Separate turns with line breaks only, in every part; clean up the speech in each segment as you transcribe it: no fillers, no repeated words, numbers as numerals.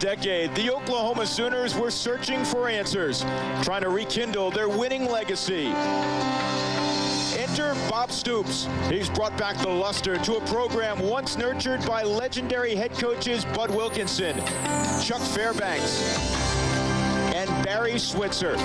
decade, the Oklahoma Sooners were searching for answers, trying to rekindle their winning legacy. Enter Bob Stoops. He's brought back the luster to a program once nurtured by legendary head coaches Bud Wilkinson, Chuck Fairbanks, and Barry Switzer.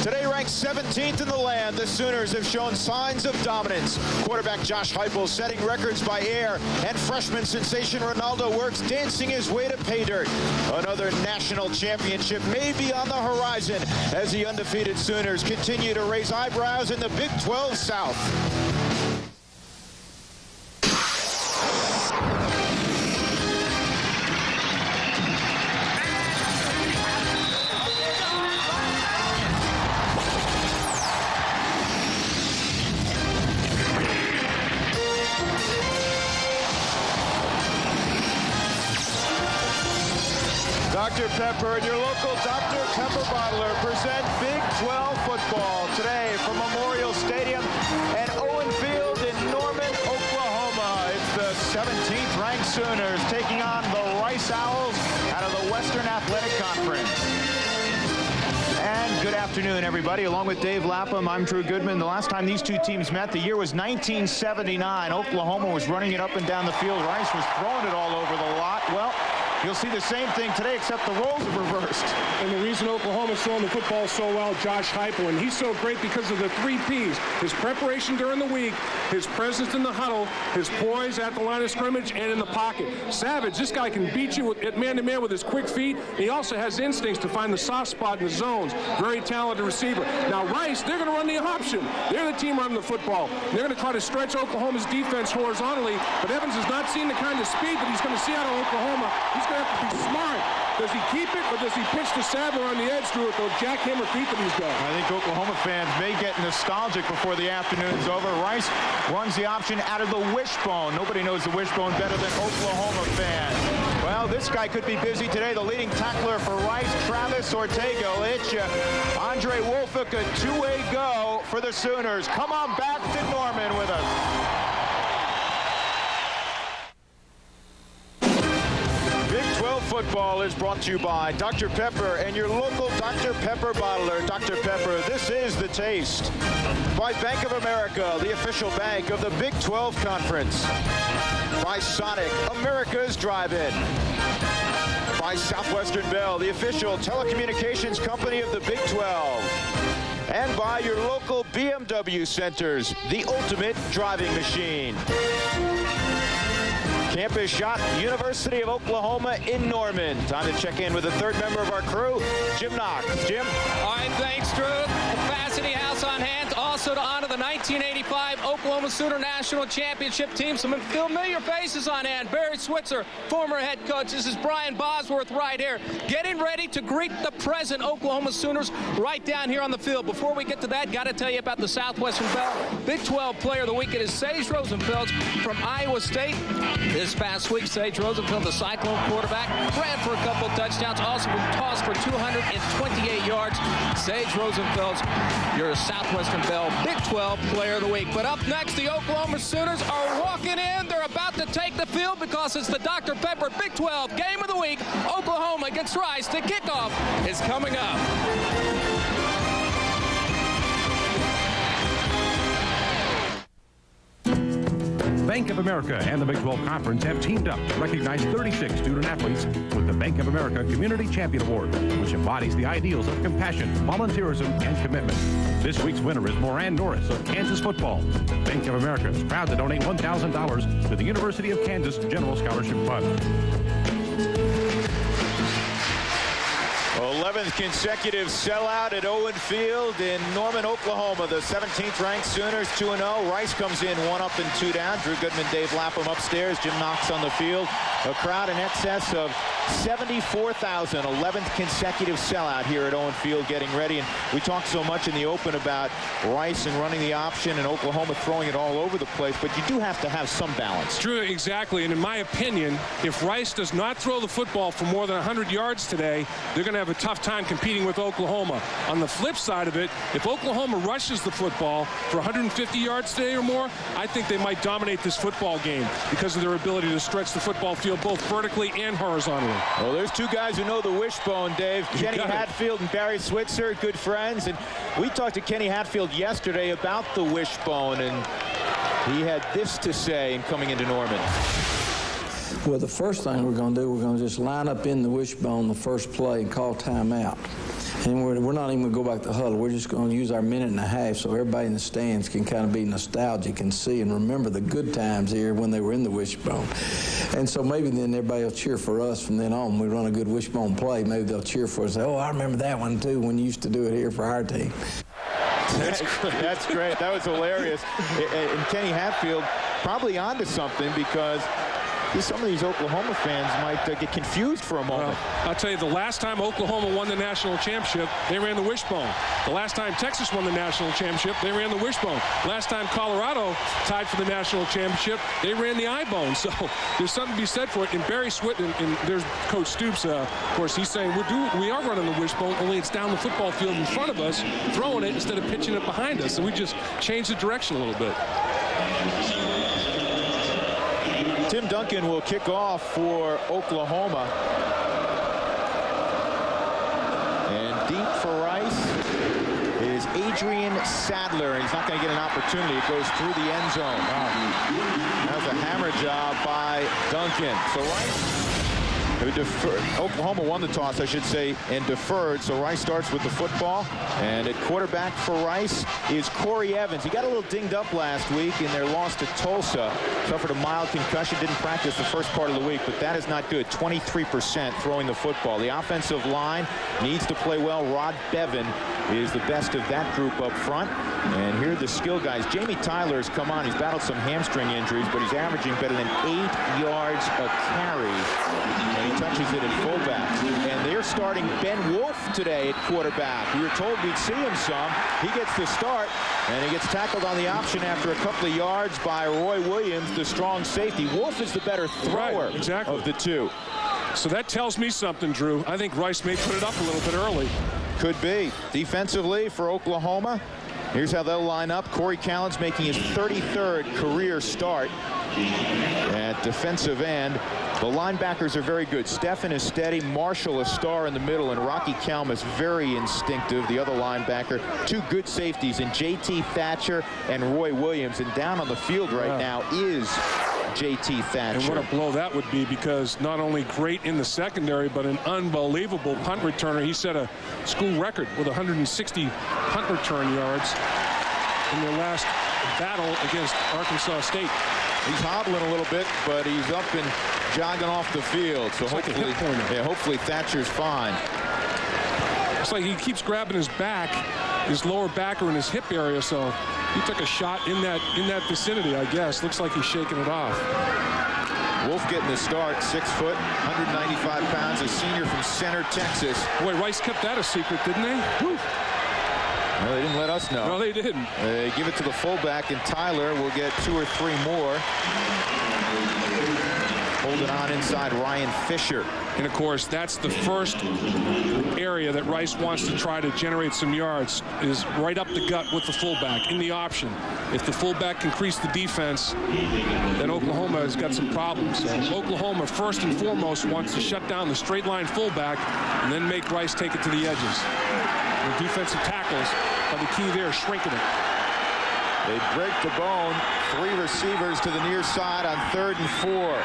Today ranked 17th in the land, the Sooners have shown signs of dominance. Quarterback Josh Heupel setting records by air, and freshman sensation Ronaldo Works dancing his way to pay dirt. Another national championship may be on the horizon as the undefeated Sooners continue to raise eyebrows in the Big 12 South. Dr. Pepper and your local Dr. Pepper bottler present Big 12 football today from Memorial Stadium at Owen Field in Norman, Oklahoma. It's the 17th ranked Sooners taking on the Rice Owls out of the Western Athletic Conference. And good afternoon, everybody. Along with Dave Lapham, I'm Drew Goodman. The last time these two teams met, the year was 1979. Oklahoma was running it up and down the field. Rice was throwing it all over the lot. Well, you'll see the same thing today, except the roles have reversed.
And the reason Oklahoma's throwing the football so well, Josh Heupel, and he's so great because of the 3 Ps. His preparation during the week, his presence in the huddle, his poise at the line of scrimmage, and in the pocket. Savage, this guy can beat you at man-to-man with his quick feet. He also has instincts to find the soft spot in the zones. Very talented receiver. Now, Rice, they're going to run the option. They're the team running the football. They're going to try to stretch Oklahoma's defense horizontally, but Evans has not seen the kind of speed that he's going to see out of Oklahoma. He's going to have to be smart. Does he keep it, or does he pitch to Sadler on the edge through with those jackhammer feet that he's got?
I think Oklahoma fans may get nostalgic before the afternoon's over. Rice runs the option out of the wishbone. Nobody knows the wishbone better than Oklahoma fans. Well, this guy could be busy today. The leading tackler for Rice, Travis Ortega. It's Andre Wolfick, a two-way go for the Sooners. Come on back to Norman with us. Football is brought to you by Dr. Pepper and your local Dr. Pepper bottler. Dr. Pepper, this is the taste. By Bank of America, the official bank of the Big 12 Conference. By Sonic, America's drive-in. By Southwestern Bell, the official telecommunications company of the Big 12. And by your local BMW centers, the ultimate driving machine. Campus shot, University of Oklahoma in Norman. Time to check in with the third member of our crew, Jim Knox. Jim?
All right, thanks, Drew. Capacity House on hand. Also to honor the 1985 Oklahoma Sooner National Championship team. Some familiar faces on hand. Barry Switzer, former head coach. This is Brian Bosworth right here, getting ready to greet the present Oklahoma Sooners right down here on the field. Before we get to that, got to tell you about the Southwestern Bell. Big 12 player of the week. It is Sage Rosenfeld from Iowa State. This past week, Sage Rosenfeld, the Cyclone quarterback, ran for a couple touchdowns, also tossed for 228 yards. Sage Rosenfeld, your Southwestern Bell Big 12 player of the week. But up next, the Oklahoma Sooners are walking in. They're about to take the field because it's the Dr. Pepper Big 12 Game of the Week. Oklahoma against Rice. The kickoff is coming up.
Bank of America and the Big 12 Conference have teamed up to recognize 36 student-athletes with the Bank of America Community Champion Award, which embodies the ideals of compassion, volunteerism, and commitment. This week's winner is Moran Norris of Kansas football. Bank of America is proud to donate $1,000 to the University of Kansas General Scholarship Fund.
11th consecutive sellout at Owen Field in Norman, Oklahoma. The 17th ranked Sooners 2-0. Rice comes in 1 up and 2 down. Drew Goodman, Dave Lapham upstairs. Jim Knox on the field. A crowd in excess of 74,000, 11th consecutive sellout here at Owen Field getting ready. And we talked so much in the open about Rice and running the option and Oklahoma throwing it all over the place, but you do have to have some balance.
True, exactly. And in my opinion, if Rice does not throw the football for more than 100 yards today, they're going to have a tough time competing with Oklahoma. On the flip side of it, if Oklahoma rushes the football for 150 yards today or more, I think they might dominate this football game because of their ability to stretch the football field both vertically and horizontally.
Well, there's two guys who know the wishbone, Dave. Kenny Hatfield and Barry Switzer, good friends. And we talked to Kenny Hatfield yesterday about the wishbone, and he had this to say in coming into Norman.
Well, the first thing we're going to do, we're going to just line up in the wishbone the first play and call timeout. And we're not even going to go back to the huddle. We're just going to use our minute and a half so everybody in the stands can kind of be nostalgic and see and remember the good times here when they were in the wishbone. And so maybe then everybody will cheer for us from then on. When we run a good wishbone play, maybe they'll cheer for us. Oh, I remember that one too when you used to do it here for our team.
That's great. That was hilarious. And Kenny Hatfield probably onto something because some of these Oklahoma fans might get confused for a moment.
Well, I'll tell you, the last time Oklahoma won the national championship, they ran the wishbone. The last time Texas won the national championship, they ran the wishbone. Last time Colorado tied for the national championship, they ran the eye-bone. So there's something to be said for it. And Barry Switzer, and there's Coach Stoops, of course, he's saying we are running the wishbone, only it's down the football field in front of us, throwing it instead of pitching it behind us. So we just changed the direction a little bit.
Tim Duncan will kick off for Oklahoma. And deep for Rice is Adrian Sadler. And he's not going to get an opportunity. It goes through the end zone. Wow. That was a hammer job by Duncan. So Rice, Oklahoma won the toss, I should say, and deferred. So Rice starts with the football. And at quarterback for Rice is Corey Evans. He got a little dinged up last week in their loss to Tulsa. Suffered a mild concussion, didn't practice the first part of the week, but that is not good. 23% throwing the football. The offensive line needs to play well. Rod Bevan is the best of that group up front. And here are the skill guys. Jamie Tyler's come on. He's battled some hamstring injuries, but he's averaging better than 8 yards a carry. And he touches it at fullback. And they're starting Ben Wolf today at quarterback. We were told we'd see him some. He gets the start, and he gets tackled on the option after a couple of yards by Roy Williams, the strong safety. Wolf is the better thrower of the two.
So that tells me something, Drew. I think Rice may put it up a little bit early.
Could be. Defensively for Oklahoma, here's how they'll line up. Corey Callens making his 33rd career start at defensive end. The linebackers are very good. Stephen is steady. Marshall a star in the middle, and Rocky Kalmus very instinctive, the other linebacker. Two good safeties in J.T. Thatcher and Roy Williams. And down on the field right now is J.T. Thatcher.
And what a blow that would be, because not only great in the secondary, but an unbelievable punt returner. He set a school record with 160 punt return yards in their last battle against Arkansas State.
He's hobbling a little bit, but he's up and jogging off the field. So hopefully, hopefully Thatcher's fine.
It's like he keeps grabbing his back, his lower back or in his hip area. So he took a shot in that vicinity, I guess. Looks like he's shaking it off.
Wolf getting the start, 6 foot, 195 pounds, a senior from Center, Texas.
Boy, Rice kept that a secret, didn't they? Whew.
No, they didn't let us know.
No, they didn't.
They give it to the fullback, and Tyler will get 2 or 3 more. Holding on inside Ryan Fisher.
And, of course, that's the first area that Rice wants to try to generate some yards, is right up the gut with the fullback in the option. If the fullback can crease the defense, then Oklahoma has got some problems. So Oklahoma, first and foremost, wants to shut down the straight line fullback and then make Rice take it to the edges. The defensive tackles are the key there, shrinking it.
They break the bone. 3 receivers to the near side on 3rd and 4.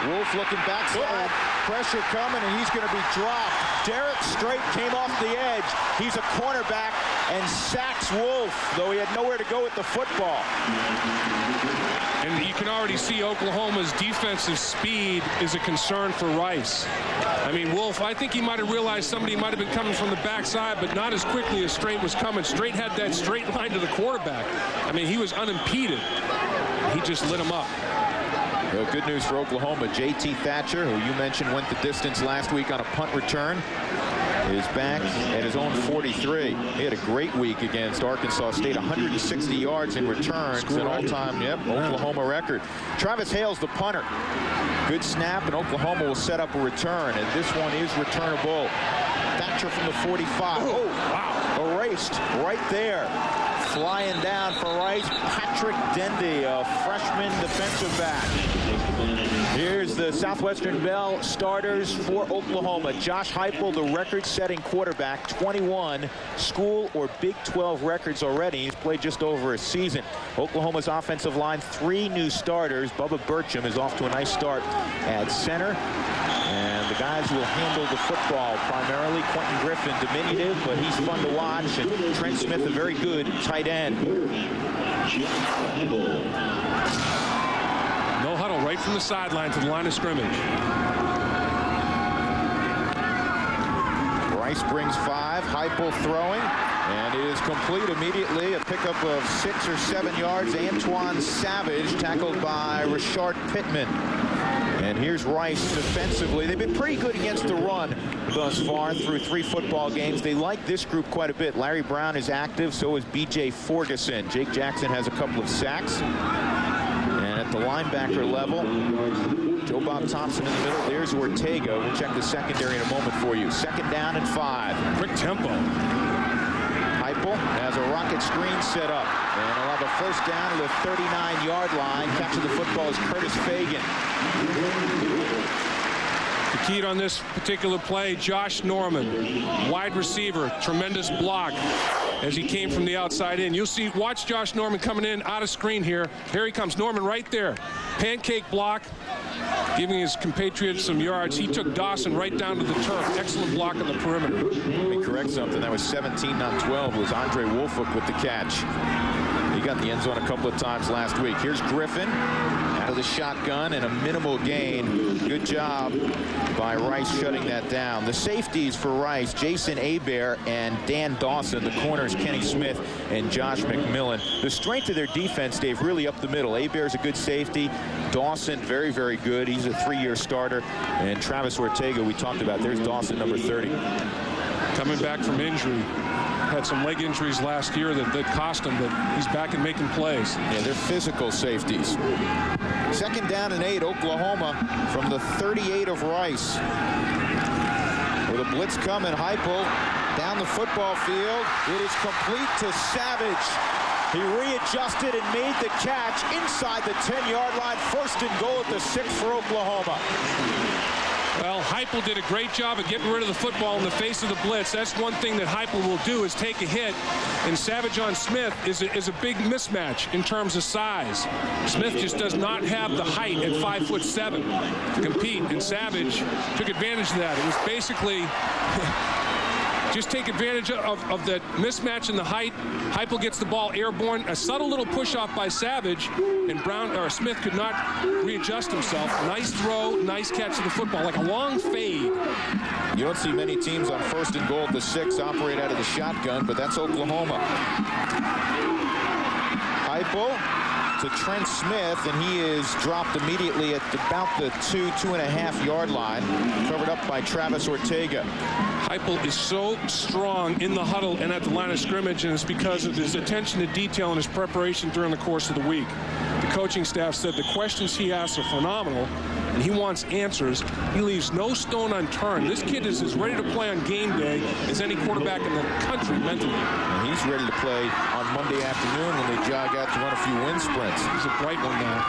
Wolf looking backside. Pressure coming, and he's going to be dropped. Derek Strait came off the edge. He's a cornerback and sacks Wolf, though he had nowhere to go with the football.
And you can already see Oklahoma's defensive speed is a concern for Rice. I mean, Wolf, I think he might have realized somebody might have been coming from the backside, but not as quickly as Strait was coming. Strait had that straight line to the quarterback. I mean, he was unimpeded. He just lit him up.
Well, good news for Oklahoma. J.T. Thatcher, who you mentioned went the distance last week on a punt return, is back at his own 43. He had a great week against Arkansas State. 160 yards in returns, an all-time Oklahoma record. Travis Hale's the punter. Good snap, and Oklahoma will set up a return, and this one is returnable. Thatcher from the 45. Oh, wow. Erased right there. Flying down for Rice, Patrick Dendy, a freshman defensive back. Here's the Southwestern Bell starters for Oklahoma. Josh Heupel, the record-setting quarterback, 21 school or Big 12 records already. He's played just over a season. Oklahoma's offensive line, 3 new starters. Bubba Burcham is off to a nice start at center. And the guys will handle the football primarily. Quentin Griffin, diminutive, but he's fun to watch. And Trent Smith, a very good tight end.
No huddle right from the sideline to the line of scrimmage.
Rice brings 5. Heupel throwing. And it is complete immediately. A pickup of 6 or 7 yards. Antoine Savage tackled by Rashard Pittman. And here's Rice defensively. They've been pretty good against the run thus far through 3 football games. They like this group quite a bit. Larry Brown is active, so is B.J. Ferguson. Jake Jackson has a couple of sacks. And at the linebacker level, Joe Bob Thompson in the middle. There's Ortega. We'll check the secondary in a moment for you. 2nd down and 5.
Quick tempo.
Heupel has a rocket screen set up. And he'll have a 1st down at the 39-yard line. Catching the football is Curtis Fagan.
The key on this particular play, Josh Norman, wide receiver, tremendous block as he came from the outside in. You'll see, watch Josh Norman coming in out of screen here. Here he comes, Norman right there. Pancake block, giving his compatriots some yards. He took Dawson right down to the turf. Excellent block on the perimeter.
Let me correct something. That was 17, not 12. It was Andre Wolfhook with the catch. He got the end zone a couple of times last week. Here's Griffin out of the shotgun and a minimal gain. Good job by Rice shutting that down. The safeties for Rice, Jason Hebert and Dan Dawson. The corners, Kenny Smith and Josh McMillan. The strength of their defense, Dave, really up the middle. Hebert's a good safety. Dawson, very, very good. He's a 3-year starter. And Travis Ortega, we talked about. There's Dawson, number 30.
Coming back from injury. Had some leg injuries last year that cost him, but he's back and making plays.
Yeah, they're physical safeties. 2nd down and 8, Oklahoma from the 38 of Rice. With a blitz coming, Heupel down the football field. It is complete to Savage. He readjusted and made the catch inside the 10-yard line. 1st and goal at the 6 for Oklahoma.
Well, Heupel did a great job of getting rid of the football in the face of the blitz. That's one thing that Heupel will do, is take a hit. And Savage on Smith is a big mismatch in terms of size. Smith just does not have the height at 5'7" to compete, and Savage took advantage of that. It was basically just take advantage of that mismatch in the height. Heupel gets the ball airborne. A subtle little push-off by Savage, and Smith could not readjust himself. Nice throw, nice catch of the football, like a long fade.
You don't see many teams on 1st and goal at the 6 operate out of the shotgun, but that's Oklahoma. Heupel to Trent Smith, and he is dropped immediately at about the 2.5 yard line, covered up by Travis Ortega.
Heupel is so strong in the huddle and at the line of scrimmage, and it's because of his attention to detail and his preparation during the course of the week. The coaching staff said the questions he asks are phenomenal, and he wants answers. He leaves no stone unturned. This kid is as ready to play on game day as any quarterback in the country mentally.
And he's ready to play on Monday afternoon when they jog out to run a few wind sprints.
He's a bright one now.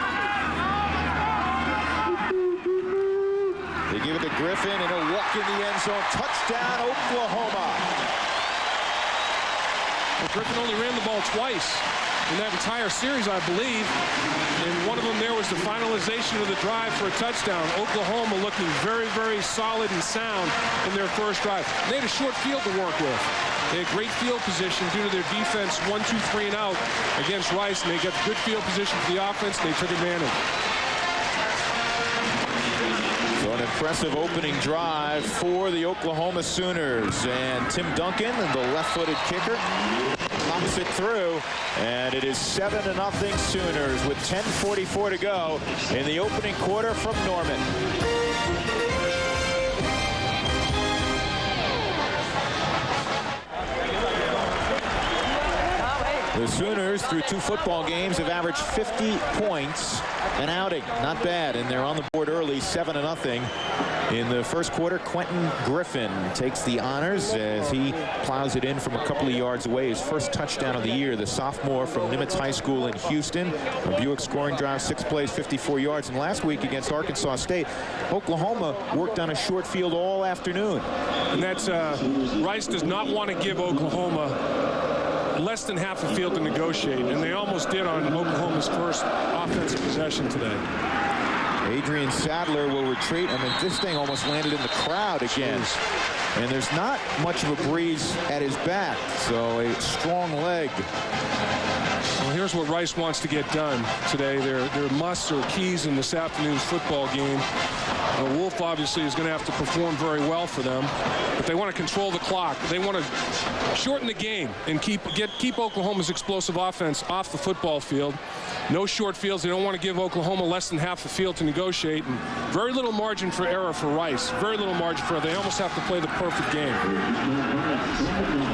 They give it to Griffin, and he'll walk in the end zone. Touchdown, Oklahoma.
Well, Griffin only ran the ball twice in that entire series, I believe. And one of them there was the finalization of the drive for a touchdown. Oklahoma looking very, very solid and sound in their first drive. They had a short field to work with. They had great field position due to their defense 1, 2, 3 and out against Rice, and they got good field position for the offense. They took advantage.
So an impressive opening drive for the Oklahoma Sooners. And Tim Duncan, the left-footed kicker, pumps it through, and it is 7-0 Sooners with 10:44 to go in the opening quarter from Norman. The Sooners, through 2 football games, have averaged 50 points an outing. Not bad, and they're on the board early, 7-0. In the first quarter, Quentin Griffin takes the honors as he plows it in from a couple of yards away. His first touchdown of the year, the sophomore from Nimitz High School in Houston. A Buick scoring drive, 6 plays, 54 yards. And last week against Arkansas State, Oklahoma worked on a short field all afternoon.
And that's Rice does not want to give Oklahoma less than half a field to negotiate, and they almost did on Oklahoma's first offensive possession today.
Adrian Sadler will retreat. I mean, this thing almost landed in the crowd again. And there's not much of a breeze at his back, so a strong leg.
Well, here's what Rice wants to get done today. Their musts or keys in this afternoon's football game. Wolf obviously is going to have to perform very well for them, but they want to control the clock. They want to shorten the game and keep Oklahoma's explosive offense off the football field. No short fields. They don't want to give Oklahoma less than half a field to negotiate, and very little margin for error for Rice. Very little margin for error. They almost have to play the perfect game.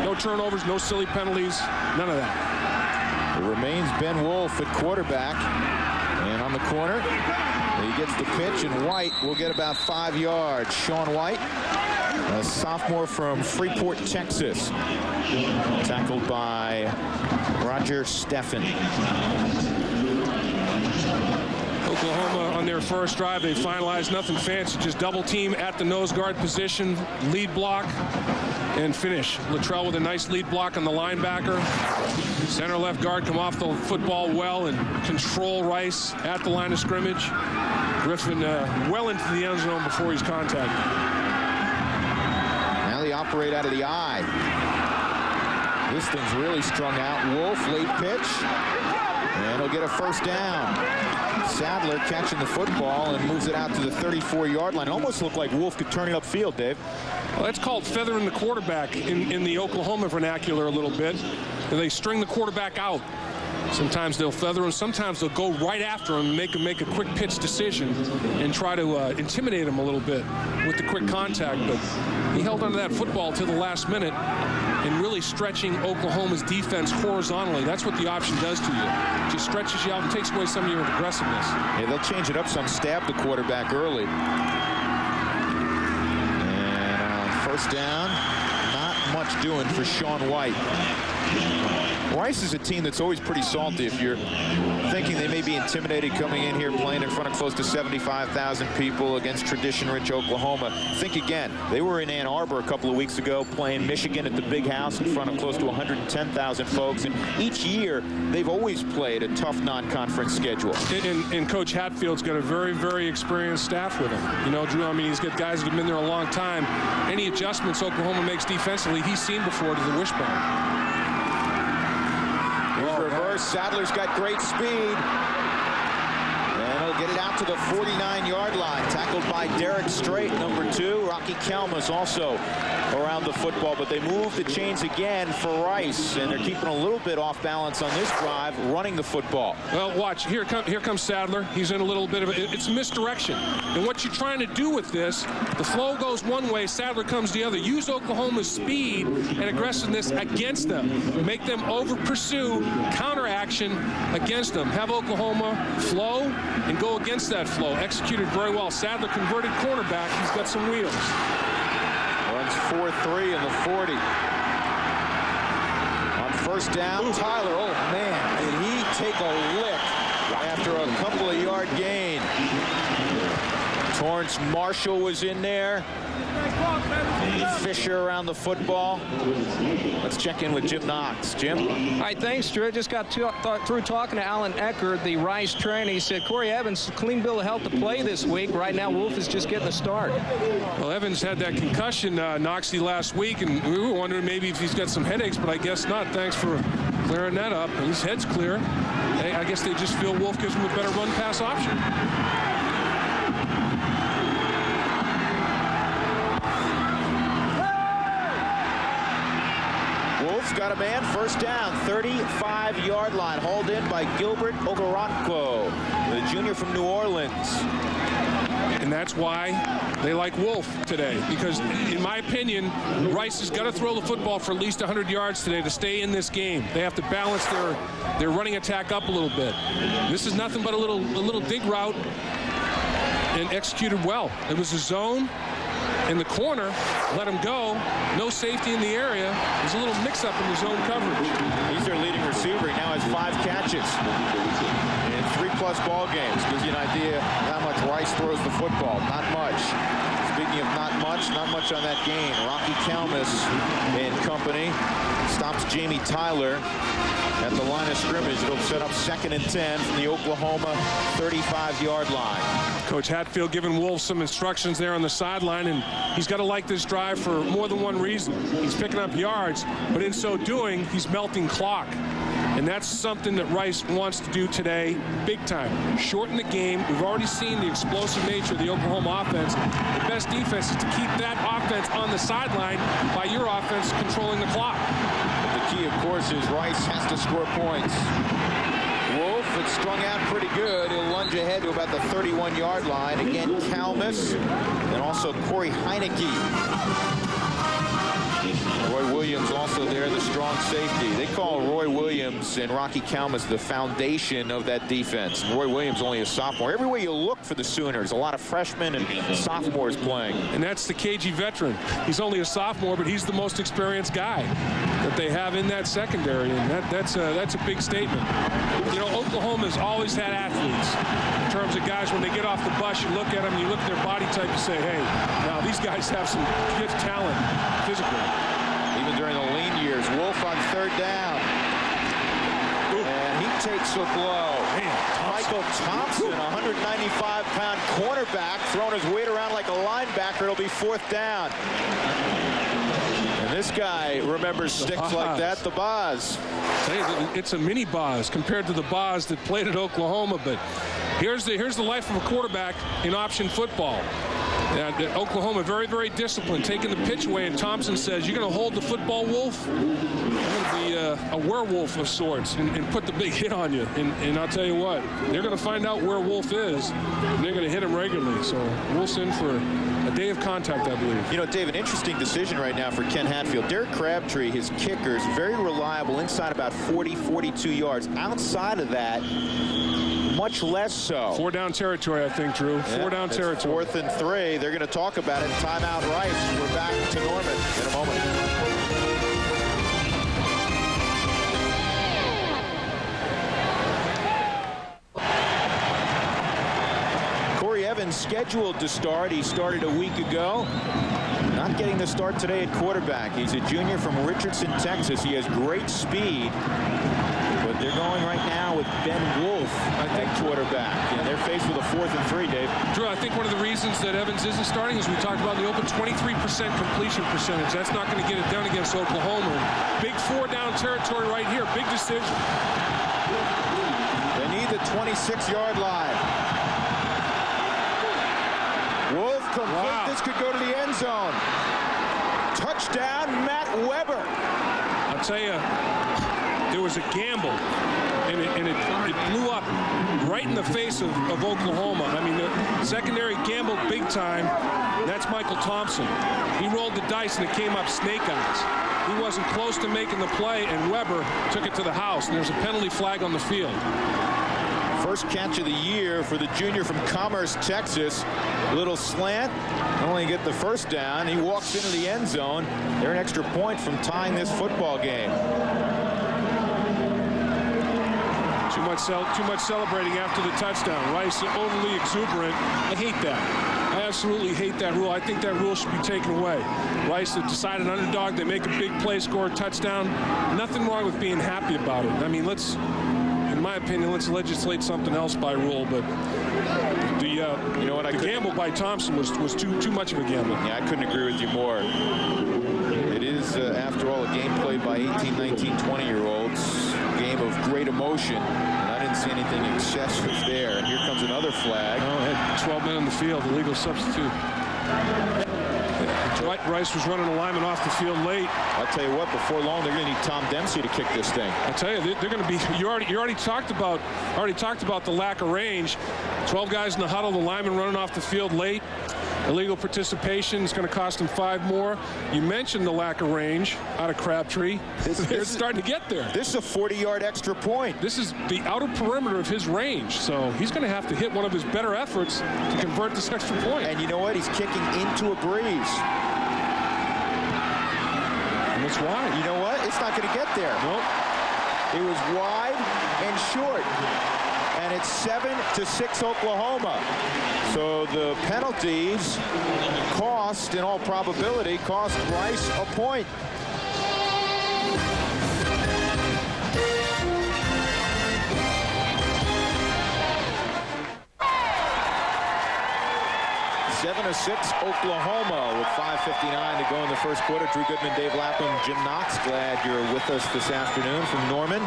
No turnovers, no silly penalties, none of that.
It remains Ben Wolf at quarterback, and on the corner, he gets the pitch, and White will get about 5 yards. Sean White, a sophomore from Freeport, Texas, tackled by Roger Steffen.
Oklahoma on their first drive, they finalized nothing fancy, just double team at the nose guard position, lead block, and finish. Luttrell with a nice lead block on the linebacker. Center left guard come off the football well and control Rice at the line of scrimmage. Griffin well into the end zone before he's contacted.
Now they operate out of the eye. This thing's really strung out. Wolf, late pitch, and he'll get a first down. Sadler catching the football and moves it out to the 34-yard line. It almost looked like Wolf could turn it upfield, Dave.
Well, that's called feathering the quarterback in the Oklahoma vernacular a little bit. And they string the quarterback out. Sometimes they'll feather him. Sometimes they'll go right after him and make a quick pitch decision and try to intimidate him a little bit with the quick contact. But he held onto that football till the last minute and really stretching Oklahoma's defense horizontally. That's what the option does to you. It just stretches you out and takes away some of your aggressiveness.
Yeah, they'll change it up some, stab the quarterback early. And on first down, not much doing for Sean White. Rice is a team that's always pretty salty. If you're thinking they may be intimidated coming in here playing in front of close to 75,000 people against tradition-rich Oklahoma, think again. They were in Ann Arbor a couple of weeks ago playing Michigan at the Big House in front of close to 110,000 folks. And each year, they've always played a tough non-conference schedule.
And Coach Hatfield's got a very, very experienced staff with him. You know, Drew, I mean, he's got guys that have been there a long time. Any adjustments Oklahoma makes defensively, he's seen before to the wishbone.
Reverse. Sadler's got great speed. And he'll get it out to the 49-yard line. Tackled by Derek Strait, number 2. Rocky Kelmus also around the football. But they move the chains again for Rice. And they're keeping a little bit off balance on this drive, running the football.
Well, watch. Here comes Sadler. He's in a little bit of it's misdirection. And what you're trying to do with this, the flow goes one way, Sadler comes the other. Use Oklahoma's speed and aggressiveness against them. Make them over-pursue, counteraction against them. Have Oklahoma flow and go against that flow. Executed very well. Sadler converted cornerback. He's got some wheels.
Runs 4-3 in the 40. On first down, Tyler, oh man, did he take a lick after a couple of yard gain. Torrance Marshall was in there. Fisher around the football. Let's check in with Jim Knox. Jim?
All right, thanks, Drew. Just got through talking to Alan Eckert, the Rice trainer. He said Corey Evans, clean bill of health to play this week. Right now, Wolf is just getting the start.
Well, Evans had that concussion, Knoxy, last week, and we were wondering maybe if he's got some headaches, but I guess not. Thanks for clearing that up. His head's clear. I guess they just feel Wolf gives him a better run-pass option.
Wolf's got a man, first down, 35-yard line, hauled in by Gilbert Okoronkwo, the junior from New Orleans.
And that's why they like Wolf today, because in my opinion, Rice has got to throw the football for at least 100 yards today to stay in this game. They have to balance their running attack up a little bit. This is nothing but a little dig route, and executed well. It was a zone in the corner, let him go. No safety in the area. There's a little mix-up in the zone coverage.
He's their leading receiver. He now has 5 catches in 3+ ball games. Gives you an idea how much Rice throws the football. Not much. Speaking of not much on that gain. Rocky Calmus and company stops Jamie Tyler at the line of scrimmage. It'll set up 2nd and 10 from the Oklahoma 35-yard line.
Coach Hatfield giving Wolf some instructions there on the sideline, and he's got to like this drive for more than one reason. He's picking up yards, but in so doing, he's melting clock. And that's something that Rice wants to do today, big time. Shorten the game. We've already seen the explosive nature of the Oklahoma offense. The best defense is to keep that offense on the sideline by your offense controlling the clock.
The key, of course, is Rice has to score points. Wolf, it's strung out pretty good. He'll lunge ahead to about the 31-yard line. Again, Calmus and also Corey Heineke. Roy Williams also there, the strong safety. They call Roy Williams and Rocky Calmus the foundation of that defense. Roy Williams only a sophomore. Everywhere you look for the Sooners, a lot of freshmen and sophomores playing.
And that's the KG veteran. He's only a sophomore, but he's the most experienced guy that they have in that secondary, and that's a big statement. You know, Oklahoma's always had athletes. In terms of guys, when they get off the bus, you look at them, you look at their body type, you say, hey, now these guys have some gift talent physically.
Even during the lean years, Wolf on 3rd down. And he takes a blow. Michael Thompson, a 195-pound cornerback, throwing his weight around like a linebacker. It'll be 4th down. And this guy remembers sticks like that, the Boz.
It's a mini Boz compared to the Boz that played at Oklahoma, but here's the life of a quarterback in option football. Oklahoma very, very disciplined, taking the pitch away, and Thompson says, you're going to hold the football, Wolf? I'm going to be a werewolf of sorts and put the big hit on you. And I'll tell you what, they're going to find out where Wolf is, and they're going to hit him regularly. So Wolf's in for a day of contact, I believe.
You know, Dave, an interesting decision right now for Ken Hatfield. Derek Crabtree, his kicker, is very reliable inside about 40, 42 yards. Outside of that, much less so.
4 down territory, I think, Drew. 4 down territory.
4th and 3. They're going to talk about it. Timeout Rice. We're back to Norman in a moment. Corey Evans scheduled to start. He started a week ago. Not getting the start today at quarterback. He's a junior from Richardson, Texas. He has great speed. But they're going right now with Ben Wolf, I think, quarterback. And they're faced with a 4th and 3, Dave.
Drew, I think one of the reasons that Evans isn't starting is we talked about in the open 23% completion percentage. That's not going to get it done against Oklahoma. Big 4 down territory right here. Big decision.
They need the 26-yard line. Wolf complete. Wow. This could go to the end zone. Touchdown, Matt Weber.
I'll tell you, there was a gamble, and it blew up right in the face of Oklahoma. I mean, the secondary gambled big time. That's Michael Thompson. He rolled the dice, and it came up snake eyes. He wasn't close to making the play, and Weber took it to the house, and there's a penalty flag on the field.
First catch of the year for the junior from Commerce, Texas. Little slant. Only get the first down. He walks into the end zone. They're an extra point from tying this football game.
Too much celebrating after the touchdown. Rice overly exuberant. I hate that. I absolutely hate that rule. I think that rule should be taken away. Rice has decided underdog. They make a big play, score a touchdown. Nothing wrong with being happy about it. I mean, in my opinion, let's legislate something else by rule. But the gamble by Thompson was too much of a gamble.
Yeah, I couldn't agree with you more. It is, after all, a game played by 18, 19, 20-year-olds. Game of great emotion. And I didn't see anything excessive there. And here comes another flag.
Oh, had 12 men on the field. Illegal substitute. Rice was running a lineman off the field late.
I'll tell you what, before long they're going to need Tom Dempsey to kick this thing.
I tell you, they're going to be. You already talked about the lack of range. 12 guys in the huddle. The lineman running off the field late. Illegal participation is going to cost him 5 more. You mentioned the lack of range out of Crabtree. They're starting to get there.
This is a 40-yard extra point.
This is the outer perimeter of his range, so he's going to have to hit one of his better efforts to convert this extra point.
And you know what? He's kicking into a breeze.
And it's wide.
You know what? It's not going to get there.
Nope.
It was wide and short. And it's 7-6 Oklahoma. So the penalties cost, in all probability, cost Rice a point. Seven to 6 Oklahoma with 5:59 to go in the first quarter. Drew Goodman, Dave Lapham, Jim Knox. Glad you're with us this afternoon from Norman.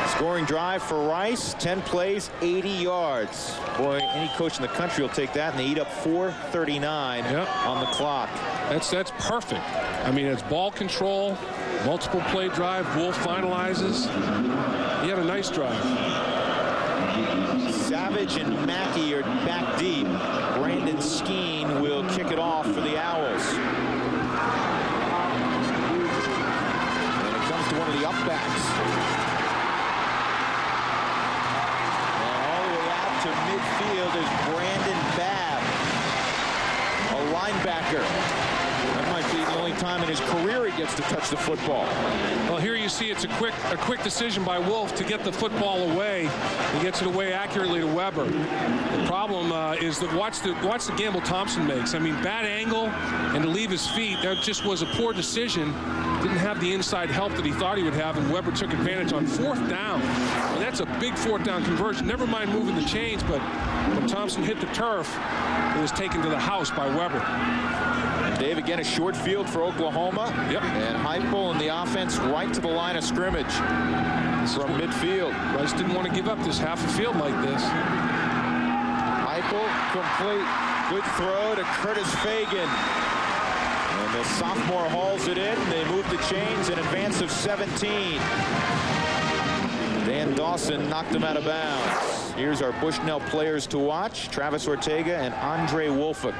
Scoring drive for Rice, 10 plays, 80 yards. Boy, any coach in the country will take that, and they eat up 4:39 on the clock.
That's perfect. I mean, it's ball control, multiple play drive. Wolf finalizes. He had a nice drive.
Savage and Mackey are back deep. Brandon Skeen will kick it off for the Owls. And it comes to one of the upbacks. To midfield is Brandon Babb, a linebacker. That might be the only time in his career he gets to touch the football.
Well, here you see it's a quick decision by Wolf to get the football away. He gets it away accurately to Weber. The problem is that watch the gamble Thompson makes. I mean, bad angle and to leave his feet. That just was a poor decision. Didn't have the inside help that he thought he would have, and Weber took advantage on 4th down. And that's a big 4th down conversion. Never mind moving the chains, but when Thompson hit the turf, it was taken to the house by Weber.
Dave, again, a short field for Oklahoma.
Yep.
And Heupel in the offense right to the line of scrimmage from midfield.
Rice didn't want to give up this half a field like this.
Heupel complete. Good throw to Curtis Fagan. And the sophomore hauls it in. They move the chains in advance of 17. Dan Dawson knocked him out of bounds. Here's our Bushnell players to watch. Travis Ortega and Andre Wolford.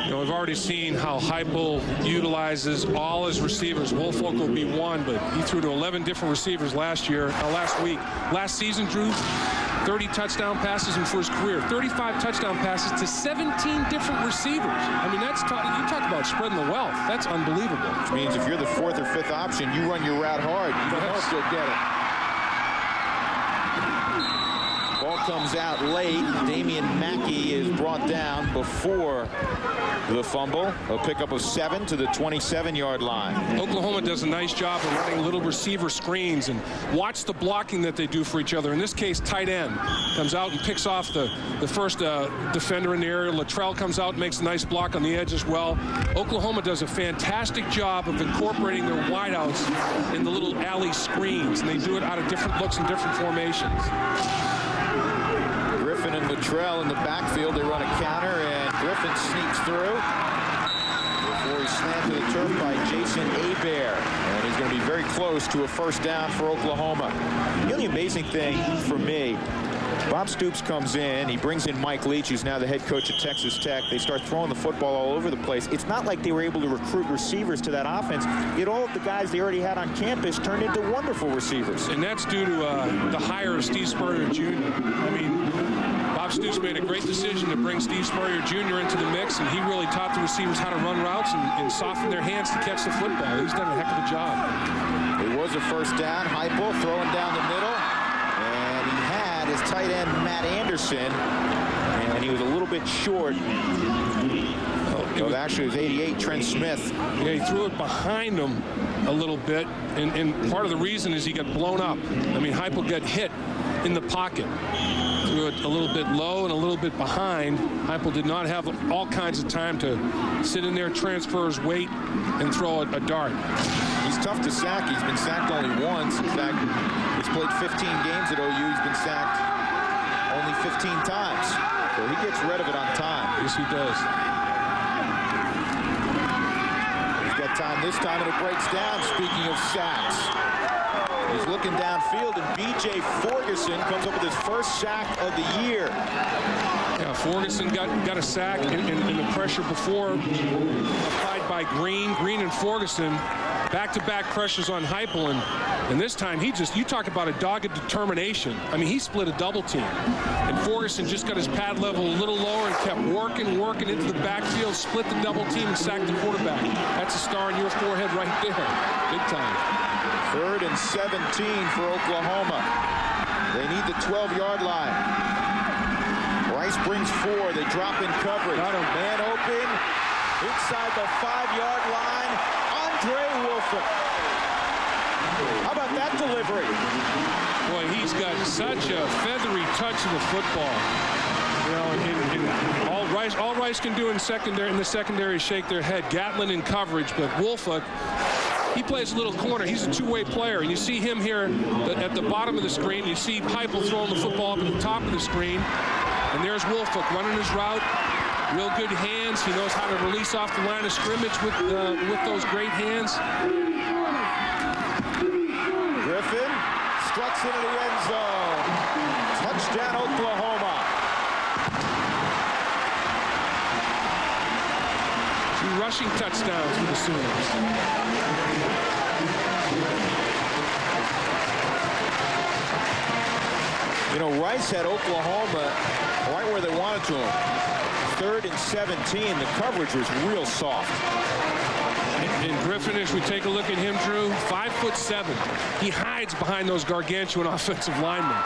You know, we've already seen how Heupel utilizes all his receivers. Woolfolk will be one, but he threw to 11 different receivers last week. Last season, Drew, 30 touchdown passes in for his career, 35 touchdown passes to 17 different receivers. I mean, you talk about spreading the wealth. That's unbelievable.
Which means if you're the 4th or 5th option, you run your route hard. You don't know if you'll get it. Ball comes out late. Damian Mackey is brought down before the fumble. A pickup of 7 to the 27-yard line.
Oklahoma does a nice job of running little receiver screens, and watch the blocking that they do for each other. In this case, tight end comes out and picks off the first defender in the area. Luttrell comes out and makes a nice block on the edge as well. Oklahoma does a fantastic job of incorporating their wideouts in the little alley screens, and they do it out of different looks and different formations.
Griffin and Luttrell in the backfield. They run a counter, and Griffin sneaks through before he's slammed to the turf by Jason Hebert. And he's going to be very close to a 1st down for Oklahoma. The only amazing thing for me, Bob Stoops comes in. He brings in Mike Leach, who's now the head coach at Texas Tech. They start throwing the football all over the place. It's not like they were able to recruit receivers to that offense. Yet all of the guys they already had on campus turned into wonderful receivers.
And that's due to the hire of Steve Spurrier Jr. I mean, Bob Stoops made a great decision to bring Steve Spurrier Jr. into the mix, and he really taught the receivers how to run routes and soften their hands to catch the football. He's done a heck of a job.
It was a 1st down. Heupel throwing down the middle. And he had his tight end, Matt Anderson, and he was a little bit short. Actually, it was 88, Trent Smith.
Yeah, he threw it behind him a little bit, and part of the reason is he got blown up. I mean, Heupel got hit in the pocket. Threw it a little bit low and a little bit behind. Heupel did not have all kinds of time to sit in there, transfer his weight, and throw a dart.
He's tough to sack. He's been sacked only once. In fact, he's played 15 games at OU. He's been sacked only 15 times. So he gets rid of it on time.
Yes, he does.
that time. This time it breaks down, speaking of sacks. He's looking downfield, and B.J. Ferguson comes up with his first sack of the year.
Yeah, Ferguson got a sack in the pressure before applied by Green. Green and Ferguson back-to-back pressures on Heupel, and this time you talk about a dogged determination. I mean, he split a double team, and Ferguson just got his pad level a little lower and kept working into the backfield, split the double team, and sacked the quarterback. That's a star on your forehead right there, big time.
3rd and 17 for Oklahoma. They need the 12-yard line. Rice brings 4. They drop in coverage. Man open inside the 5-yard line. Andre Wolford. How about that delivery?
Boy, he's got such a feathery touch of the football. You know, and all Rice can do in the secondary is shake their head. Gatlin in coverage, but Wolford, he plays a little corner. He's a two-way player, and you see him here at the bottom of the screen. You see Heupel throwing the football up at the top of the screen, and there's Wolford running his route. Real good hands. He knows how to release off the line of scrimmage with those great hands.
Griffin struts into the end zone. Touchdown, Oklahoma.
2 rushing touchdowns for the Sooners.
You know, Rice had Oklahoma right where they wanted to him. 3rd and 17. The coverage was real soft.
And Griffin, as we take a look at him, Drew, 5'7". He hides behind those gargantuan offensive linemen.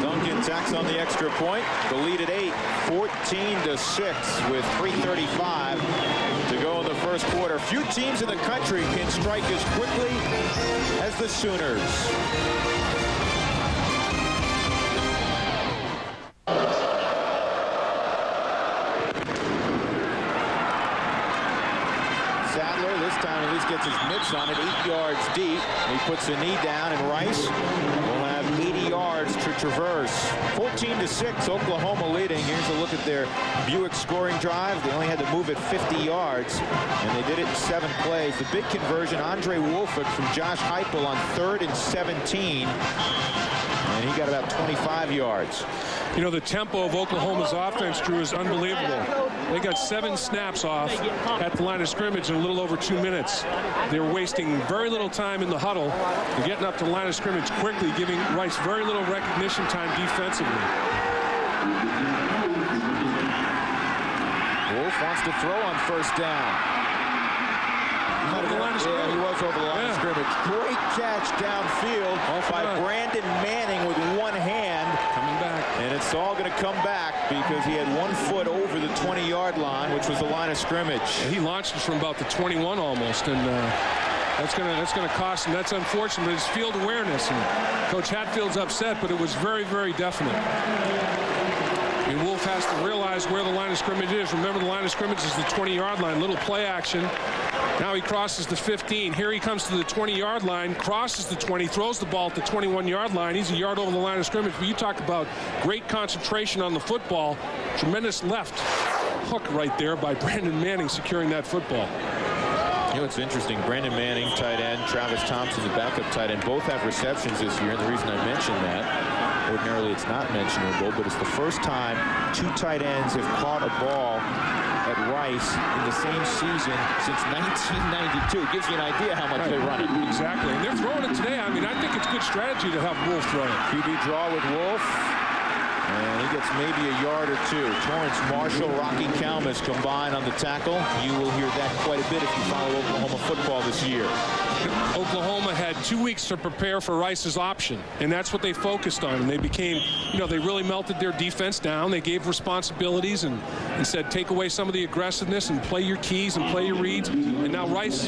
Duncan tacks on the extra point. The lead at 8, 14-6 with 3:35 to go in the first quarter. Few teams in the country can strike as quickly as the Sooners. Time at least gets his mitts on it, 8 yards deep. He puts a knee down, and Rice will have 80 yards to traverse. 14-6, Oklahoma leading. Here's a look at their Buick scoring drive. They only had to move it 50 yards, and they did it in 7 plays. The big conversion, Andre Wolford from Josh Heupel on 3rd and 17, and he got about 25 yards.
You know, the tempo of Oklahoma's offense, Drew, is unbelievable. They got 7 snaps off at the line of scrimmage in a little over 2 minutes. They were wasting very little time in the huddle and getting up to the line of scrimmage quickly, giving Rice very little recognition time defensively.
Wolf wants to throw on 1st down.
Over the line of scrimmage.
Yeah, he was over the line of scrimmage. Great catch downfield by Brandon Manning with one hand.
Coming back.
And it's all going to come back because he had 1 foot over the 20-yard line, which was the line of scrimmage.
And he launched it from about the 21 almost, and that's going to cost him. That's unfortunate, but it's field awareness. And Coach Hatfield's upset, but it was very, very definite. And Wolf has to realize where the line of scrimmage is. Remember, the line of scrimmage is the 20-yard line. Little play action. Now he crosses the 15. Here he comes to the 20-yard line, crosses the 20, throws the ball at the 21-yard line. He's a yard over the line of scrimmage. But you talk about great concentration on the football. Tremendous left hook right there by Brandon Manning securing that football.
You know, it's interesting. Brandon Manning, tight end, Travis Thompson, the backup tight end, both have receptions this year. And the reason I mention that, ordinarily it's not mentionable, but it's the first time 2 tight ends have caught a ball at Rice in the same season since 1992. It gives you an idea how much they run it.
Exactly. And they're throwing it today. I mean, I think it's good strategy to have Wolf throw it.
QB draw with Wolf. And he gets maybe a yard or 2. Torrance Marshall, Rocky Kalmus combined on the tackle. You will hear that quite a bit if you follow Oklahoma football this year.
Oklahoma had 2 weeks to prepare for Rice's option, and that's what they focused on. And they became, they really melted their defense down. They gave responsibilities and said, take away some of the aggressiveness and play your keys and play your reads. And now Rice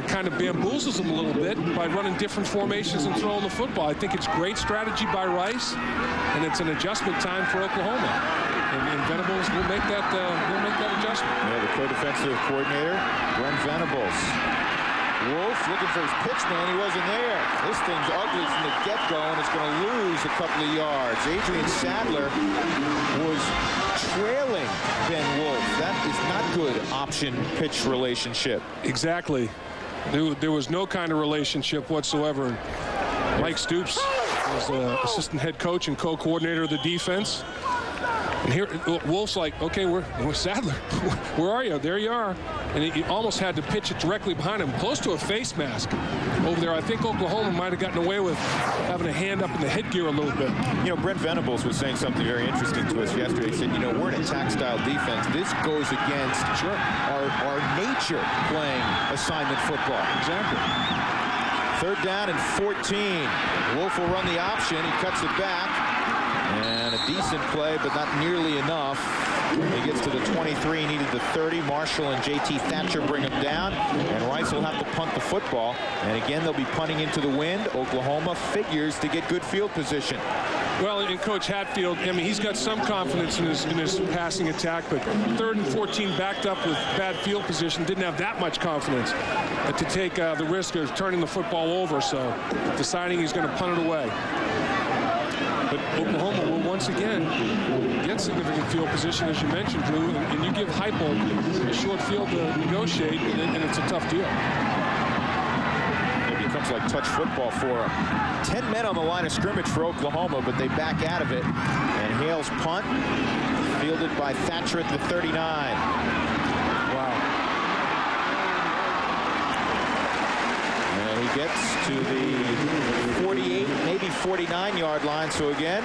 kind of bamboozles them a little bit by running different formations and throwing the football. I think it's great strategy by Rice, and it's an adjustment time for Oklahoma. And Venables will make that adjustment.
Yeah, the co-defensive coordinator, Brent Venables. Wolf looking for his pitch man. He wasn't there. This thing's ugly from the get-go, and it's going to lose a couple of yards. Adrian Sadler was trailing Ben Wolf. That is not good option-pitch relationship.
Exactly. There was no kind of relationship whatsoever. Mike Stoops was the assistant head coach and co-coordinator of the defense. And here, Wolf's like, okay, we're Sadler. Where are you? There you are. And he almost had to pitch it directly behind him, close to a face mask over there. I think Oklahoma might have gotten away with having a hand up in the headgear a little bit.
You know, Brent Venables was saying something very interesting to us yesterday. He said, you know, we're in attack-style defense. This goes against our nature playing assignment football.
Exactly.
3rd down and 14. Wolf will run the option. He cuts it back. And a decent play, but not nearly enough. He gets to the 23, needed the 30. Marshall and J.T. Thatcher bring him down, and Rice will have to punt the football. And again, they'll be punting into the wind. Oklahoma figures to get good field position.
Well, and Coach Hatfield, I mean, he's got some confidence in his passing attack, but 3rd and 14 backed up with bad field position, didn't have that much confidence to take the risk of turning the football over, so deciding he's going to punt it away. But Oklahoma will once again get significant field position, as you mentioned, Drew, and you give Heupel a short field to negotiate, and it's a tough deal.
It becomes like touch football for him. 10 men on the line of scrimmage for Oklahoma, but they back out of it. And Hale's punt, fielded by Thatcher at the 39. Wow. And he gets to the 48, maybe 49-yard line. So again,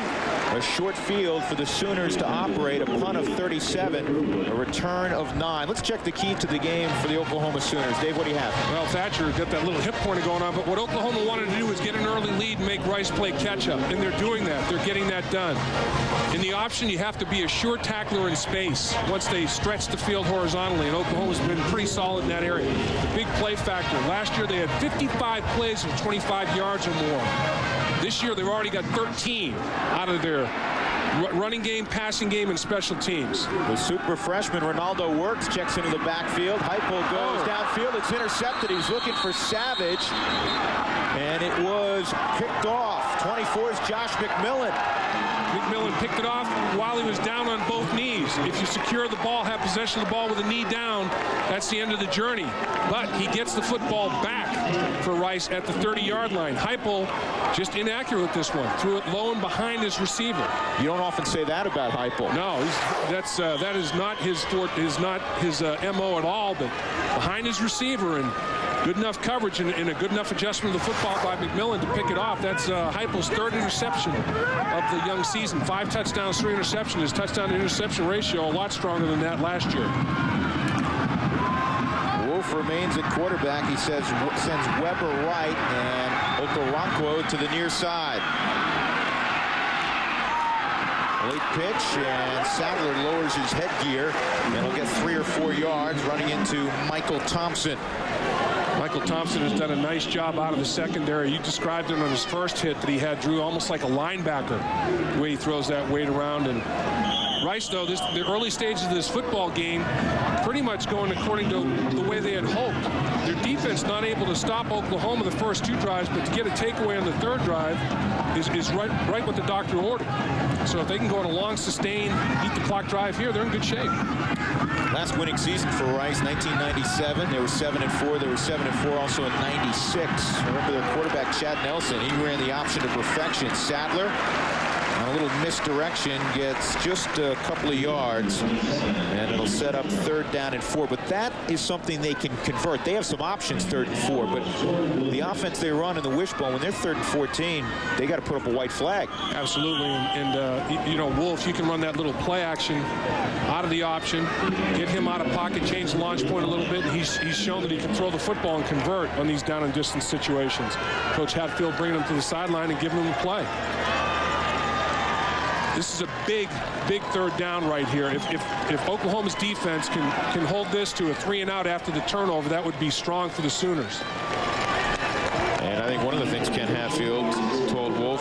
a short field for the Sooners to operate. A punt of 37, a return of 9. Let's check the key to the game for the Oklahoma Sooners. Dave, what do you have?
Well, Thatcher got that little hip pointer going on, but what Oklahoma wanted to do was get an early lead and make Rice play catch-up, and they're doing that. They're getting that done. In the option, you have to be a sure tackler in space once they stretch the field horizontally, and Oklahoma's been pretty solid in that area. The big play factor. Last year, they had 55 plays of 25 yards or more. This year, they've already got 13 out of their running game, passing game, and special teams.
The super freshman Ronaldo Works checks into the backfield. Heupel goes downfield. It's intercepted. He's looking for Savage, and it was picked off. 24 is Josh McMillan.
McMillan picked it off while he was down on both knees. If you secure the ball, have possession of the ball with a knee down, that's the end of the journey. But he gets the football back for Rice at the 30-yard line. Heupel just inaccurate with this one. Threw it low and behind his receiver.
You don't often say that about Heupel.
No, that is not his MO at all, but behind his receiver and good enough coverage and a good enough adjustment of the football by McMillan to pick it off. That's Heupel's 3rd interception of the young season. 5 touchdowns, 3 interceptions. His touchdown-to-interception ratio a lot stronger than that last year.
Wolf remains at quarterback. He sends Weber right and Okoronkwo to the near side. Late pitch, and Sadler lowers his headgear, and he'll get 3 or 4 yards running into Michael Thompson.
Michael Thompson has done a nice job out of the secondary. You described him on his first hit that he had, Drew, almost like a linebacker, the way he throws that weight around. And Rice, though, the early stages of this football game pretty much going according to the way they had hoped. Their defense not able to stop Oklahoma the first 2 drives, but to get a takeaway on the 3rd drive is right what the doctor ordered. So if they can go on a long, sustained, beat the clock drive here, they're in good shape.
Last winning season for Rice, 1997. They were 7-4. They were 7-4 also in 96. Remember their quarterback, Chad Nelson. He ran the option to perfection. Sadler, on a little misdirection, gets just a couple of yards, and it'll set up 3rd down and 4. But that is something they can convert. They have some options, 3rd and 4, but the offense they run in the wishbone, when they're 3rd and 14, they got to put up a white flag.
Absolutely, and you know, Wolf, you can run that little play action out of the option, get him out of pocket, change the launch point a little bit. He's shown that he can throw the football and convert on these down and distance situations. Coach Hatfield bringing him to the sideline and giving him the play. This is a big 3rd down right here. If Oklahoma's defense can hold this to a 3-and-out after the turnover, that would be strong for the Sooners.
And I think one of the things Ken Hatfield told Wolf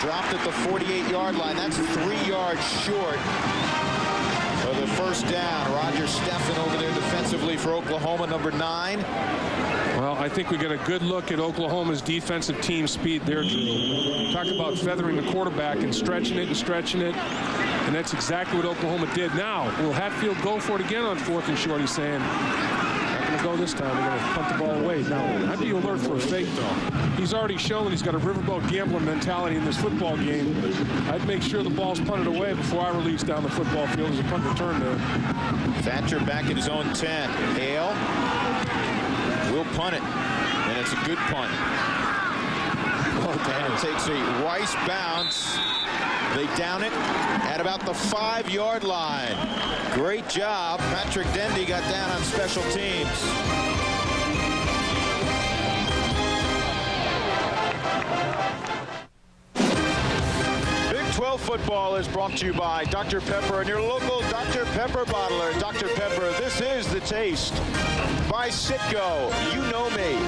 dropped at the 48-yard line. That's 3 yards short of the first down. Roger Steffen over there defensively for Oklahoma, number 9.
Well, I think we get a good look at Oklahoma's defensive team speed there, Drew. Talk about feathering the quarterback and stretching it. And that's exactly what Oklahoma did. Now, will Hatfield go for it again on 4th and short? He's saying, not going to go this time. We're going to punt the ball away. Now, I'd be alert for a fake, though. He's already shown he's got a riverboat gambler mentality in this football game. I'd make sure the ball's punted away before I release down the football field. There's a punt return there.
Thatcher back at his own 10. Hale will punt it, and it's a good punt. And it takes a Rice bounce. They down it at about the 5-yard line. Great job. Patrick Dendy got down on special teams. Big 12 football is brought to you by Dr. Pepper and your local Dr. Pepper bottler. Dr. Pepper, this is the taste. By Citgo, you know me.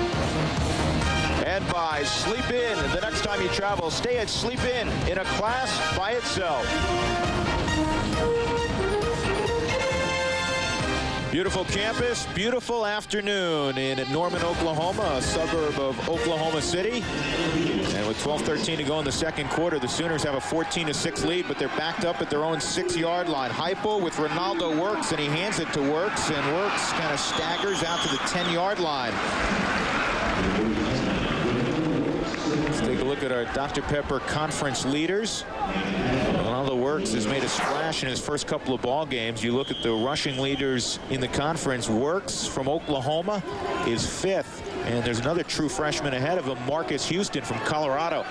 And by Sleep In. The next time you travel, stay at Sleep In a class by itself. Beautiful campus, beautiful afternoon in Norman, Oklahoma, a suburb of Oklahoma City. And with 12:13 to go in the second quarter, the Sooners have a 14-6 lead, but they're backed up at their own 6-yard line. Heupel with Ronaldo Works, and he hands it to Works, and Works kind of staggers out to the 10-yard line. Let's take a look at our Dr. Pepper conference leaders. Ronaldo Works has made a splash in his first couple of ball games. You look at the rushing leaders in the conference. Works from Oklahoma is 5th. And there's another true freshman ahead of him, Marcus Houston from Colorado.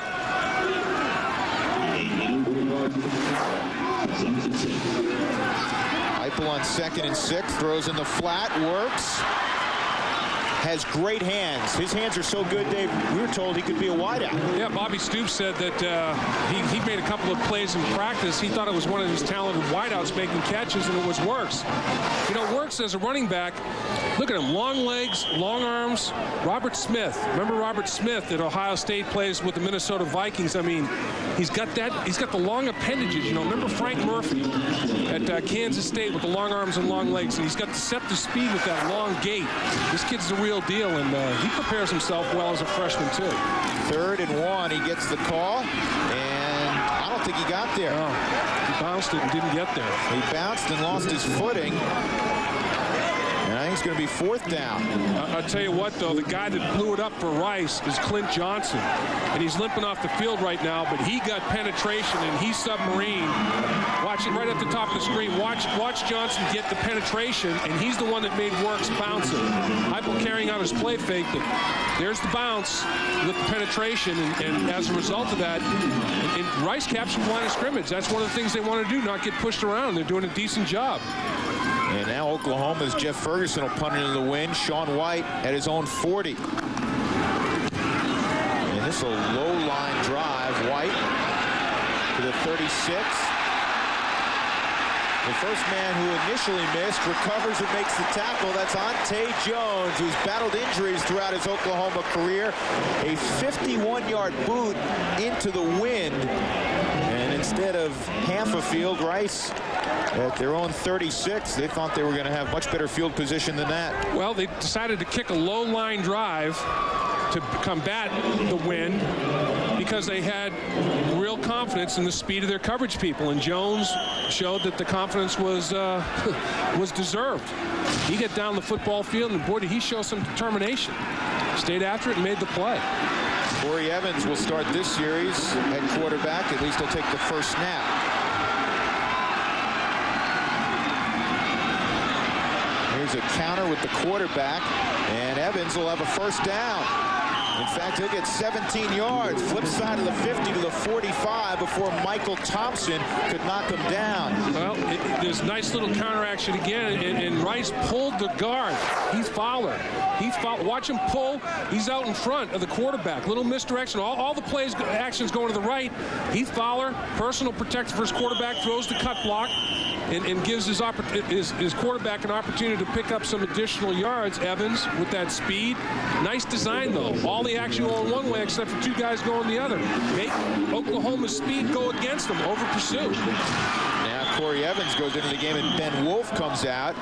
Heupel on 2nd and 6, throws in the flat, Works. Has great hands. His hands are so good, Dave, we were told he could be a wideout.
Yeah, Bobby Stoops said that he made a couple of plays in practice. He thought it was one of his talented wideouts making catches, and it was Works. You know, Works as a running back, look at him, long legs, long arms. Robert Smith, remember Robert Smith at Ohio State plays with the Minnesota Vikings? I mean, he's got the long appendages. You know, remember Frank Murphy at Kansas State with the long arms and long legs, and he's got deceptive speed with that long gait. This kid's the real deal, and he prepares himself well as a freshman too. 3rd and 1, he gets the call, and I don't think he got there.
No,
he bounced it and didn't get there.
He bounced and lost his footing. And I think it's going to be 4th down.
I'll tell you what, though, the guy that blew it up for Rice is Clint Johnson. And he's limping off the field right now, but he got penetration, and he's submarine. Watch it right at the top of the screen. Watch Johnson get the penetration, and he's the one that made Works bounce it. Heupel carrying out his play fake, but there's the bounce with the penetration, and as a result of that, and Rice captured the line of scrimmage. That's one of the things they want to do, not get pushed around. They're doing a decent job.
And now Oklahoma's Jeff Ferguson will punt it into the wind. Sean White at his own 40. And this is a low line drive. White to the 36. The first man who initially missed recovers and makes the tackle. That's Ante Jones, who's battled injuries throughout his Oklahoma career. A 51-yard boot into the wind. And instead of half a field, Rice at their own 36. They thought they were going to have much better field position than that.
Well, they decided to kick a low line drive to combat the wind because they had real confidence in the speed of their coverage people, and Jones showed that the confidence was deserved. He got down the football field, and boy, did he show some determination. Stayed after it and made the play.
Corey Evans will start this series at quarterback. At least he'll take the first snap. Here's a counter with the quarterback, and Evans will have a first down. In fact, he'll get 17 yards, flip side of the 50 to the 45 before Michael Thompson could knock him down.
Well, there's nice little counter action again, and Rice pulled the guard. He's Fowler. Watch him pull. He's out in front of the quarterback. Little misdirection. All the plays, actions going to the right. Heath Fowler, personal protector for his quarterback, throws the cut block and gives his quarterback an opportunity to pick up some additional yards. Evans with that speed. Nice design, though. All all the action going one way except for two guys going the other. Make Oklahoma's speed go against them, over pursuit.
Now Corey Evans goes into the game, and Ben Wolf comes out,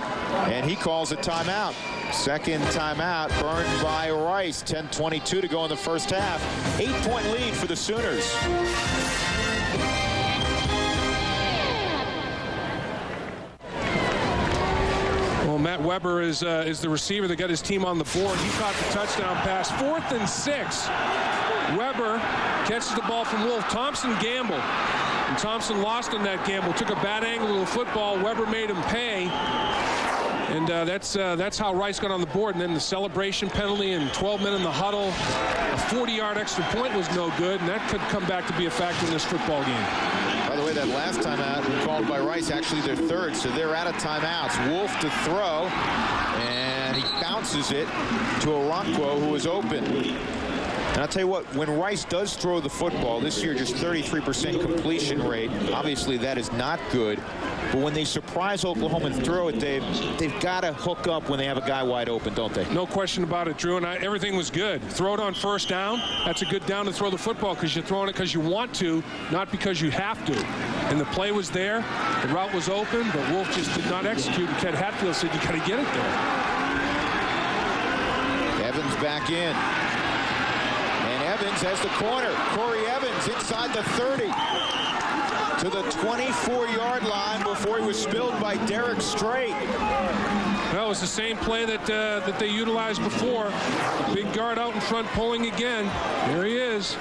and he calls a timeout. Second timeout burned by Rice. 10:22 to go in the first half. 8-point lead for the Sooners.
Well, Matt Weber is the receiver that got his team on the board. He caught the touchdown pass. 4th and 6. Weber catches the ball from Wolf. Thompson gambled. And Thompson lost in that gamble. Took a bad angle to the football. Weber made him pay. And that's how Rice got on the board. And then the celebration penalty and 12 men in the huddle. A 40-yard extra point was no good, and that could come back to be a factor in this football game.
By the way, that last timeout called by Rice, actually their third, so they're out of timeouts. Wolf to throw, and he bounces it to Okonkwo, who is open. And I'll tell you what, when Rice does throw the football, this year just 33% completion rate, obviously that is not good. But when they surprise Oklahoma and throw it, they've got to hook up when they have a guy wide open, don't they?
No question about it, Drew, and everything was good. Throw it on first down. That's a good down to throw the football because you're throwing it because you want to, not because you have to. And the play was there. The route was open, but Wolf just did not execute. And Ken Hatfield said, you got to get it there.
Evans back in. And Evans has the corner. Corey Evans inside the 30. To the 24-yard line before he was spilled by Derek Strait.
Well, it was the same play that they utilized before. Big guard out in front pulling again. There he is.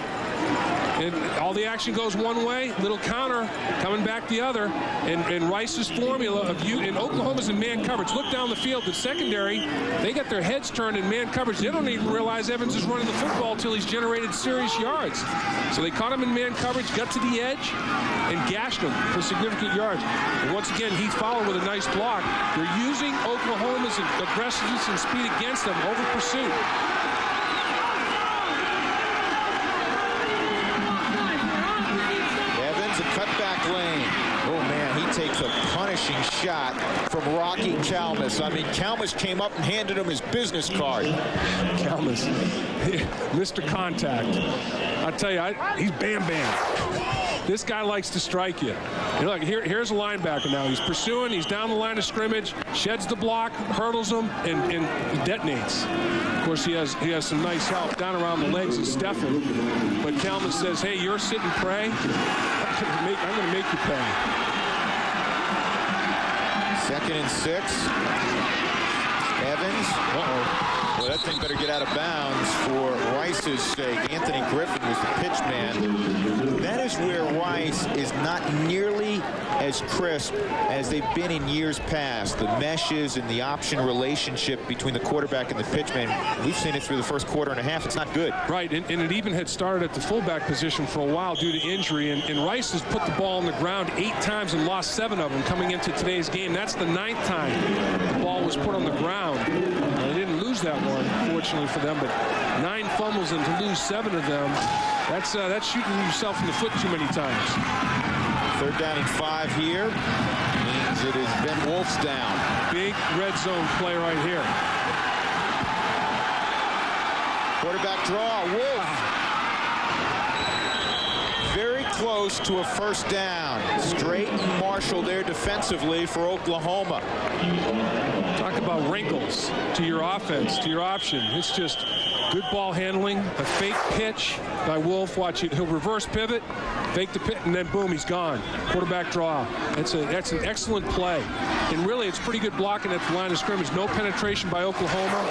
And all the action goes one way, little counter coming back the other. And Rice's formula of and Oklahoma's in man coverage. Look down the field, the secondary, they got their heads turned in man coverage. They don't even realize Evans is running the football until he's generated serious yards. So they caught him in man coverage, got to the edge, and gashed him for significant yards. And once again, he followed with a nice block. They're using Oklahoma's aggressiveness and speed against them over pursuit.
Cutback lane. Oh, man, he takes a punishing shot from Rocky Kalmus. I mean, Kalmus came up and handed him his business card.
Kalmus, Mr. Contact. I tell you, he's Bam Bam. This guy likes to strike you. And look, here's a linebacker now. He's pursuing. He's down the line of scrimmage, sheds the block, hurdles him, and detonates. Of course, he has some nice help down around the legs of Stephan. But Kalmus says, hey, you're sitting prey. I'm going to make you pay.
2nd and 6. Evans. Uh-oh. Well, that thing better get out of bounds for Rice's sake. Anthony Griffin was the pitch man. That is where Rice is not nearly as crisp as they've been in years past. The meshes and the option relationship between the quarterback and the pitch man, we've seen it through the first quarter and a half. It's not good.
Right, and it even had started at the fullback position for a while due to injury, and Rice has put the ball on the ground 8 times and lost 7 of them coming into today's game. That's the 9th time the ball was put on the ground. They didn't lose that one, fortunately for them, but 9 fumbles and to lose 7 of them, that's shooting yourself in the foot too many times.
3rd down and 5 here. Means it is Ben Wolf's down.
Big red zone play right here.
Quarterback draw. Wolf. Very close to a first down. Strait and Marshall there defensively for Oklahoma.
Talk about wrinkles to your offense, to your option. It's just good ball handling, a fake pitch by Wolf. Watch it. He'll reverse pivot, fake the pit, and then boom, he's gone. Quarterback draw. That's an excellent play. And really, it's pretty good blocking at the line of scrimmage. No penetration by Oklahoma.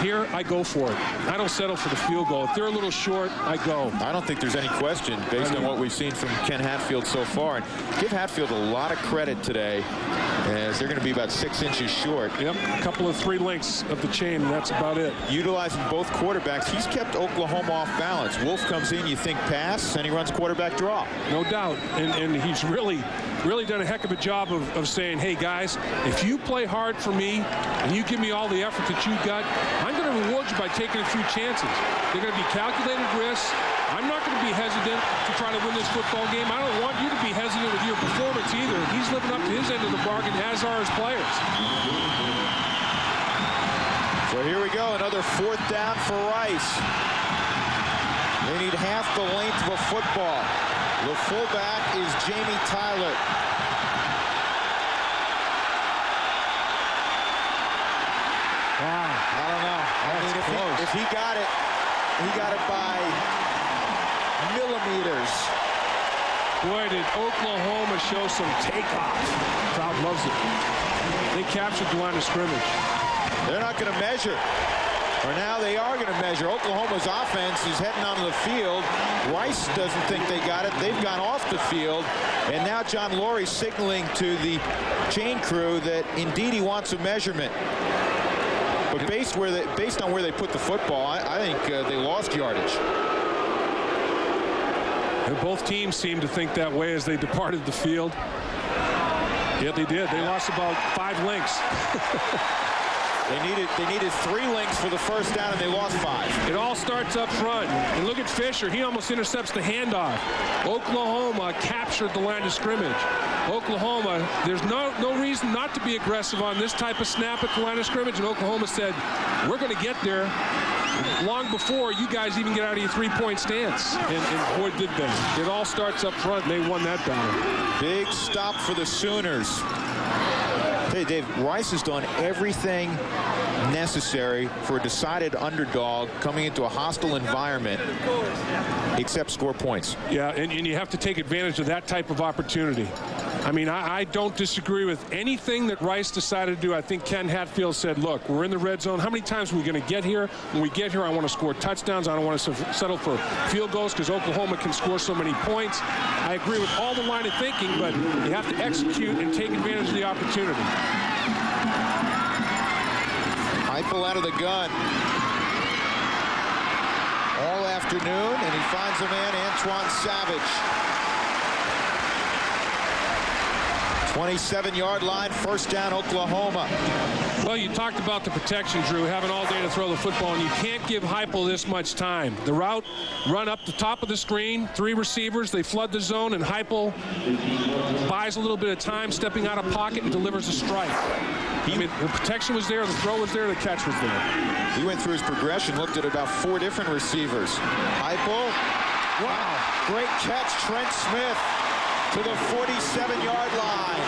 Here I go for it. I don't settle for the field goal. If they're a little short, I go.
I don't think there's any question based on what we've seen from Ken Hatfield so far. And give Hatfield a lot of credit today, as they're going to be about 6 inches short.
Yep, a couple of 3 links of the chain, and that's about it.
Utilizing both quarterbacks, he's kept Oklahoma off balance. Wolf comes in, you think pass, and he runs quarterback draw.
No doubt, and he's really done a heck of a job of saying, hey, guys, if you play hard for me and you give me all the effort that you got, I'm going to reward you by taking a few chances. They're going to be calculated risks. I'm not going to be hesitant to try to win this football game. I don't want you to be hesitant with your performance either. He's living up to his end of the bargain, as are his players.
So here we go, another 4th down for Rice. They need half the length of a football. The fullback is Jamie Tyler.
Wow.
I don't know. I mean, if he got it by millimeters.
Boy, did Oklahoma show some takeoff. Crowd loves it. They captured the line of scrimmage.
They're not going to measure. Or now they are going to measure. Oklahoma's offense is heading onto the field. Rice doesn't think they got it. They've gone off the field. And now John Laurie signaling to the chain crew that indeed he wants a measurement. But based on where they put the football, I think they lost yardage.
And both teams seemed to think that way as they departed the field. Yeah, they did. They lost about 5 lengths.
They needed 3 lengths for the first down, and they lost 5.
It all starts up front. And look at Fisher. He almost intercepts the handoff. Oklahoma captured the line of scrimmage. Oklahoma, there's no reason not to be aggressive on this type of snap at the line of scrimmage. And Oklahoma said, we're going to get there long before you guys even get out of your 3-point stance. And boy, did they. It all starts up front, and they won that battle.
Big stop for the Sooners. Hey, Dave, Rice has done everything necessary for a decided underdog coming into a hostile environment except score points.
Yeah, and you have to take advantage of that type of opportunity. I mean, I don't disagree with anything that Rice decided to do. I think Ken Hatfield said, look, we're in the red zone. How many times are we going to get here? When we get here, I want to score touchdowns. I don't want to settle for field goals because Oklahoma can score so many points. I agree with all the line of thinking, but you have to execute and take advantage of the opportunity.
Heupel out of the gun all afternoon, and he finds the man, Antoine Savage. 27-yard line, first down, Oklahoma.
Well, you talked about the protection, Drew, having all day to throw the football, and you can't give Heupel this much time. The route, run up the top of the screen, 3 receivers, they flood the zone, and Heupel buys a little bit of time, stepping out of pocket and delivers a strike. I mean, the protection was there, the throw was there, the catch was there.
He went through his progression, looked at about 4 different receivers. Heupel, wow, great catch, Trent Smith to the 47-yard line.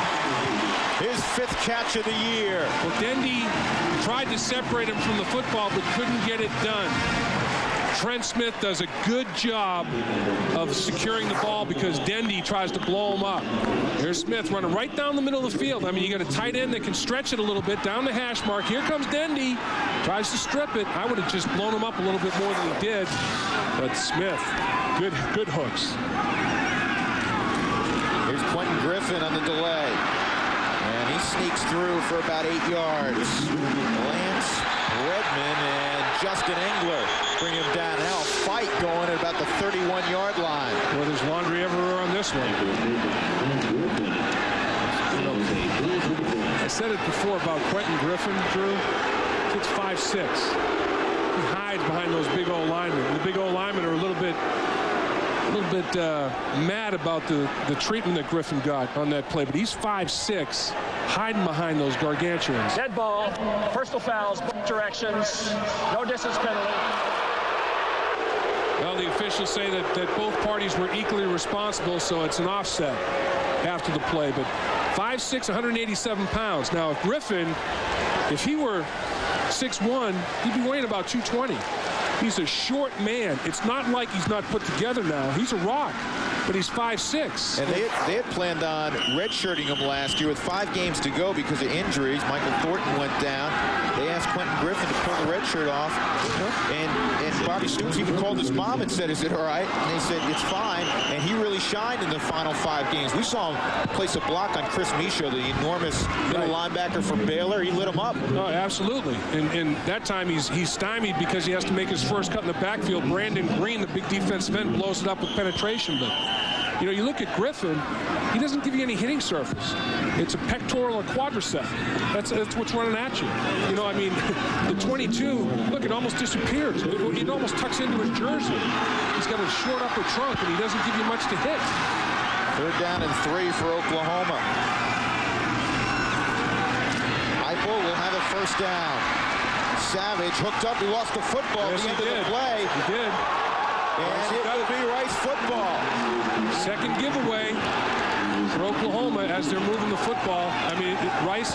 His 5th catch of the year.
Well, Dendy tried to separate him from the football, but couldn't get it done. Trent Smith does a good job of securing the ball because Dendy tries to blow him up. Here's Smith running right down the middle of the field. I mean, you got a tight end that can stretch it a little bit down the hash mark. Here comes Dendy. Tries to strip it. I would have just blown him up a little bit more than he did. But Smith, good hooks.
Here's Quentin Griffin on the delay. And he sneaks through for about 8 yards. Lance Redmond and Justin Engler bring him down. Now a fight going at about the 31-yard line.
Well, there's laundry everywhere on this one. I said it before about Quentin Griffin, Drew. It's 5'6". He hides behind those big old linemen. The big old linemen are a little bit mad about the treatment that Griffin got on that play, but he's 5'6", hiding behind those gargantuans.
Dead ball, personal fouls, both directions, no distance penalty.
Well, the officials say that both parties were equally responsible, so it's an offset after the play. But 5'6", 187 pounds. Now, if Griffin, if he were 6'1", he'd be weighing about 220. He's a short man. It's not like he's not put together now. He's a rock, but he's 5'6".
And they had planned on redshirting him last year with 5 games to go because of injuries. Michael Thornton went down. They asked Quentin Griffin to pull the red shirt off. And Bobby Stoops even called his mom and said, is it all right? And they said, it's fine. And he really shined in the final 5 games. We saw him place a block on Chris Michaud, the enormous middle linebacker from Baylor. He lit him up.
Oh, absolutely. And that time he's stymied because he has to make his first cut in the backfield. Brandon Green, the big defensive end, blows it up with penetration. But, you know, you look at Griffin, he doesn't give you any hitting surface. It's a pectoral or quadricep. That's what's running at you. You know, I mean, the 22, look, it almost disappears. It almost tucks into his jersey. He's got a short upper trunk, and he doesn't give you much to hit.
3rd down and 3 for Oklahoma. Heupel will have a first down. Savage hooked up. He lost the football at the end of the play.
He did.
And it will be Rice football.
Second giveaway for Oklahoma as they're moving the football. I mean, Rice,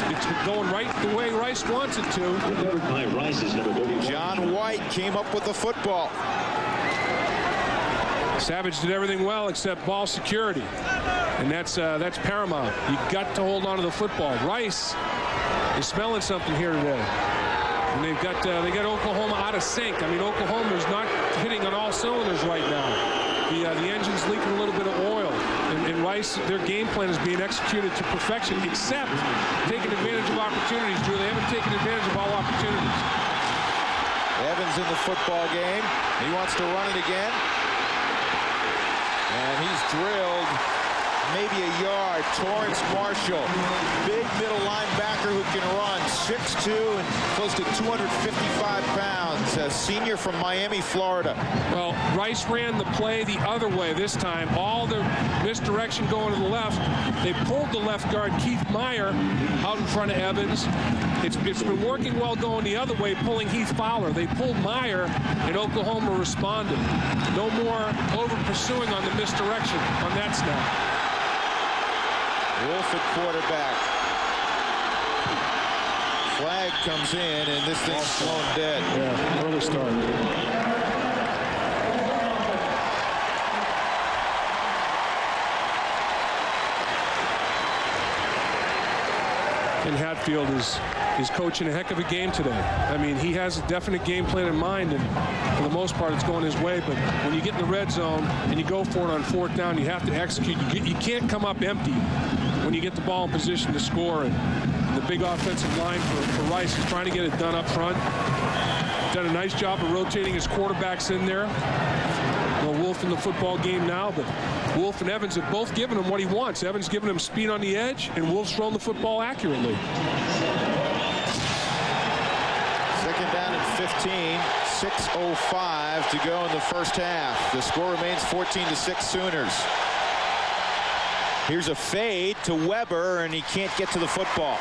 it's going right the way Rice wants it to.
John White came up with the football.
Savage did everything well except ball security, and that's paramount. You got to hold on to the football. Rice is smelling something here today, and they got Oklahoma out of sync. I mean, Oklahoma is not hitting on all cylinders right now. The engine's leaking a little bit of oil, and Rice, their game plan is being executed to perfection, except taking advantage of opportunities. Drew, they haven't taken advantage of all opportunities.
Evans in the football game. He wants to run it again. And he's drilled maybe a yard. Torrance Marshall, big middle linebacker who can run, 6'2" and close to 255 pounds. A senior from Miami, Florida.
Well, Rice ran the play the other way this time. All the misdirection going to the left. They pulled the left guard, Keith Meyer, out in front of Evans. It's been working well going the other way, pulling Heath Fowler. They pulled Meyer, and Oklahoma responded. No more over-pursuing on the misdirection on that snap.
Wolf at quarterback. Flag comes in, and this thing's blown dead.
Yeah, early start. And Hatfield is coaching a heck of a game today. I mean, he has a definite game plan in mind, and for the most part, it's going his way. But when you get in the red zone and you go for it on fourth down, you have to execute. You can't come up empty when you get the ball in position to score. And the big offensive line for Rice is trying to get it done up front. Done a nice job of rotating his quarterbacks in there. Well, Wolf in the football game now, but Wolf and Evans have both given him what he wants. Evans giving him speed on the edge, and Wolf's throwing the football accurately.
Second down and 15, 6:05 to go in the first half. The score remains 14-6 Sooners. Here's a fade to Weber, and he can't get to the football.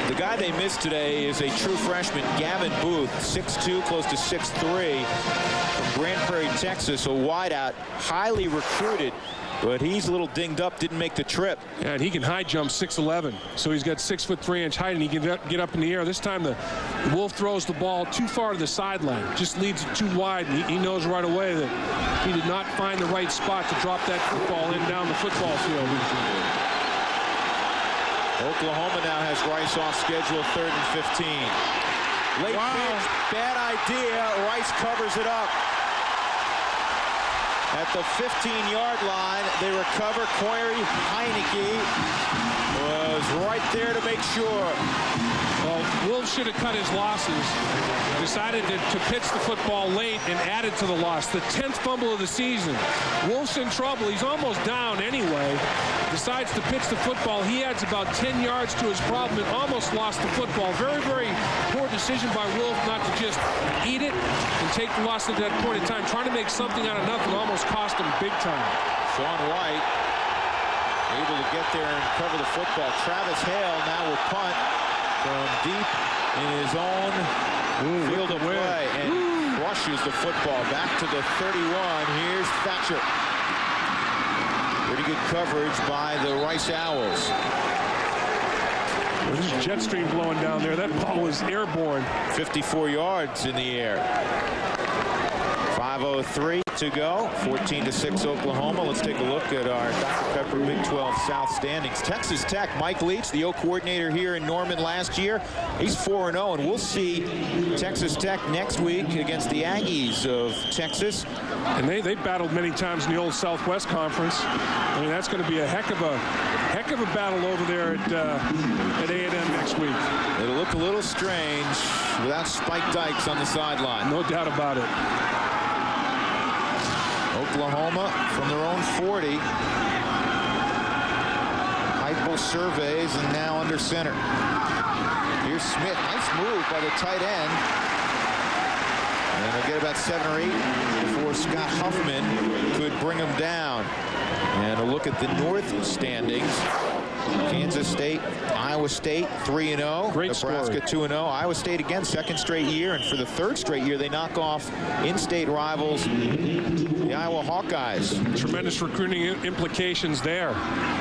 The guy they missed today is a true freshman, Gavin Booth, 6'2", close to 6'3", from Grand Prairie, Texas, a wideout, highly recruited, but he's a little dinged up, didn't make the trip.
Yeah, and he can high jump 6'11", so he's got 6'3" height, and he can get up in the air. This time the Wolf throws the ball too far to the sideline, just leads it too wide, and he knows right away that he did not find the right spot to drop that football in down the football field.
Oklahoma now has Rice off schedule, 3rd and 15. Late pitch, bad idea. Rice covers it up. At the 15-yard line, they recover. Corey Heineke was right there to make sure.
Well, Wolf should have cut his losses. Decided to pitch the football late and added to the loss. The 10th fumble of the season. Wolf's in trouble. He's almost down anyway. Decides to pitch the football. He adds about 10 yards to his problem and almost lost the football. Very, very poor decision by Wolf not to just eat it and take the loss at that point in time. Trying to make something out of nothing almost cost him big time.
Sean White able to get there and cover the football. Travis Hale now will punt from deep in his own field of play and rushes the football back to the 31. Here's Thatcher. Pretty good coverage by the Rice Owls.
Well, there's a jet stream blowing down there. That ball was airborne.
54 yards in the air. 5:03 to go. 14-6 Oklahoma. Let's take a look at our Dr. Pepper Big 12 South standings. Texas Tech, Mike Leach, the O coordinator here in Norman last year. He's 4-0, and we'll see Texas Tech next week against the Aggies of Texas.
And they battled many times in the old Southwest Conference. I mean, that's going to be a heck of a battle over there at A&M next week.
It'll look a little strange without Spike Dykes on the sideline.
No doubt about it.
Oklahoma from their own 40. Heupel surveys and now under center. Here's Smith. Nice move by the tight end. And they'll get about 7 or 8 before Scott Huffman could bring him down. And a look at the North standings. Kansas State, Iowa. Iowa State 3-0.
Great
Nebraska 2-0. Iowa State again, second straight year, and for the third straight year, they knock off in-state rivals, the Iowa Hawkeyes.
Tremendous recruiting implications there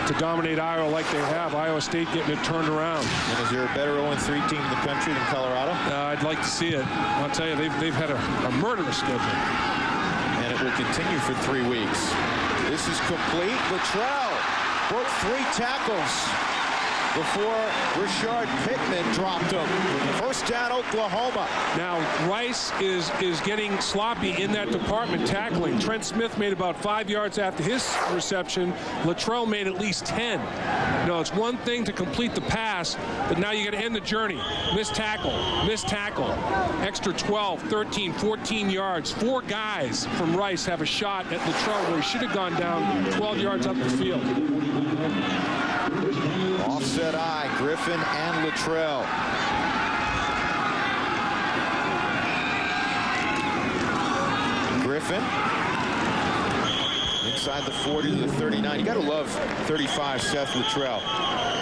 to dominate Iowa like they have. Iowa State getting it turned around.
And is there a better 0-3 team in the country than Colorado?
I'd like to see it. I'll tell you, they've had a murderous schedule.
And it will continue for 3 weeks. This is complete. Littrell broke 3 tackles before Richard Pittman dropped him. First down, Oklahoma.
Now, Rice is getting sloppy in that department tackling. Trent Smith made about 5 yards after his reception. Littrell made at least 10. No, it's one thing to complete the pass, but now you got to end the journey. Missed tackle, extra 12, 13, 14 yards. 4 guys from Rice have a shot at Littrell where he should have gone down 12 yards up the field.
Offset eye, Griffin and Littrell. Griffin inside the 40 to the 39. You got to love 35 Seth Littrell.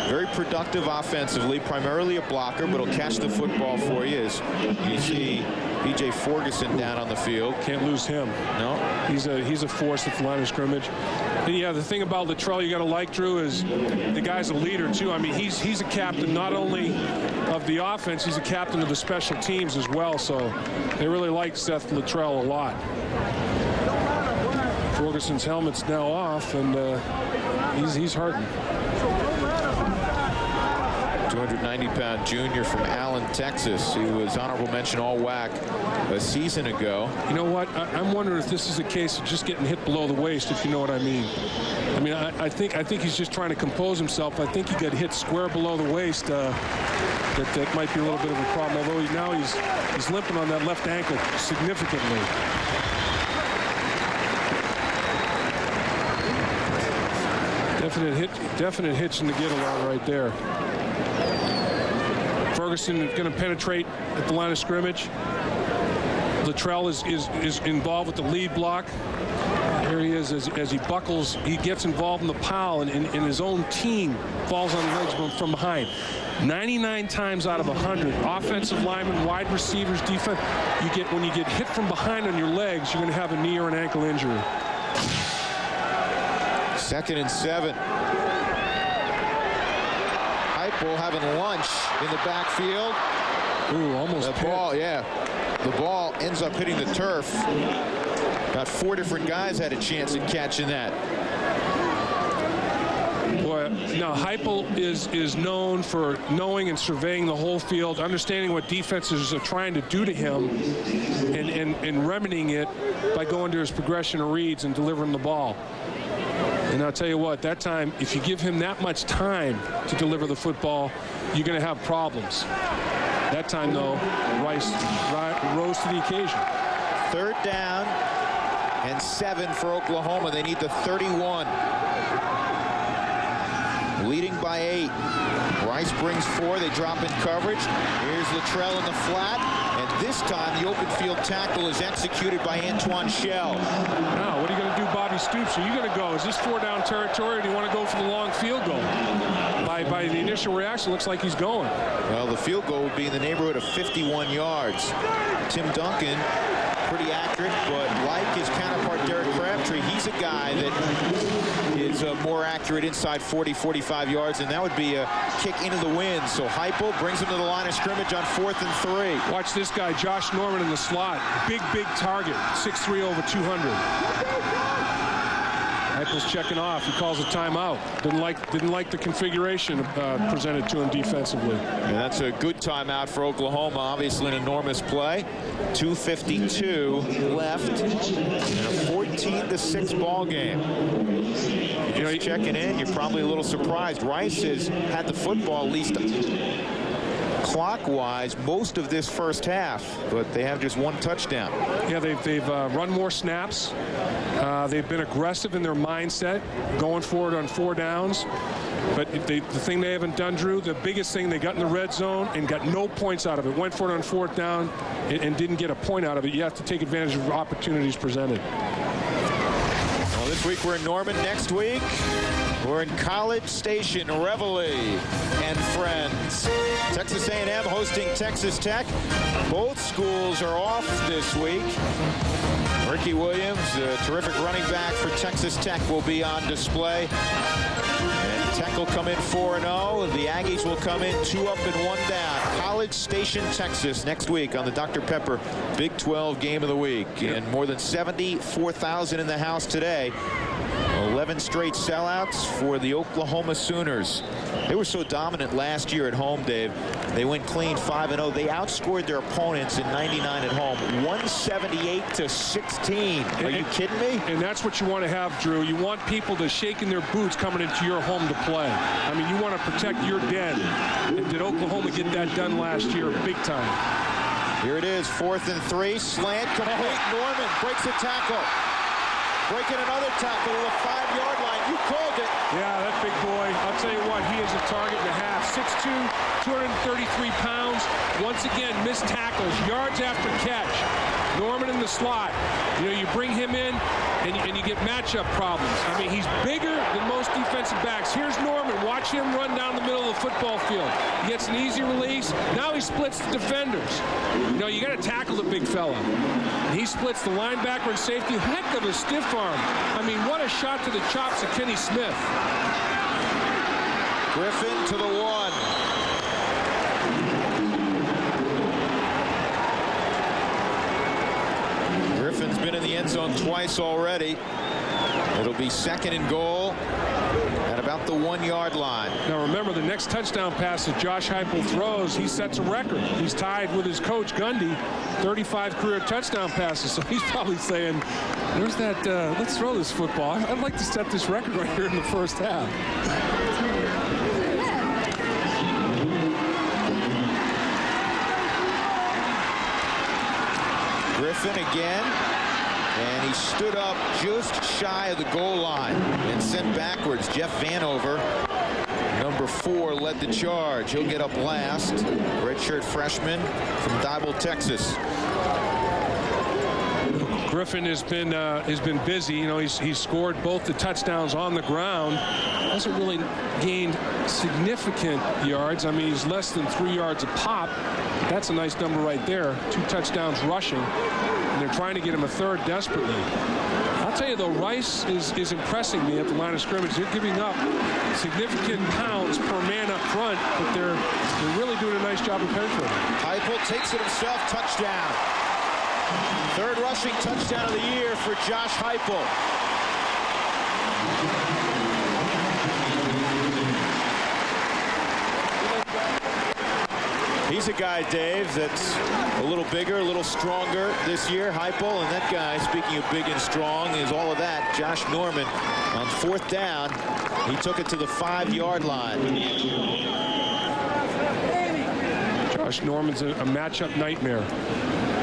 Very productive offensively, primarily a blocker, but he'll catch the football for you as you see B.J. Ferguson down on the field.
Can't lose him.
No.
He's a force at the line of scrimmage. And yeah, the thing about Littrell you got to like, Drew, is the guy's a leader too. I mean, he's a captain not only of the offense, he's a captain of the special teams as well. So they really like Seth Littrell a lot. Ferguson's helmet's now off, and he's hurting.
290-pound junior from Allen, Texas, who was honorable mention All-WAC a season ago.
You know what? I'm wondering if this is a case of just getting hit below the waist, if you know what I mean. I mean, I think he's just trying to compose himself. I think he got hit square below the waist. That might be a little bit of a problem. Although now he's limping on that left ankle significantly. Definite hitch in the get-along right there. Ferguson going to penetrate at the line of scrimmage. Littrell is involved with the lead block. Here he is as he buckles. He gets involved in the pile, and his own team falls on the legs from behind. 99 times out of 100, offensive linemen, wide receivers, defense, when you get hit from behind on your legs, you're going to have a knee or an ankle injury.
2nd and 7. Heupel having lunch in the backfield.
Ooh, almost
the ball, yeah. The ball ends up hitting the turf. About 4 different guys had a chance at catching that.
Boy, now Heupel is known for knowing and surveying the whole field, understanding what defenses are trying to do to him, and remedying it by going to his progression of reads and delivering the ball. And I'll tell you what, that time, if you give him that much time to deliver the football, you're going to have problems. That time, though, Rice rose to the occasion.
3rd down and 7 for Oklahoma. They need the 31. Leading by 8. Rice brings 4. They drop in coverage. Here's Littrell in the flat. And this time, the open field tackle is executed by Antoine Shell.
Now, what are you going to do, Bobby Stoops? Are you going to go? Is this 4-down territory, or do you want to go for the long field goal? By the initial reaction, looks like he's going.
Well, the field goal would be in the neighborhood of 51 yards. Tim Duncan, pretty accurate, but like his counterpart Derek Crabtree, he's a guy that is more accurate inside 40, 45 yards, and that would be a kick into the wind. So Heupel brings him to the line of scrimmage on 4th and 3.
Watch this guy, Josh Norman in the slot. Big target, 6'3", over 200. Heupel's checking off. He calls a timeout. Didn't like the configuration presented to him defensively.
And that's a good timeout for Oklahoma. Obviously an enormous play. 2:52 left in a 14-6 ball game. You know, checking in, you're probably a little surprised. Rice has had the football at least clockwise most of this first half, but they have just 1 touchdown.
Yeah, they've run more snaps. They've been aggressive in their mindset, going for it on 4 downs. But the thing they haven't done, Drew, the biggest thing, they got in the red zone and got no points out of it. Went for it on 4th down and didn't get a point out of it. You have to take advantage of opportunities presented.
Well, this week we're in Norman. Next week, We're in College Station, Reveille and friends. Texas A&M hosting Texas Tech. Both schools are off this week. Ricky Williams, a terrific running back for Texas Tech, will be on display. And Tech will come in 4-0. The Aggies will come in 2 up and 1 down. College Station, Texas, next week on the Dr. Pepper Big 12 Game of the Week. And more than 74,000 in the house today. 11 straight sellouts for the Oklahoma Sooners. They were so dominant last year at home, Dave. They went clean 5-0. They outscored their opponents in 99 at home, 178-16. Are you kidding me?
And that's what you want to have, Drew. You want people to shake in their boots coming into your home to play. I mean, you want to protect your den. And did Oklahoma get that done last year big time?
Here it is, 4th and 3. Slant complete. Norman breaks a tackle. Breaking another tackle to the 5-yard line. You called it.
Yeah, that big boy. I'll tell you what, he is a target and a half. 6'2", 233 pounds. Once again, missed tackles, yards after catch. Norman in the slot. You know, you bring him in and you get matchup problems. I mean, he's bigger than most defensive backs. Here's Norman. Watch him run down the middle of the football field. He gets an easy release. Now he splits the defenders. You know, you got to tackle the big fella. He splits the linebacker and safety. Heck of a stiff arm. I mean, what a shot to the chops of Kenny Smith.
Griffin to the 1. Griffin's been in the end zone twice already. It'll be 2nd and goal at about the 1-yard line.
Now remember, the next touchdown pass that Josh Heupel throws, he sets a record. He's tied with his coach Gundy, 35 career touchdown passes. So he's probably saying, there's that, let's throw this football. I'd like to set this record right here in the first half.
Griffin again, and he stood up just shy of the goal line and sent backwards. Jeff Vanover, number 4, led the charge. He'll get up last. Redshirt freshman from Diboll, Texas.
Griffin has been busy. You know, he's scored both the touchdowns on the ground. Hasn't really gained significant yards. I mean, he's less than 3 yards a pop. That's a nice number right there. 2 touchdowns rushing. And they're trying to get him a 3rd desperately. I'll tell you, though, Rice is impressing me at the line of scrimmage. They're giving up significant pounds per man up front, but they're really doing a nice job of penetrating.
Heupel takes it himself. Touchdown. 3rd rushing touchdown of the year for Josh Heupel. He's a guy, Dave, that's a little bigger, a little stronger this year, Heupel, and that guy, speaking of big and strong, is all of that. Josh Norman on 4th down. He took it to the 5-yard line.
Josh Norman's a matchup nightmare.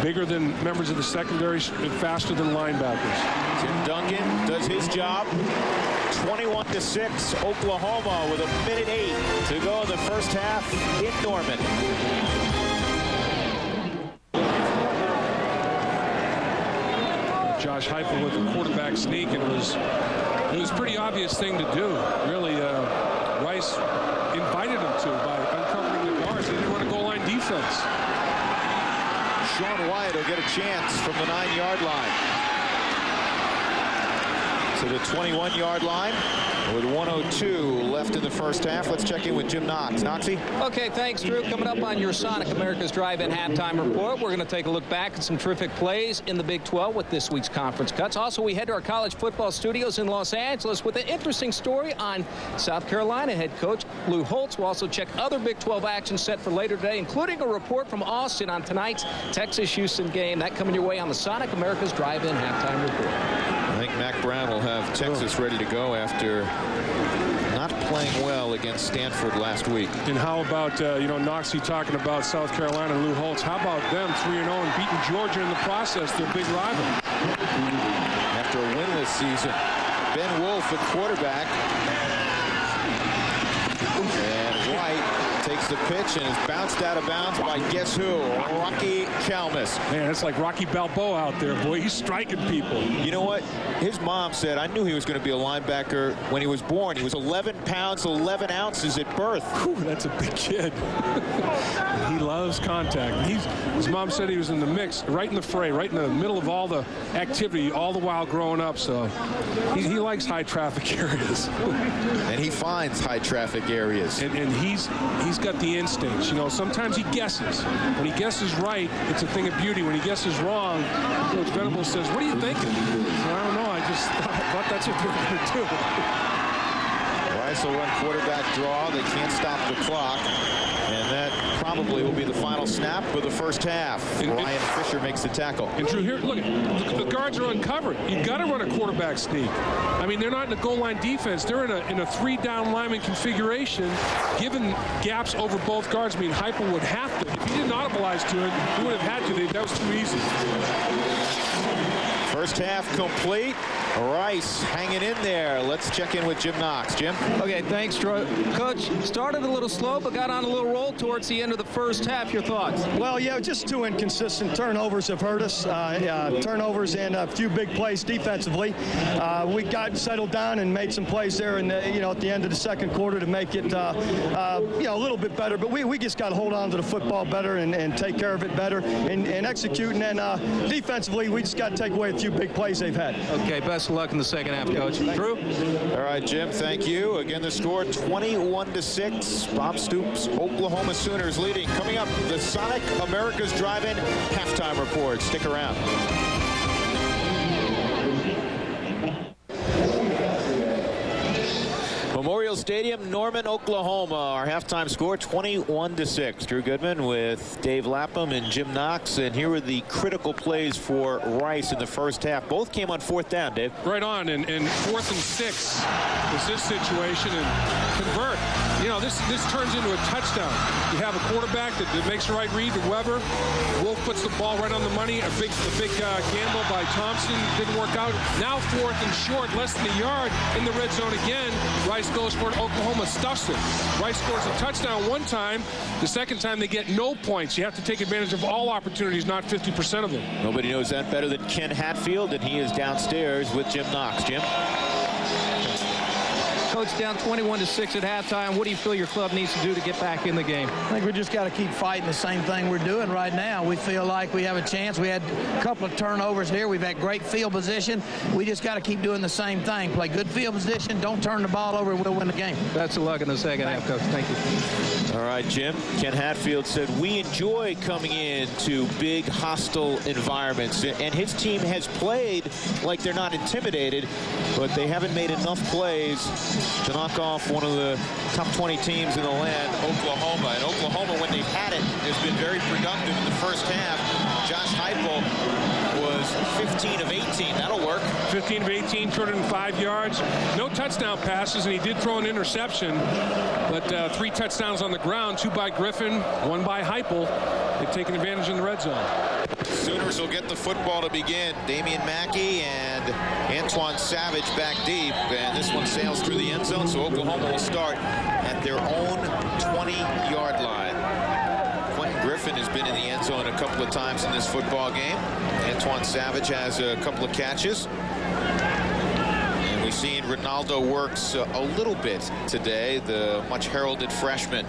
Bigger than members of the secondary and faster than linebackers.
Tim Duncan does his job. 21-6, Oklahoma with 1:08 to go in the first half in Norman.
Josh Heupel with the quarterback sneak, and it was a pretty obvious thing to do. Really, Rice invited him to by uncovering the guards. They didn't run a goal line defense.
Sean Wyatt will get a chance from the 9-yard line. To the 21-yard line with 1:02 left in the first half. Let's check in with Jim Knox. Knoxy?
Okay, thanks, Drew. Coming up on your Sonic America's Drive-In Halftime Report, we're going to take a look back at some terrific plays in the Big 12 with this week's conference cuts. Also, we head to our college football studios in Los Angeles with an interesting story on South Carolina head coach Lou Holtz. We'll also check other Big 12 action set for later today, including a report from Austin on tonight's Texas-Houston game. That coming your way on the Sonic America's Drive-In Halftime Report.
I think Mack Brown will have Texas ready to go after not playing well against Stanford last week.
And how about, Knoxy talking about South Carolina and Lou Holtz. How about them 3-0 and beating Georgia in the process, their big rival?
After a winless season, Ben Wolf at quarterback. And White takes the pitch and is bounced out of bounds by guess who? Rocky Chalmers.
Man, it's like Rocky Balboa out there, boy. He's striking people.
You know what? His mom said, I knew he was going to be a linebacker when he was born. He was 11 pounds, 11 ounces at birth.
Whew, that's a big kid. He loves contact. His mom said he was in the mix, right in the fray, right in the middle of all the activity, all the while growing up. So he likes high traffic areas.
And he finds high traffic areas.
And he's got the instincts. You know, sometimes he guesses. When he guesses right, it's a thing of beauty. When he guesses wrong, Coach Venables says, what are you thinking? I don't know. I just thought that's what they were going to do.
Rice will run quarterback draw. They can't stop the clock. And that probably will be the final snap for the first half. Ryan Fisher makes the tackle.
And Drew, here, look, the guards are uncovered. You've got to run a quarterback sneak. I mean, they're not in a goal line defense. They're in a three-down lineman configuration, given gaps over both guards. I mean, Heupel would have to. If he didn't audibilize to it, he would have had to. That was too easy.
First half complete. Rice hanging in there. Let's check in with Jim Knox. Jim?
Okay, thanks, Troy. Coach, started a little slow, but got on a little roll towards the end of the first half. Your thoughts?
Well, yeah, just two inconsistent turnovers have hurt us. Turnovers and a few big plays defensively. We got settled down and made some plays there, and at the end of the second quarter to make it, a little bit better. But we just got to hold on to the football better and take care of it better and execute. And then defensively, we just got to take away a few big plays they've had.
Okay, best of luck in the second half, Coach. Drew?
All right, Jim, thank you. Again, the score 21-6. Bob Stoops, Oklahoma Sooners leading. Coming up, the Sonic America's Drive-In halftime report. Stick around. Memorial Stadium, Norman, Oklahoma. Our halftime score 21-6. Drew Goodman with Dave Lapham and Jim Knox. And here were the critical plays for Rice in the first half. Both came on fourth down, Dave.
Right on. And 4th and 6 is this situation. And convert. This turns into a touchdown. You have a quarterback that makes the right read to Weber. Wolf puts the ball right on the money. A big gamble by Thompson. Didn't work out. Now 4th and short, less than a yard in the red zone again. Rice goes for it. Oklahoma stuffs it. Rice scores a touchdown one time. The second time they get no points. You have to take advantage of all opportunities, not 50% of them.
Nobody knows that better than Ken Hatfield, and he is downstairs with Jim Knox. Jim?
Coach, down 21-6 at halftime. What do you feel your club needs to do to get back in the game?
I think we just got to keep fighting the same thing we're doing right now. We feel like we have a chance. We had a couple of turnovers here. We've had great field position. We just got to keep doing the same thing. Play good field position. Don't turn the ball over, and we'll win the game.
Best of luck in the second half, Coach. Thank you.
All right, Jim. Ken Hatfield said, we enjoy coming into big, hostile environments. And his team has played like they're not intimidated, but they haven't made enough plays to knock off one of the top 20 teams in the land, Oklahoma. And Oklahoma, when they've had it, has been very productive in the first half. Josh Heupel was 15 of 18. That'll work.
15 of 18, 205 yards. No touchdown passes, and he did throw an interception. But 3 touchdowns on the ground, 2 by Griffin, 1 by Heupel. They've taken advantage in the red zone.
Sooners will get the football to begin. Damian Mackey and Antoine Savage back deep. And this one sails through the end zone, so Oklahoma will start at their own 20-yard line. Quentin Griffin has been in the end zone a couple of times in this football game. Antoine Savage has a couple of catches. And we've seen Ronaldo Works a little bit today, the much heralded freshman.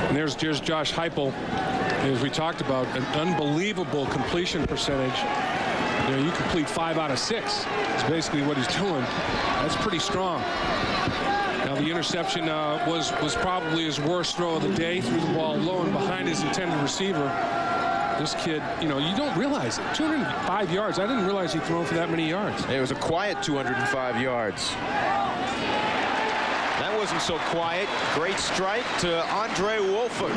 And there's Josh Heupel, as we talked about, an unbelievable completion percentage. You complete 5 out of 6. That's basically what he's doing. That's pretty strong. Now the interception was probably his worst throw of the day. Threw the ball low and behind his intended receiver. This kid, you don't realize it. 205 yards. I didn't realize he'd thrown for that many yards.
It was a quiet 205 yards. That wasn't so quiet. Great strike to Andre Wolford.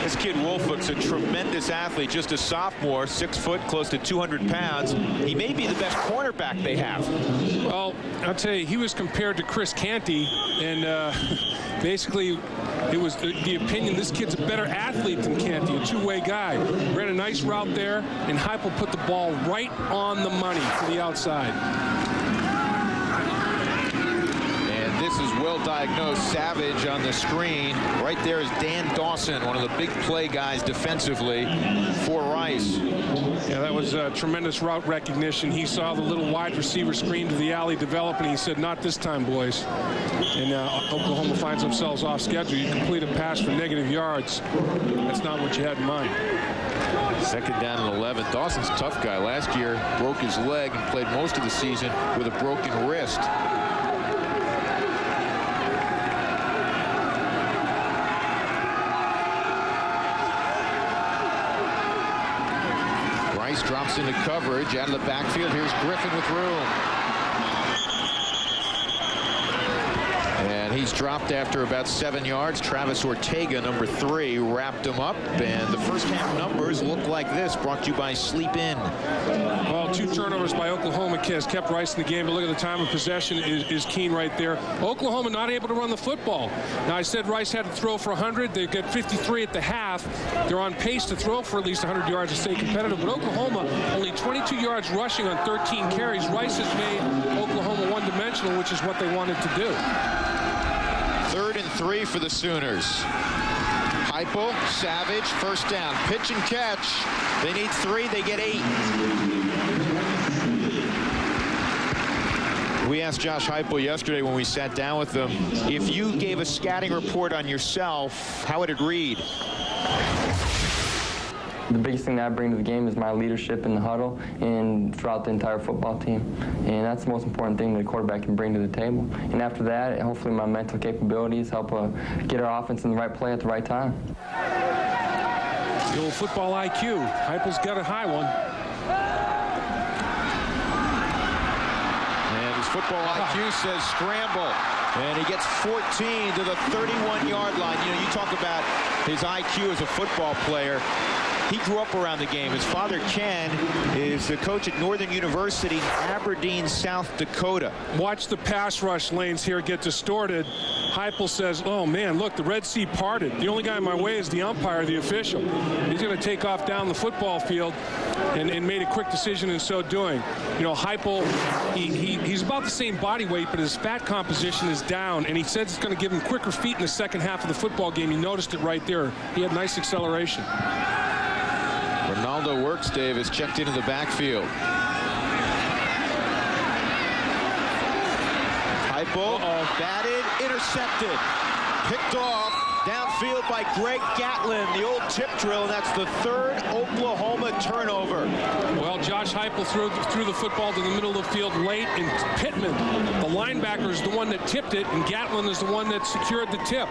This kid Wolford's a tremendous athlete, just a sophomore, 6 foot, close to 200 pounds. He may be the best cornerback they have.
Well, I'll tell you, he was compared to Chris Canty, and basically it was the opinion this kid's a better athlete than Canty, a two-way guy. Ran a nice route there, and Heupel put the ball right on the money to the outside.
And this is well diagnosed. Savage on the screen. Right there is Dan Dawson, one of the big play guys defensively for Rice.
Yeah, that was tremendous route recognition. He saw the little wide receiver screen to the alley develop, and he said, not this time, boys. And Oklahoma finds themselves off schedule. You complete a pass for negative yards. That's not what you had in mind.
Second down and 11. Dawson's a tough guy. Last year broke his leg and played most of the season with a broken wrist. Rice drops into coverage out of the backfield. Here's Griffin with room. And he's dropped after about 7 yards. Travis Ortega, number 3, wrapped him up. And the first half numbers look like this, brought to you by Sleep In.
Well, 2 turnovers by Oklahoma has kept Rice in the game, but look at the time of possession is keen right there. Oklahoma not able to run the football. Now, I said Rice had to throw for 100. They get 53 at the half. They're on pace to throw for at least 100 yards to stay competitive, but Oklahoma only 22 yards rushing on 13 carries. Rice has made Oklahoma one-dimensional, which is what they wanted to do.
3rd and 3 for the Sooners. Heupel, Savage, first down. Pitch and catch. They need 3. They get 8. We asked Josh Heupel yesterday when we sat down with him, if you gave a scouting report on yourself, how would it read?
The biggest thing that I bring to the game is my leadership in the huddle and throughout the entire football team. And that's the most important thing that a quarterback can bring to the table. And after that, hopefully my mental capabilities help get our offense in the right play at the right time.
The old football IQ. Heupel's got a high one.
And his football IQ says scramble. And he gets 14 to the 31-yard line. You know, you talk about his IQ as a football player. He grew up around the game. His father, Ken, is the coach at Northern University in Aberdeen, South Dakota.
Watch the pass rush lanes here get distorted. Heupel says, oh, man, look, the Red Sea parted. The only guy in my way is the umpire, the official. He's going to take off down the football field and made a quick decision in so doing. You know, Heupel, he's about the same body weight, but his fat composition is down, and he says it's going to give him quicker feet in the second half of the football game. He noticed it right there. He had nice acceleration.
Ronaldo Works, Davis, checked into the backfield. Heupel, batted, intercepted, picked off, downfield by Greg Gatlin, the old tip drill, and that's the 3rd Oklahoma turnover.
Well, Josh Heupel threw the football to the middle of the field late, and Pittman, the linebacker, is the one that tipped it, and Gatlin is the one that secured the tip.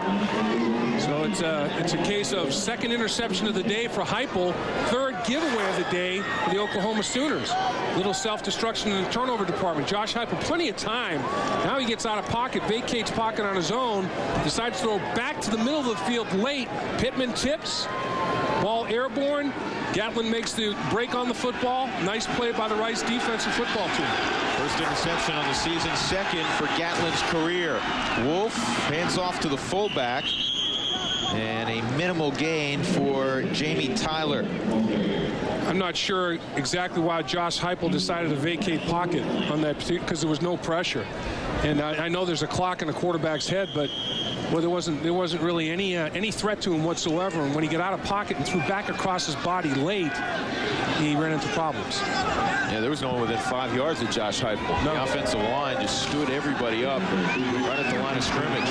So it's a case of 2nd interception of the day for Heupel, 3rd giveaway of the day for the Oklahoma Sooners. Little self-destruction in the turnover department. Josh Heupel, plenty of time. Now he gets out of pocket, vacates pocket on his own, decides to throw back to the middle of the field late. Pittman tips, ball airborne. Gatlin makes the break on the football. Nice play by the Rice defensive football team.
First interception on the season, 2nd for Gatlin's career. Wolf hands off to the fullback. And a minimal gain for Jamie Tyler.
I'm not sure exactly why Josh Heupel decided to vacate pocket on that, because there was no pressure. And I know there's a clock in the quarterback's head, but well, there wasn't really any threat to him whatsoever. And when he got out of pocket and threw back across his body late, he ran into problems.
Yeah, there was no one within 5 yards of Josh Heupel. No. The offensive line just stood everybody up right at the line of scrimmage.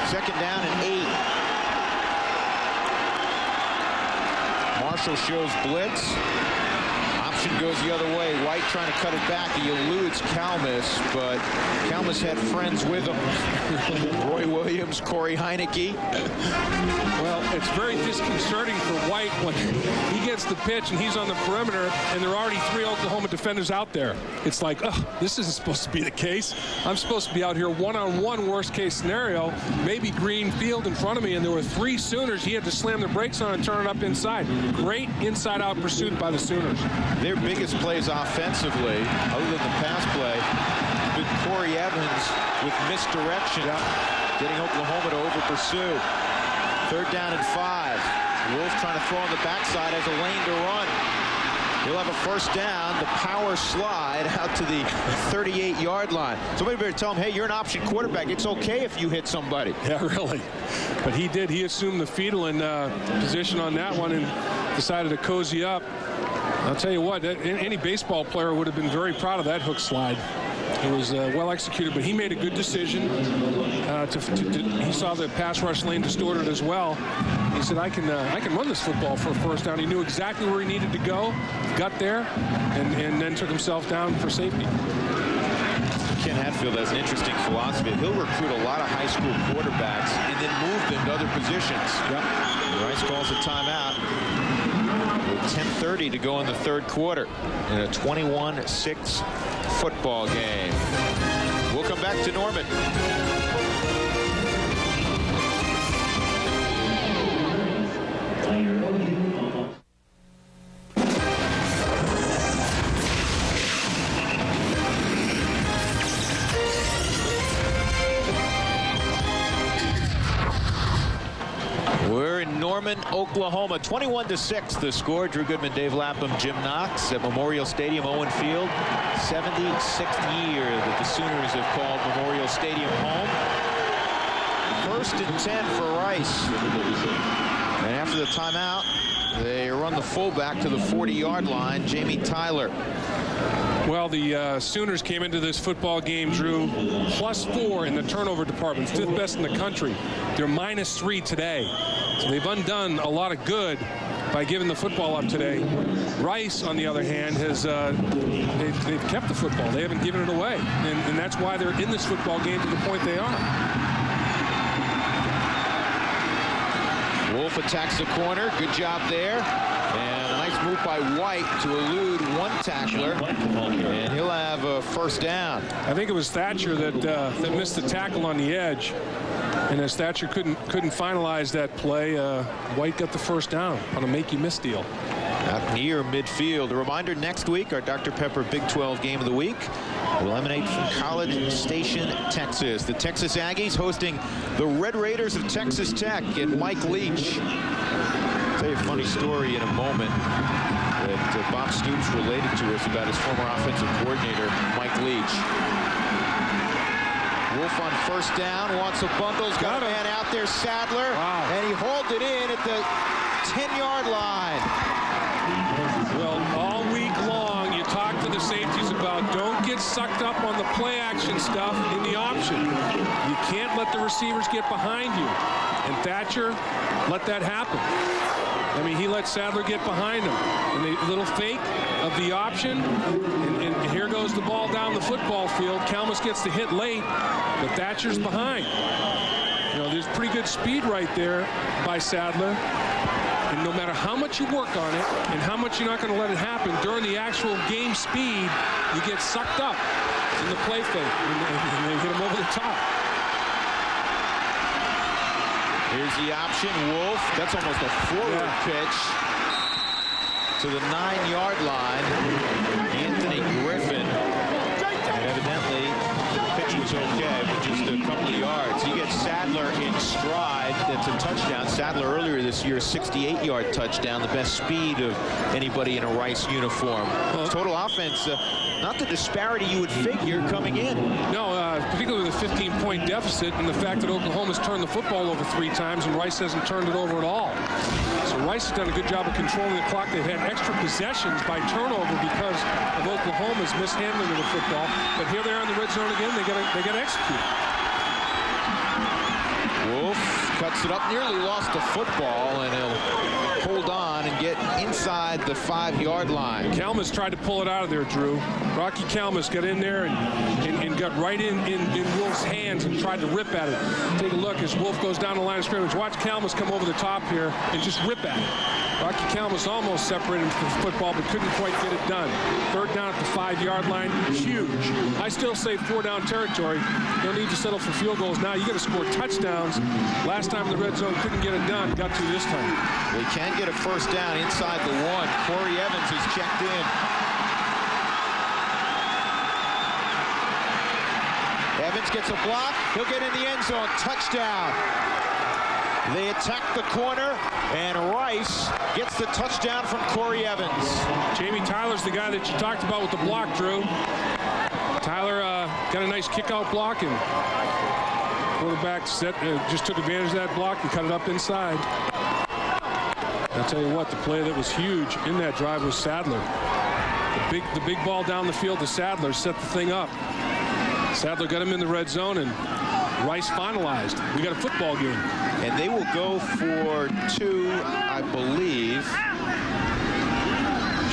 2nd down and 8. Marshall shows blitz. Option goes the other way. White trying to cut it back. He eludes Kalmus, but Kalmus had friends with him. Roy Williams, Corey Heineke.
Well, it's very disconcerting for White when he gets the pitch and he's on the perimeter and there are already 3 Oklahoma defenders out there. It's like, oh, this isn't supposed to be the case. I'm supposed to be out here one-on-one, worst case scenario, maybe green field in front of me, and there were 3 Sooners. He had to slam the brakes on and turn it up inside. Great inside-out pursuit by the Sooners.
Their biggest plays offensively, other than the pass play, been Corey Evans with misdirection, getting Oklahoma to over-pursue. 3rd down and 5. Wolf trying to throw on the backside, has a lane to run. He'll have a first down. The power slide out to the 38-yard line. Somebody better tell him, hey, you're an option quarterback. It's okay if you hit somebody.
Yeah, really. But he did. He assumed the fetal position on that one and decided to cozy up. I'll tell you what, any baseball player would have been very proud of that hook slide. It was well executed, but he made a good decision. He saw the pass rush lane distorted as well. He said, I can run this football for a first down. He knew exactly where he needed to go, got there, and then took himself down for safety.
Ken Hatfield has an interesting philosophy. He'll recruit a lot of high school quarterbacks and then move them to other positions. Yep. Rice calls a timeout with 10:30 to go in the third quarter in a 21-6 football game. We'll come back to Norman. We're in Norman, Oklahoma. 21-6 the score. Drew Goodman, Dave Lapham, Jim Knox at Memorial Stadium, Owen Field. 76th year that the Sooners have called Memorial Stadium home. 1st and 10 for Rice. And after the timeout, they run the fullback to the 40-yard line, Jamie Tyler.
Well, the Sooners came into this football game, Drew, +4 in the turnover department, 5th best in the country. They're -3 today. So they've undone a lot of good by giving the football up today. Rice, on the other hand, has they've kept the football. They haven't given it away. And that's why they're in this football game to the point they are.
Wolf attacks the corner. Good job there. And a nice move by White to elude one tackler. And he'll have a first down.
I think it was Thatcher that missed the tackle on the edge. And as Thatcher couldn't finalize that play, White got the first down on a make-you-miss deal.
Out near midfield. A reminder, next week, our Dr. Pepper Big 12 Game of the Week will emanate from College Station, Texas. The Texas Aggies hosting the Red Raiders of Texas Tech and Mike Leach. I'll tell you a funny story in a moment that Bob Stoops related to us about his former offensive coordinator, Mike Leach. Wolf on first down, wants a bundles, got a man out there, Sadler, and he hauled it in at the 10-yard line.
Well, all week long, you talk to the safeties about don't get sucked up on the play action stuff in the option. You can't let the receivers get behind you. And Thatcher let that happen. I mean, he let Sadler get behind him. And the little fake of the option, and here goes the ball down the football field. Kalmus gets the hit late, but Thatcher's behind. You know, there's pretty good speed right there by Sadler. And no matter how much you work on it and how much you're not going to let it happen, during the actual game speed, you get sucked up in the play fake, and they hit him over the top.
Here's the option, Wolf. That's almost a forward pitch to the 9-yard line. Anthony Griffin. And evidently, the pitch was okay, but just a couple of yards. He gets Sadler in stride. That's a touchdown. Sadler earlier this year, 68-yard touchdown, the best speed of anybody in a Rice uniform. Total offense, not the disparity you would figure coming in.
No, particularly the 15-point deficit and the fact that Oklahoma's turned the football over 3 times and Rice hasn't turned it over at all. So Rice has done a good job of controlling the clock. They've had extra possessions by turnover because of Oklahoma's mishandling of the football. But here they are in the red zone again. They got to execute.
Wolf cuts it up, nearly lost the football, and he'll hold on and get inside the 5-yard line.
Kalmus tried to pull it out of there, Drew. Rocky Kalmus got in there and got right in Wolf's hands and tried to rip at it. Take a look as Wolf goes down the line of scrimmage. Watch Kalmus come over the top here and just rip at it. Rocky Kalmus almost separated him from the football, but couldn't quite get it done. 3rd down at the 5-yard line, huge. I still say 4-down territory. No need to settle for field goals now. You got to score touchdowns. Last time in the red zone, couldn't get it done. Got to this time.
They can get a first down inside the 1. Corey Evans is checked in. Evans gets a block. He'll get in the end zone. Touchdown. They attack the corner, and Rice gets the touchdown from Corey Evans.
Jamie Tyler's the guy that you talked about with the block, Drew. Tyler got a nice kick-out block, and quarterback just took advantage of that block and cut it up inside. I'll tell you what, the play that was huge in that drive was Sadler. The big ball down the field to Sadler set the thing up. Sadler got him in the red zone, and Rice finalized. We got a football game.
And they will go for 2, I believe.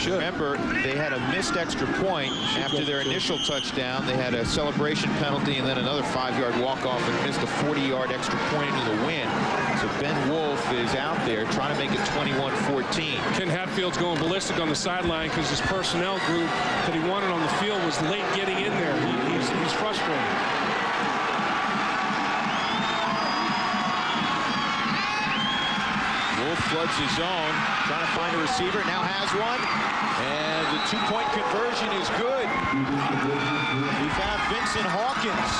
Remember, they had a missed extra point after their initial touchdown. They had a celebration penalty and then another 5-yard walk-off and missed a 40-yard extra point into the win. So Ben Wolf is out there trying to make it 21-14.
Ken Hatfield's going ballistic on the sideline because his personnel group that he wanted on the field was late getting in there. He's frustrated.
Wolf floods his zone, trying to find a receiver, now has one, and the 2-point conversion is good. He found Vincent Hawkins,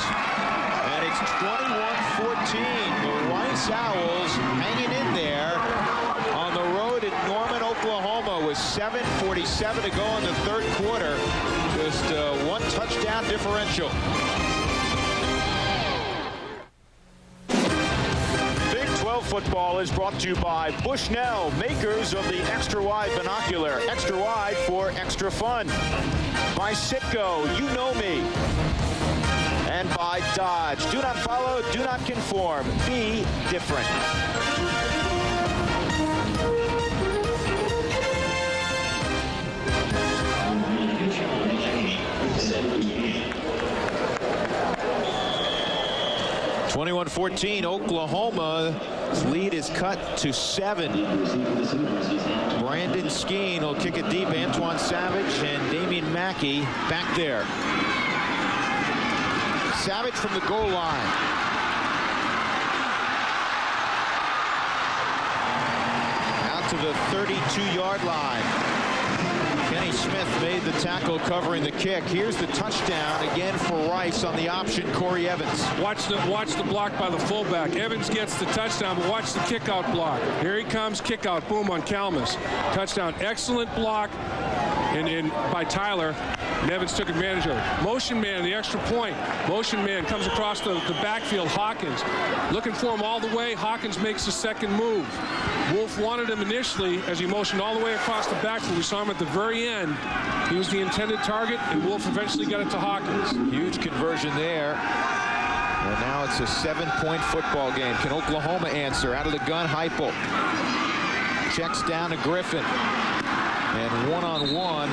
and it's 21-14. The Rice Owls hanging in there on the road in Norman, Oklahoma, with 7:47 to go in the third quarter. Just one touchdown differential. Football is brought to you by Bushnell, makers of the extra wide binocular, extra wide for extra fun. By Citgo, you know me. And by Dodge, do not follow, do not conform, be different. (21-14) Oklahoma's lead is cut to 7. Brandon Skeen will kick it deep. Antoine Savage and Damian Mackey back there. Savage from the goal line. Out to the 32-yard line. Kenny Smith made the tackle covering the kick. Here's the touchdown again for Rice on the option, Corey Evans.
Watch the block by the fullback. Evans gets the touchdown, but watch the kick-out block. Here he comes, kick-out, boom on Kalmus. Touchdown, excellent block and by Tyler. And Evans took advantage of it. Motion man, the extra point. Motion man comes across the backfield. Hawkins looking for him all the way. Hawkins makes the second move. Wolf wanted him initially as he motioned all the way across the backfield. We saw him at the very end. He was the intended target, and Wolf eventually got it to Hawkins.
Huge conversion there. And now it's a 7-point football game. Can Oklahoma answer? Out of the gun, Heupel. Checks down to Griffin. And one-on-one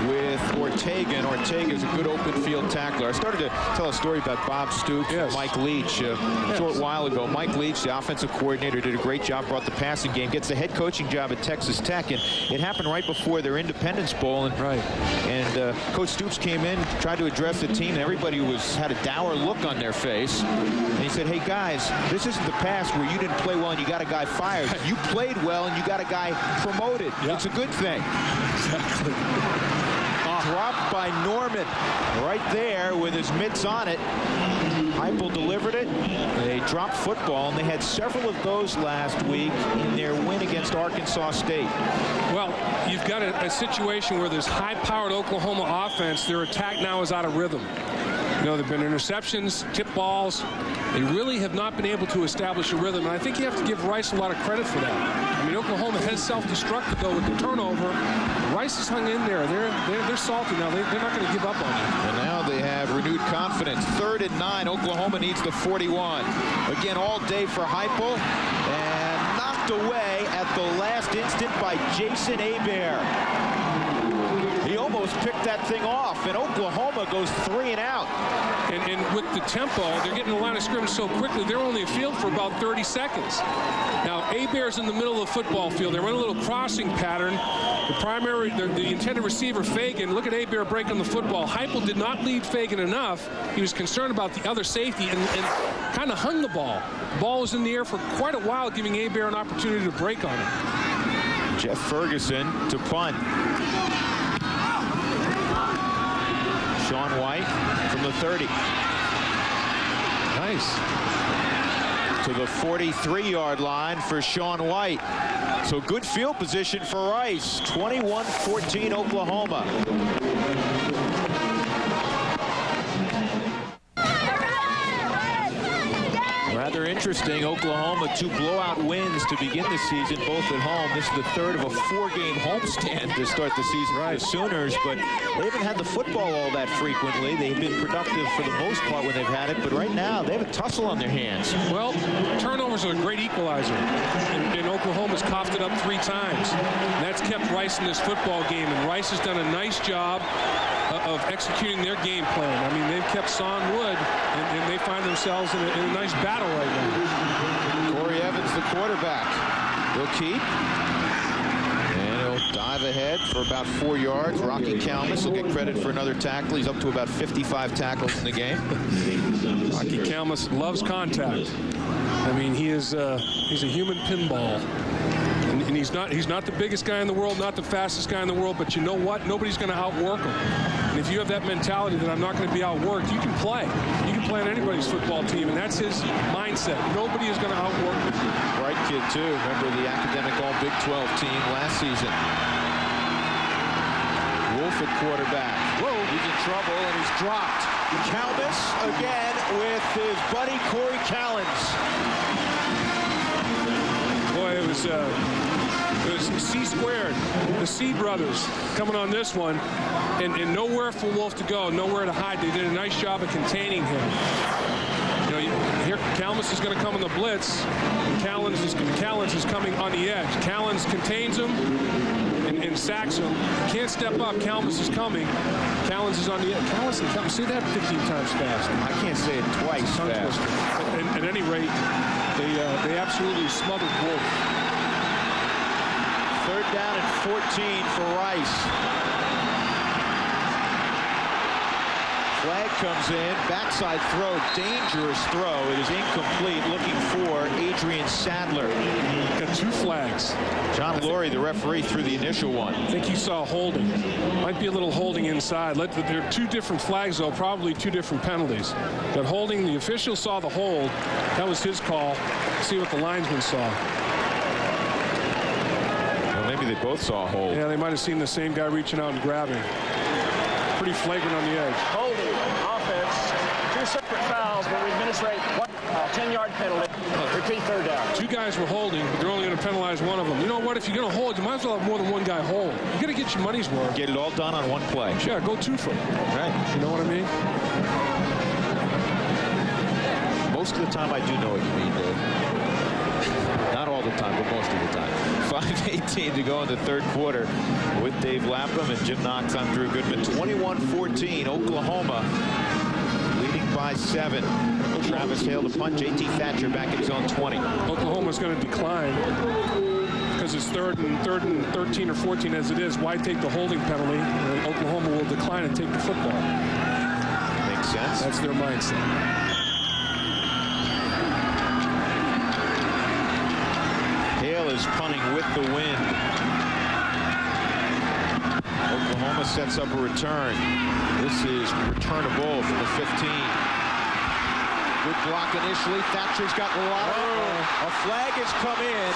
with Ortega. And Ortega is a good open field tackler. I started to tell a story about Bob Stoops and Mike Leach a short while ago. Mike Leach, the offensive coordinator, did a great job, brought the passing game, gets the head coaching job at Texas Tech, and it happened right before their Independence Bowl. And Coach Stoops came in, tried to address the team, and everybody had a dour look on their face. And he said, hey guys, this isn't the past where you didn't play well and you got a guy fired. You played well and you got a guy promoted. It's a good thing.
Exactly.
Dropped by Norman right there with his mitts on it. Heupel delivered it. They dropped football, and they had several of those last week in their win against Arkansas State.
Well, you've got a situation where this high-powered Oklahoma offense, their attack now is out of rhythm. You know, there have been interceptions, tip balls. They really have not been able to establish a rhythm, and I think you have to give Rice a lot of credit for that. I mean, Oklahoma has self-destructed, though, with the turnover. Rice has hung in there. They're salty now. They're not going to give up on it.
And now they have renewed confidence. 3rd and 9. Oklahoma needs the 41. Again, all day for Heupel. And knocked away at the last instant by Jason Hebert. He almost picked that thing off, and Oklahoma goes 3 and out.
And with the tempo, they're getting the line of scrimmage so quickly, they're only afield for about 30 seconds. Now, Hebert's in the middle of the football field. They run a little crossing pattern. The intended receiver, Fagan, look at Hebert breaking the football. Heupel did not lead Fagan enough. He was concerned about the other safety and kind of hung the ball. The ball was in the air for quite a while, giving Hebert an opportunity to break on it.
Jeff Ferguson to punt. Sean White from the 30.
Nice.
to the 43-yard line for Sean White. So good field position for Rice. 21-14 Oklahoma. Rather interesting. Oklahoma, 2 blowout wins to begin the season, both at home. This is the third of a 4-game homestand to start the season for the Sooners, but they haven't had the football all that frequently. They've been productive for the most part when they've had it, but right now they have a tussle on their hands.
Well, turnovers are a great equalizer, and Oklahoma's coughed it up 3 times. And that's kept Rice in this football game, and Rice has done a nice job of executing their game plan. I mean, they've kept Son Wood, and they find themselves in a nice battle right now.
Corey Evans, the quarterback. He'll keep. And he'll dive ahead for about 4 yards. Rocky Calmus will get credit for another tackle. He's up to about 55 tackles in the game.
Rocky Calmus loves contact. I mean, he's a human pinball. And he's not the biggest guy in the world, not the fastest guy in the world, but you know what? Nobody's going to outwork him. And if you have that mentality that I'm not going to be outworked, you can play. You can play on anybody's football team, and that's his mindset. Nobody is going to outwork him.
Bright kid, too. Remember the academic All-Big 12 team last season. Wolf at quarterback. Whoa, he's in trouble, and he's dropped. Calmus again with his buddy Corey Callens.
Boy, it was C squared, the C brothers coming on this one, and nowhere for Wolf to go, nowhere to hide. They did a nice job of containing him. You know, here Calmus is going to come on the blitz, and Callens is coming on the edge. Callens contains him and sacks him. Can't step up. Calmus is coming. Callens is on the edge. Callens, say that 15 times fast.
I can't say it twice fast.
At any rate, they absolutely smothered Wolf.
3rd down and 14 for Rice. Flag comes in, backside throw, dangerous throw. It is incomplete, looking for Adrian Sadler.
Got 2 flags.
John Laurie, the referee, threw the initial one.
I think he saw holding. Might be a little holding inside. There are 2 different flags, though, probably 2 different penalties. But holding, the official saw the hold. That was his call. Let's see what the linesman saw.
Well, maybe they both saw a hold.
Yeah, they might have seen the same guy reaching out and grabbing. Pretty flagrant on the edge.
Holding, offense, 2 separate fouls, but we administrate 1 10-yard penalty. Repeat 3rd down.
2 guys were holding, but they're only going to penalize one of them. You know what? If you're going to hold, you might as well have more than 1 guy hold. You got to get your money's worth.
Get it all done on 1 play.
Sure, go 2 for it.
Right.
You know what I mean?
Most of the time, I do know what you mean, Dave. Not all the time, but most of the time. 5:18 to go in the 3rd quarter with Dave Lapham and Jim Knox. I'm Drew Goodman. 21-14, Oklahoma leading by 7. Travis Hale to punt. J.T. Thatcher back at his own 20.
Oklahoma's going to decline because it's 3rd and 13 or 14 as it is. Why take the holding penalty? And Oklahoma will decline and take the football.
Makes sense.
That's their mindset.
Hale is punting with the wind. Oklahoma sets up a return. This is returnable from the 15. Good block initially. Thatcher's got a lot of room. A flag has come in.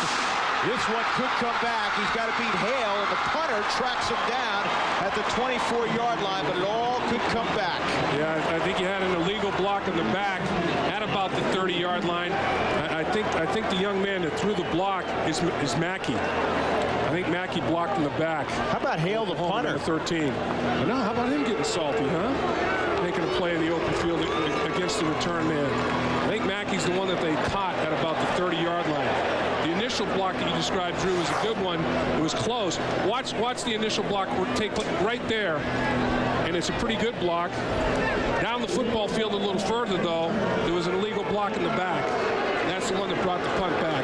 This one could come back. He's got to beat Hale, and the punter tracks him down at the 24-yard line, but it all could come back.
Yeah, I think you had an illegal block in the back at about the 30-yard line. I think the young man that threw the block is Mackey. I think Mackey blocked in the back.
How about Hale, the punter?
13. I know. How about him getting salty, huh? Making a play in the open field against the return man. I think Mackey's the one that they caught at about the 30-yard line. The initial block that you described, Drew, was a good one. It was close. Watch the initial block take right there, and it's a pretty good block. Down the football field a little further, though, there was an illegal block in the back. And that's the one that brought the punt back.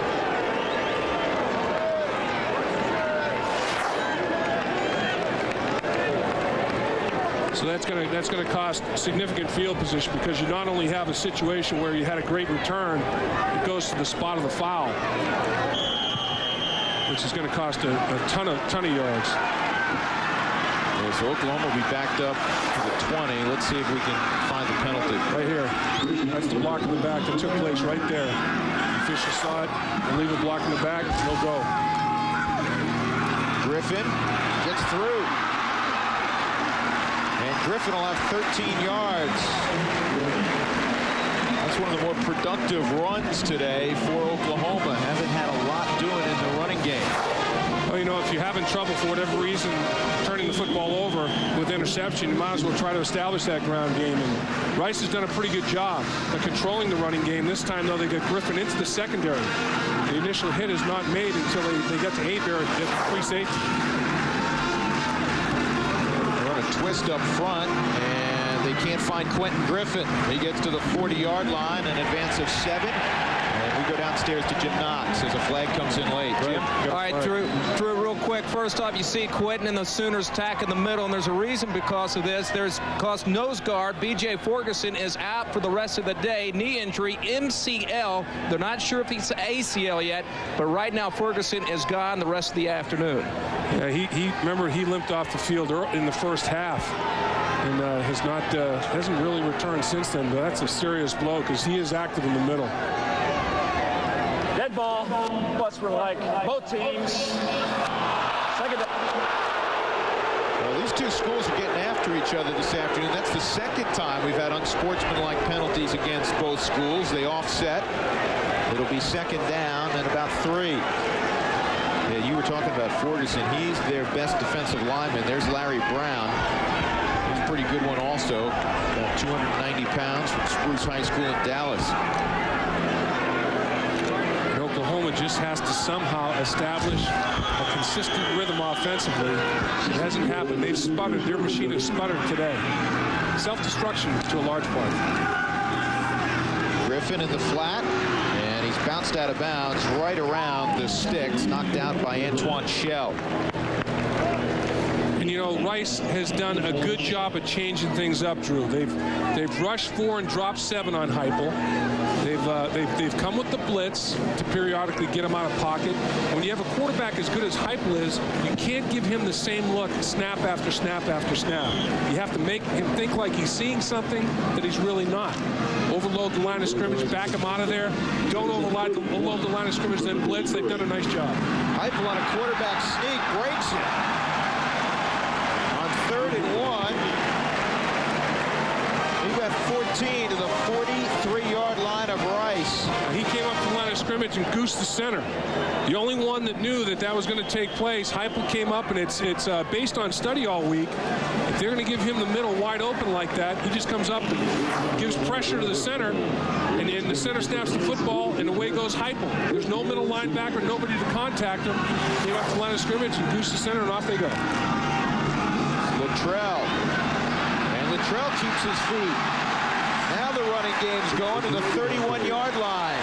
So that's going to cost significant field position, because you not only have a situation where you had a great return, it goes to the spot of the foul, which is going to cost a ton of yards.
Yeah, so Oklahoma will be backed up to the 20. Let's see if we can find the penalty.
Right here. That's the block in the back that took place right there. official saw it. Leave a block in the back. No go.
Griffin gets through. And Griffin will have 13 yards. That's one of the more productive runs today for Oklahoma. Haven't had a lot doing in the running game.
Well, you know, if you're having trouble for whatever reason turning the football over with interception, you might as well try to establish that ground game. And Rice has done a pretty good job of controlling the running game. This time, though, they get Griffin into the secondary. The initial hit is not made until they get to Hebert at free safety.
They run a twist up front, and they can't find Quentin Griffin. He gets to the 40-yard line, an advance of 7. And we go downstairs to Jim Knox as a flag comes in late. Jim?
All right, Drew, real quick. First off, you see Quentin and the Sooners tack in the middle, and there's a reason because of this. Because nose guard B.J. Ferguson is out for the rest of the day. Knee injury, MCL. They're not sure if he's ACL yet, but right now Ferguson is gone the rest of the afternoon.
Yeah, remember he limped off the field in the first half. And hasn't really returned since then, but that's a serious blow because he is active in the middle.
Dead ball, plus for like both teams. Second down.
Well, these two schools are getting after each other this afternoon. That's the second time we've had unsportsmanlike penalties against both schools. They offset. It'll be second down and about 3. Yeah, you were talking about Ferguson. He's their best defensive lineman. There's Larry Brown. He's a pretty good one also. About 290 pounds from Spruce High School in Dallas.
Oklahoma just has to somehow establish a consistent rhythm offensively. It hasn't happened. They've sputtered. Their machine has sputtered today. Self-destruction to a large part.
Griffin in the flat, and he's bounced out of bounds right around the sticks, knocked out by Antoine Shell.
And you know, Rice has done a good job of changing things up, Drew. They've rushed 4 and dropped 7 on Heupel. They've come with the blitz to periodically get him out of pocket. And when you have a quarterback as good as Heupel is, you can't give him the same look snap after snap after snap. You have to make him think like he's seeing something that he's really not. Overload the line of scrimmage, back him out of there. Don't overload the line of scrimmage, then blitz. They've done a nice job.
Heupel on a quarterback sneak, breaks it. On 3rd and 1. He got 14 to the 43-yard line of Rice.
He came up to the line of scrimmage and goosed the center. The only one that knew that was going to take place, Heupel came up, and it's based on study all week. If they're going to give him the middle wide open like that, he just comes up and gives pressure to the center, and then the center snaps the football, and away goes Heupel. There's no middle linebacker, nobody to contact him. Came up to the line of scrimmage and goosed the center, and off they go.
Luttrell. And Luttrell keeps his feet. Now the running game's going to the 31-yard line.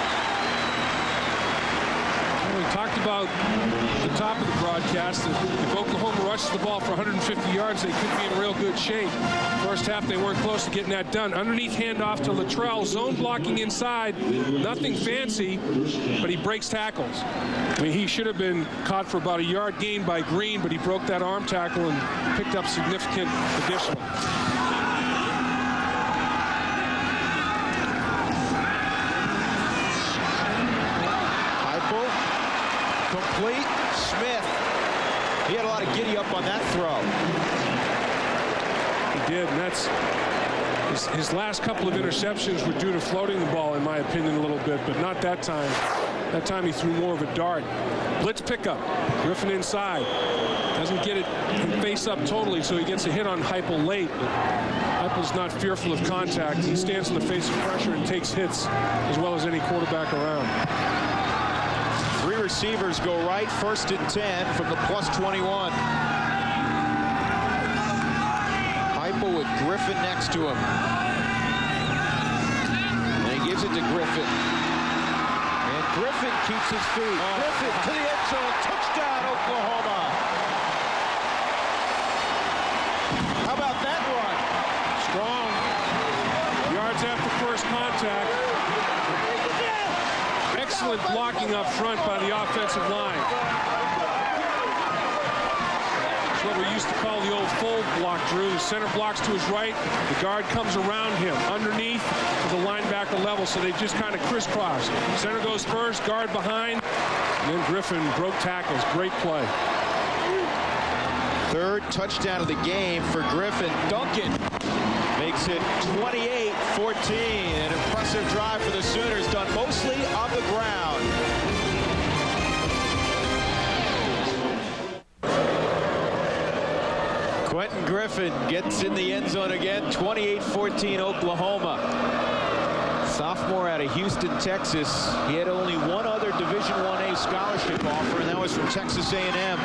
We talked about at the top of the broadcast that if Oklahoma rushes the ball for 150 yards, they could be in real good shape. First half, they weren't close to getting that done. Underneath handoff to Luttrell, zone blocking inside. Nothing fancy, but he breaks tackles. I mean, he should have been caught for about a yard gain by Green, but he broke that arm tackle and picked up significant additional.
Complete. Smith. He had a lot of giddy up on that throw.
He did, and that's his last couple of interceptions were due to floating the ball, in my opinion, a little bit, but not that time. That time he threw more of a dart. Blitz pickup. Griffin inside. Doesn't get it face up totally, so he gets a hit on Heupel late. But Heupel's not fearful of contact. He stands in the face of pressure and takes hits as well as any quarterback around.
3 receivers go right, 1st and 10 from the +21. Heupel with Griffin next to him. And he gives it to Griffin. And Griffin keeps his feet. Griffin to the end zone. Touchdown, Oklahoma. How about that run?
Strong. Yards after first contact. Excellent blocking up front by the offensive line. what we used to call the old fold block, Drew. The center blocks to his right. The guard comes around him underneath to the linebacker level, so they just kind of crisscross. Center goes first, guard behind, and then Griffin broke tackles. Great play.
Third touchdown of the game for Griffin. Duncan makes it 28-14. An impressive drive for the Sooners, done mostly on the ground. Quentin Griffin gets in the end zone again. 28-14 Oklahoma. Sophomore out of Houston, Texas. He had only one other Division I-A scholarship offer, and that was from Texas A&M.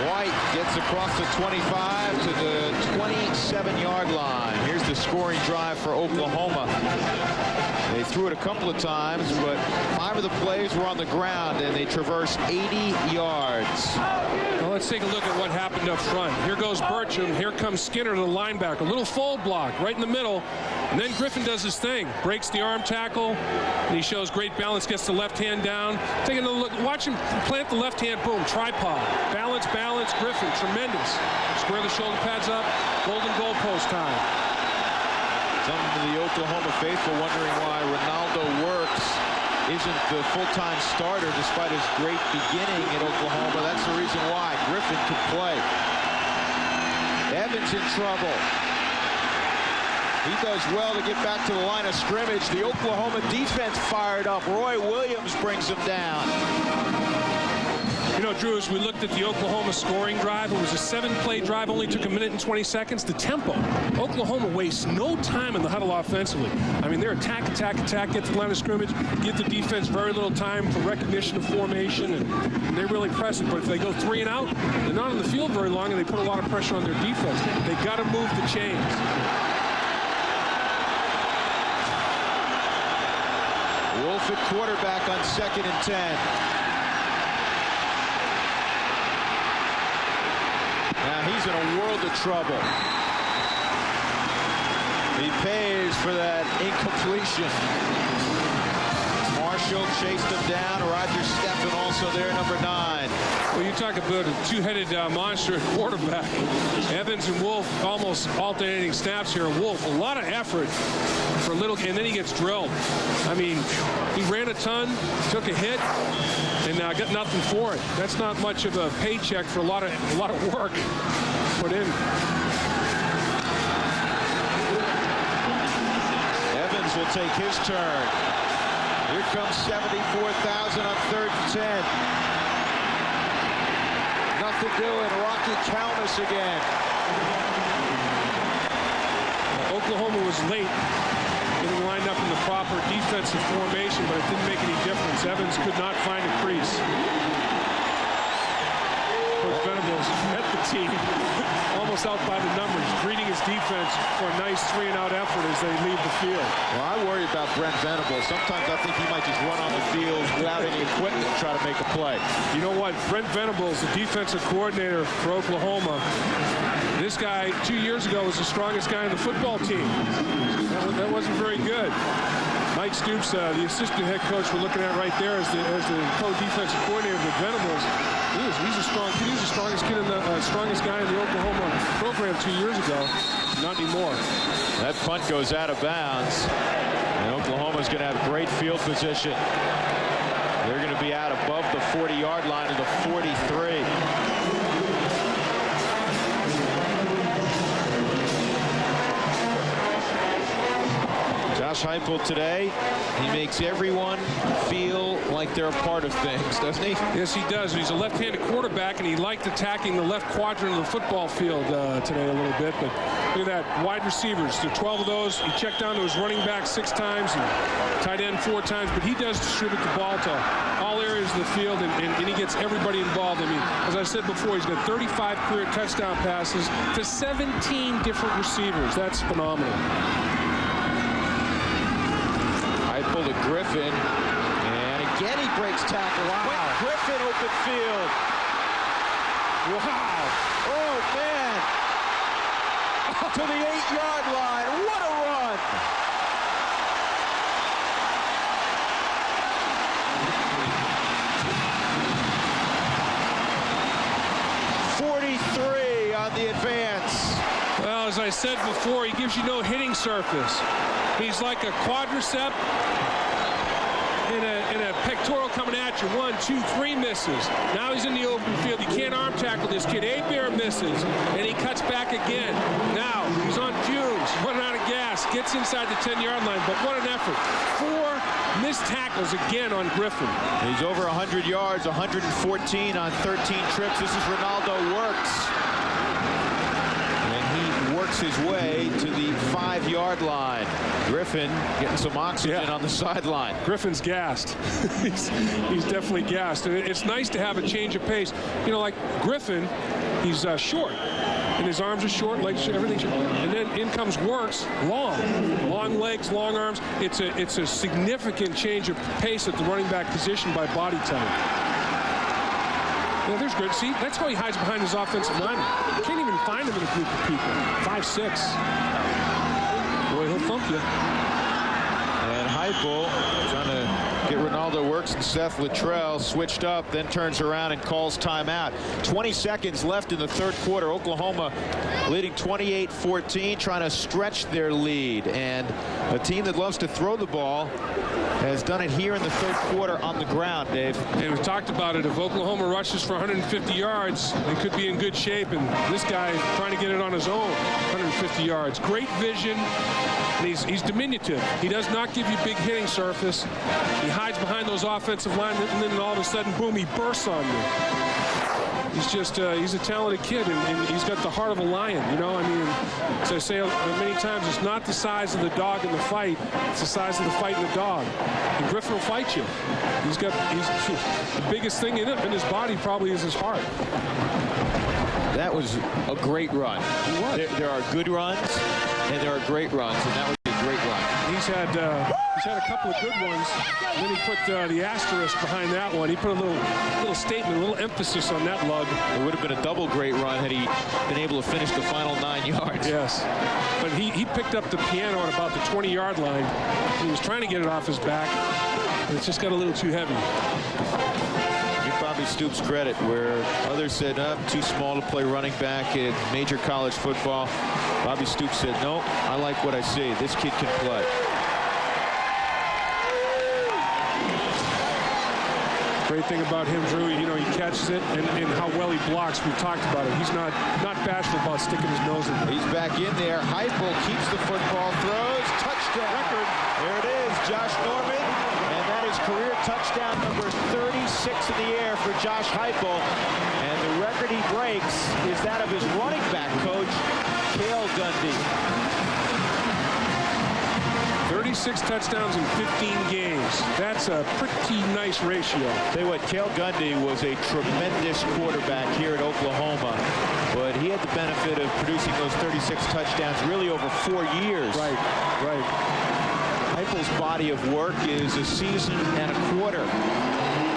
White gets across the 25 to the 27-yard line. Here's the scoring drive for Oklahoma. They threw it a couple of times, but 5 of the plays were on the ground, and they traversed 80 yards.
Well, let's take a look at what happened up front. Here goes Burcham. Here comes Skinner, the linebacker. A little fold block right in the middle. And then Griffin does his thing. Breaks the arm tackle, and he shows great balance, gets the left hand down. Take another look. Watch him plant the left hand. Boom. Tripod. Balance, balance. Griffin, tremendous. Square the shoulder pads up. Golden goalpost time.
Some of the Oklahoma faithful wondering why Ronaldo Works isn't the full-time starter despite his great beginning at Oklahoma. That's the reason why Griffin can play. Evans in trouble. He does well to get back to the line of scrimmage. The Oklahoma defense fired up. Roy Williams brings him down.
You know, Drew, as we looked at the Oklahoma scoring drive, it was a 7-play drive, only took 1 minute and 20 seconds. The tempo. Oklahoma wastes no time in the huddle offensively. I mean, they're attack, attack, attack, get to the line of scrimmage, give the defense very little time for recognition of formation, and they really press it. But if they go 3 and out, they're not on the field very long, and they put a lot of pressure on their defense. They got to move the chains.
Wolf at quarterback on 2nd and 10. Now he's in a world of trouble. He pays for that incompletion. Marshall chased him down. Roger Steffen also there, number 9.
Well, you talk about a two-headed monster at quarterback. Evans and Wolf almost alternating snaps here. Wolf, a lot of effort for a little, and then he gets drilled. I mean, he ran a ton, took a hit, and got nothing for it. That's not much of a paycheck for a lot of work put in.
Evans will take his turn. Here comes 74,000 on 3rd and 10. Nothing doing. Rocky Calmus again.
Oklahoma was late getting lined up in the proper defensive formation, but it didn't make any difference. Evans could not find a crease. Coach Venables met the team almost out by the numbers, greeting his defense for a nice 3-and-out effort as they leave the field.
Well, I worry about Brent Venables. Sometimes I think he might just run on the field without any equipment and try to make a play.
You know what? Brent Venables, the defensive coordinator for Oklahoma, this guy 2 years ago was the strongest guy on the football team. That wasn't very good. Mike Stoops, the assistant head coach we're looking at right there as the co-defensive coordinator with Venables. He's a strong kid. He was the strongest kid in the strongest guy in the Oklahoma program 2 years ago. Not anymore.
That punt goes out of bounds. And Oklahoma's going to have great field position. They're going to be out above the 40-yard line to the 43. Josh Heupel today, he makes everyone feel like they're a part of things, doesn't he?
Yes, he does. He's a left-handed quarterback, and he liked attacking the left quadrant of the football field today a little bit. But look at that, wide receivers. There are 12 of those. He checked down to his running back 6 times and tight end 4 times. But he does distribute the ball to all areas of the field, and he gets everybody involved. I mean, as I said before, he's got 35 career touchdown passes to 17 different receivers. That's phenomenal.
Heupel to Griffin, and again he breaks tackle. Wow. Griffin open field. Wow. Oh, man. To the 8-yard line. What a run. the advance.
Well, as I said before, he gives you no hitting surface. He's like a quadricep in a pectoral coming at you. 1, 2, 3 misses. Now he's in the open field. You can't arm tackle this kid. Hebert misses, and he cuts back again. Now he's on fumes, running out of gas, gets inside the 10-yard line, but what an effort. 4 missed tackles again on Griffin.
He's over 100 yards, 114 on 13 trips. This is Ronaldo Works. Works his way to the 5-yard line. Griffin getting some oxygen on the sideline.
Griffin's gassed. he's definitely gassed. And it's nice to have a change of pace. You know, like Griffin, he's short. And his arms are short, legs, everything's short. And then in comes Works, long legs, long arms. It's a significant change of pace at the running back position by body type. Yeah, there's good. See, that's how he hides behind his offensive lineman. You can't even find him in a group of people. 5'6". Boy, he'll thump you.
And Heupel trying to get Ronaldo Works and Seth Littrell switched up, then turns around and calls timeout. 20 seconds left in the third quarter. Oklahoma leading 28-14, trying to stretch their lead. And a team that loves to throw the ball has done it here in the third quarter on the ground, Dave.
And we've talked about it. If Oklahoma rushes for 150 yards, they could be in good shape. And this guy trying to get it on his own, 150 yards. Great vision. And he's diminutive. He does not give you big hitting surface. He hides behind those offensive linemen, and then all of a sudden, boom, he bursts on you. He's just, he's a talented kid, and he's got the heart of a lion, you know? I mean, as I say many times, it's not the size of the dog in the fight, it's the size of the fight in the dog. And Griffin will fight you. He's the biggest thing in his body probably is his heart.
That was a great run. There are good runs, and there are great runs, and that was a great run.
He's had a couple of good ones. And then he put the asterisk behind that one. He put a little statement, a little emphasis on that lug.
It would have been a double great run had he been able to finish the final 9 yards.
Yes, but he picked up the piano at about the 20-yard line. He was trying to get it off his back, and it's just got a little too heavy.
Give Bobby Stoops credit where others said, too small to play running back in major college football. Bobby Stoops said, no, I like what I see. This kid can play.
Great thing about him, Drew, you know, he catches it and how well he blocks. We've talked about it. He's not bashful about sticking his nose in.
He's back in there. Heupel keeps the football, throws, touchdown. Record. There it is, Josh Norman. And that is career touchdown number 36 in the air for Josh Heupel. And the record he breaks is that of his running back coach, Cale Gundy.
36 touchdowns in 15 games. That's a pretty nice ratio.
Tell you what, Cale Gundy was a tremendous quarterback here at Oklahoma, but he had the benefit of producing those 36 touchdowns really over 4 years.
Right.
Heupel's body of work is a season and a quarter.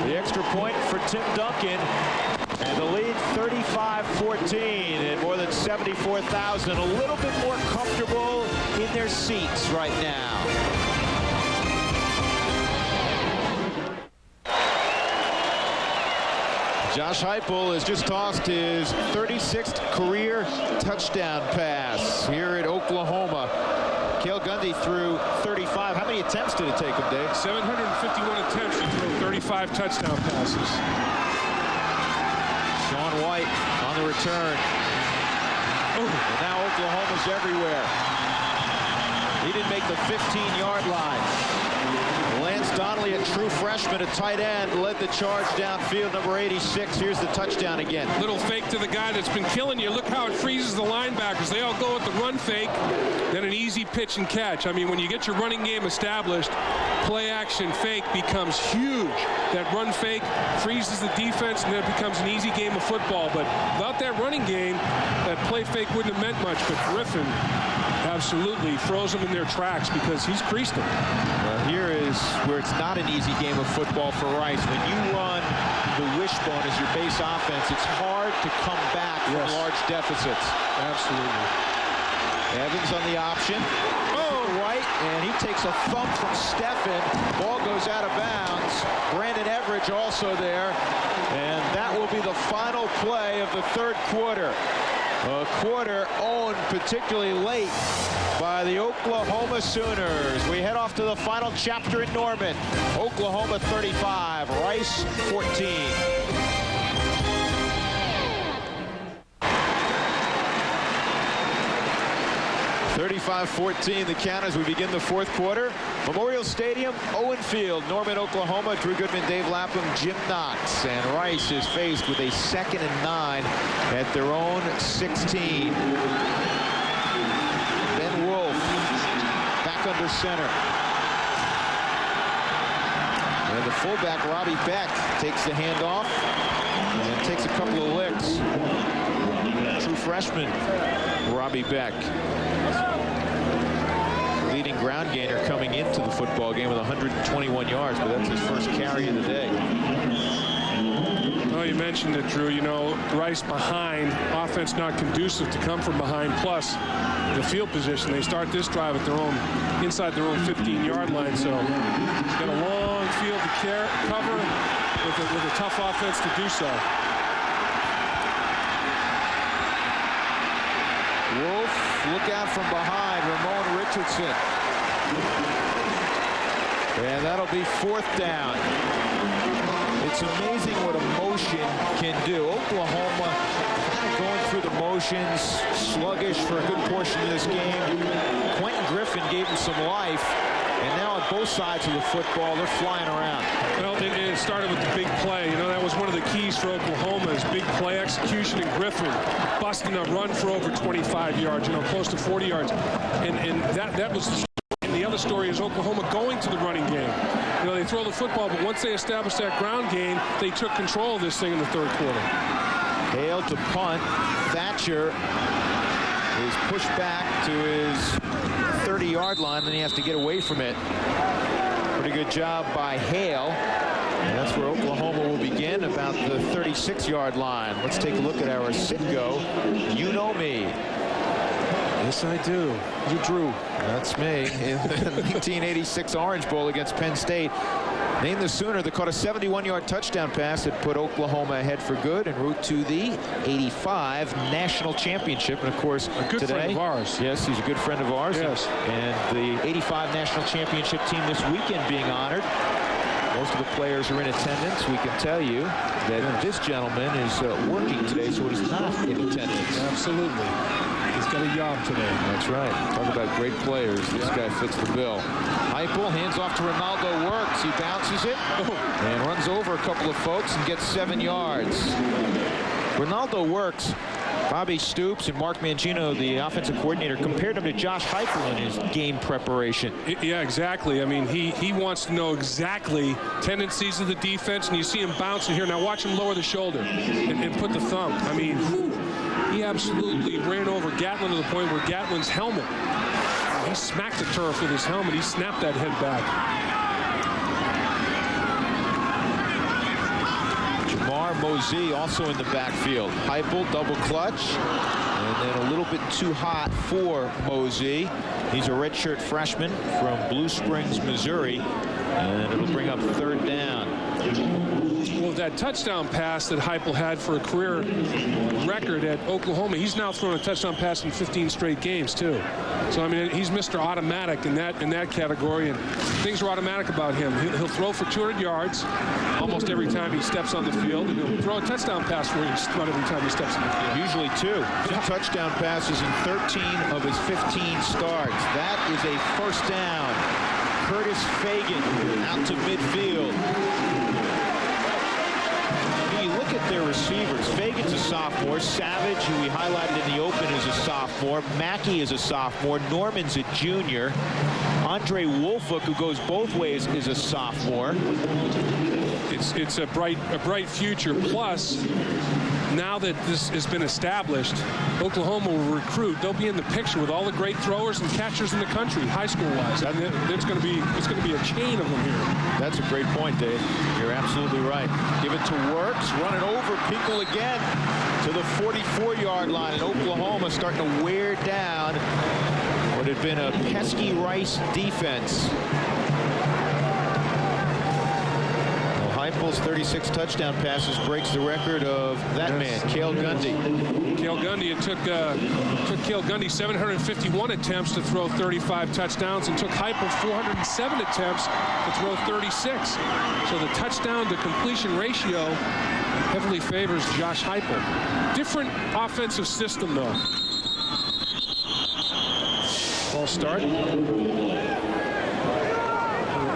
The extra point for Tim Duncan. And the lead 35-14, and more than 74,000, a little bit more comfortable in their seats right now. Josh Heupel has just tossed his 36th career touchdown pass here at Oklahoma. Cale Gundy threw 35. How many attempts did it take him, Dave?
751 attempts to throw 35 touchdown passes.
Sean White on the return. And now Oklahoma's everywhere. He didn't make the 15-yard line. Lance Donnelly, a true freshman, a tight end, led the charge downfield, number 86. Here's the touchdown again.
Little fake to the guy that's been killing you. Look how it freezes the linebackers. They all go with the run fake, then an easy pitch and catch. I mean, when you get your running game established, play action fake becomes huge. That run fake freezes the defense, and then it becomes an easy game of football. But without that running game, that play fake wouldn't have meant much. But Griffin absolutely froze them in their tracks because he's creased them.
Well, here is where it's not an easy game of football for Rice. When you run the wishbone as your base offense, it's hard to come back from large deficits.
Absolutely.
Evans on the option. Right, and he takes a thump from Steffen. Ball goes out of bounds. Brandon Everidge also there. And that will be the final play of the third quarter. A quarter owned particularly late by the Oklahoma Sooners. We head off to the final chapter in Norman. Oklahoma 35, Rice 14. 35-14 the count as we begin the fourth quarter. Memorial Stadium, Owen Field, Norman, Oklahoma. Drew Goodman, Dave Lapham, Jim Knox. And Rice is faced with a 2nd and 9 at their own 16. Ben Wolf back under center. And the fullback, Robbie Beck, takes the handoff and takes a couple of licks. True freshman, Robbie Beck. Leading ground gainer coming into the football game with 121 yards, but that's his first carry of the day.
Well, you mentioned it, Drew. You know, Rice behind, offense not conducive to come from behind, plus the field position. They start this drive at their own, inside their own 15-yard line, so he's got a long field to cover with a tough offense to do so.
Wolf, look out from behind, Ramon Richardson. And that'll be 4th down. It's amazing what a motion can do. Oklahoma kind of going through the motions, sluggish for a good portion of this game. Quentin Griffin gave him some life. And now on both sides of the football, they're flying around.
Well, it started with the big play. You know, that was one of the keys for Oklahoma is big play execution, and Griffin busting a run for over 25 yards, you know, close to 40 yards. And that was the story. And the other story is Oklahoma going to the running game. You know, they throw the football, but once they established that ground game, they took control of this thing in the 3rd quarter.
Hale to punt. Thatcher is pushed back to his 30-yard line, then he has to get away from it. Pretty good job by Hale. And that's where Oklahoma will begin, about the 36-yard line. Let's take a look at our sit-go. You know me.
Yes, I do. You Drew.
That's me. In the 1986 Orange Bowl against Penn State. Named the Sooner that caught a 71-yard touchdown pass that put Oklahoma ahead for good en route to the 85 national championship. And of course,
a good friend of ours.
Yes, he's a good friend of ours.
Yes.
And the 85 national championship team this weekend being honored. Most of the players are in attendance. We can tell you that this gentleman is working today, so he's not in attendance.
Absolutely. He's got a job today.
That's right. Talk about great players. This guy fits the bill. Heupel hands off to Ronaldo Works. He bounces it and runs over a couple of folks and gets 7 yards. Ronaldo Works, Bobby Stoops and Mark Mangino, the offensive coordinator, compared him to Josh Heupel in his game preparation.
Yeah, exactly. I mean, he wants to know exactly tendencies of the defense, and you see him bouncing here. Now watch him lower the shoulder and put the thumb. I mean, he absolutely ran over Gatlin to the point where Gatlin's helmet, he smacked the turf with his helmet. He snapped that head back.
Jamar Mosey also in the backfield. Heupel double clutch, and then a little bit too hot for Mosey. He's a redshirt freshman from Blue Springs, Missouri, and it'll bring up 3rd down.
Well, that touchdown pass that Heupel had for a career record at Oklahoma, he's now thrown a touchdown pass in 15 straight games too. So I mean, he's Mr. Automatic in that category, and things are automatic about him. He'll throw for 200 yards almost every time he steps on the field, and he'll throw a touchdown pass for his run every time he steps on the field.
Usually two touchdown passes in 13 of his 15 starts. That is a 1st down. Curtis Fagan out to midfield. Look at their receivers. Fagan's a sophomore. Savage, who we highlighted in the open, is a sophomore. Mackey is a sophomore. Norman's a junior. Andre Wolfuk, who goes both ways, is a sophomore.
It's a bright future. Plus, now that this has been established, Oklahoma will recruit. They'll be in the picture with all the great throwers and catchers in the country, high school-wise. I mean, it's going to be a chain of them here.
That's a great point, Dave. You're absolutely right. Give it to Works, run it over Pinkel again to the 44-yard line, and Oklahoma starting to wear down what had been a pesky Rice defense. Heupel's 36 touchdown passes breaks the record of that man, Cale Gundy.
Cale Gundy. It took Cale Gundy 751 attempts to throw 35 touchdowns and took Heupel 407 attempts to throw 36. So the touchdown to completion ratio heavily favors Josh Heupel. Different offensive system, though. False start.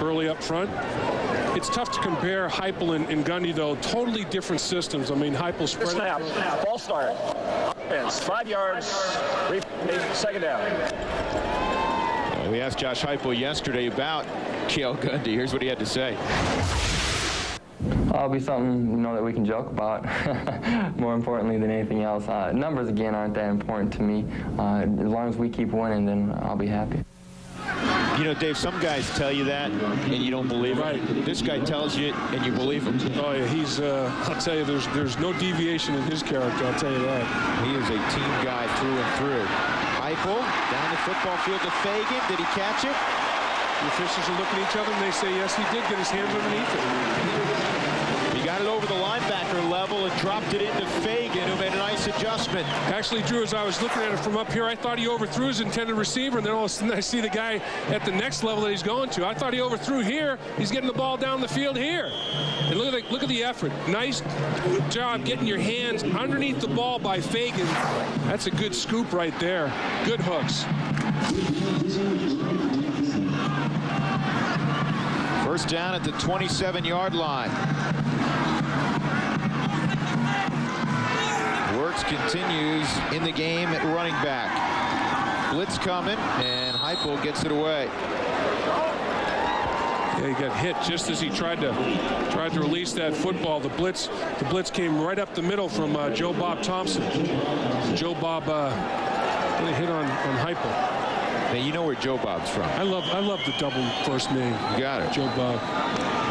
Early up front. It's tough to compare Heupel and Gundy, though. Totally different systems. I mean, Heupel spread
snap. False start. Offense. 5 yards. Second down.
We asked Josh Heupel yesterday about Cale Gundy. Here's what he had to say.
It'll be something, that we can joke about, more importantly than anything else. Numbers, again, aren't that important to me. As long as we keep winning, then I'll be happy.
Dave, some guys tell you that, and you don't believe it. Right. This guy tells you, and you believe him.
Oh, yeah, he's, I'll tell you, there's no deviation in his character, I'll tell you that.
He is a team guy through and through. Heupel, down the football field to Fagan. Did he catch it?
The officials are looking at each other, and they say, yes, he did get his hands underneath it.
He got it over the linebacker level and dropped it into Fagan, who made a nice adjustment.
Actually, Drew, as I was looking at it from up here, I thought he overthrew his intended receiver, and then all of a sudden I see the guy at the next level that he's going to. I thought he overthrew here. He's getting the ball down the field here. And look at the effort. Nice job getting your hands underneath the ball by Fagan. That's a good scoop right there. Good hooks.
First down at the 27-yard line. Works continues in the game at running back. Blitz coming, and Heupel gets it away.
Yeah, he got hit just as he tried to release that football. The blitz came right up the middle from Joe Bob Thompson. Joe Bob really hit on Heupel.
Now, you know where Joe Bob's from.
I love the double first name.
You got it.
Joe Bob.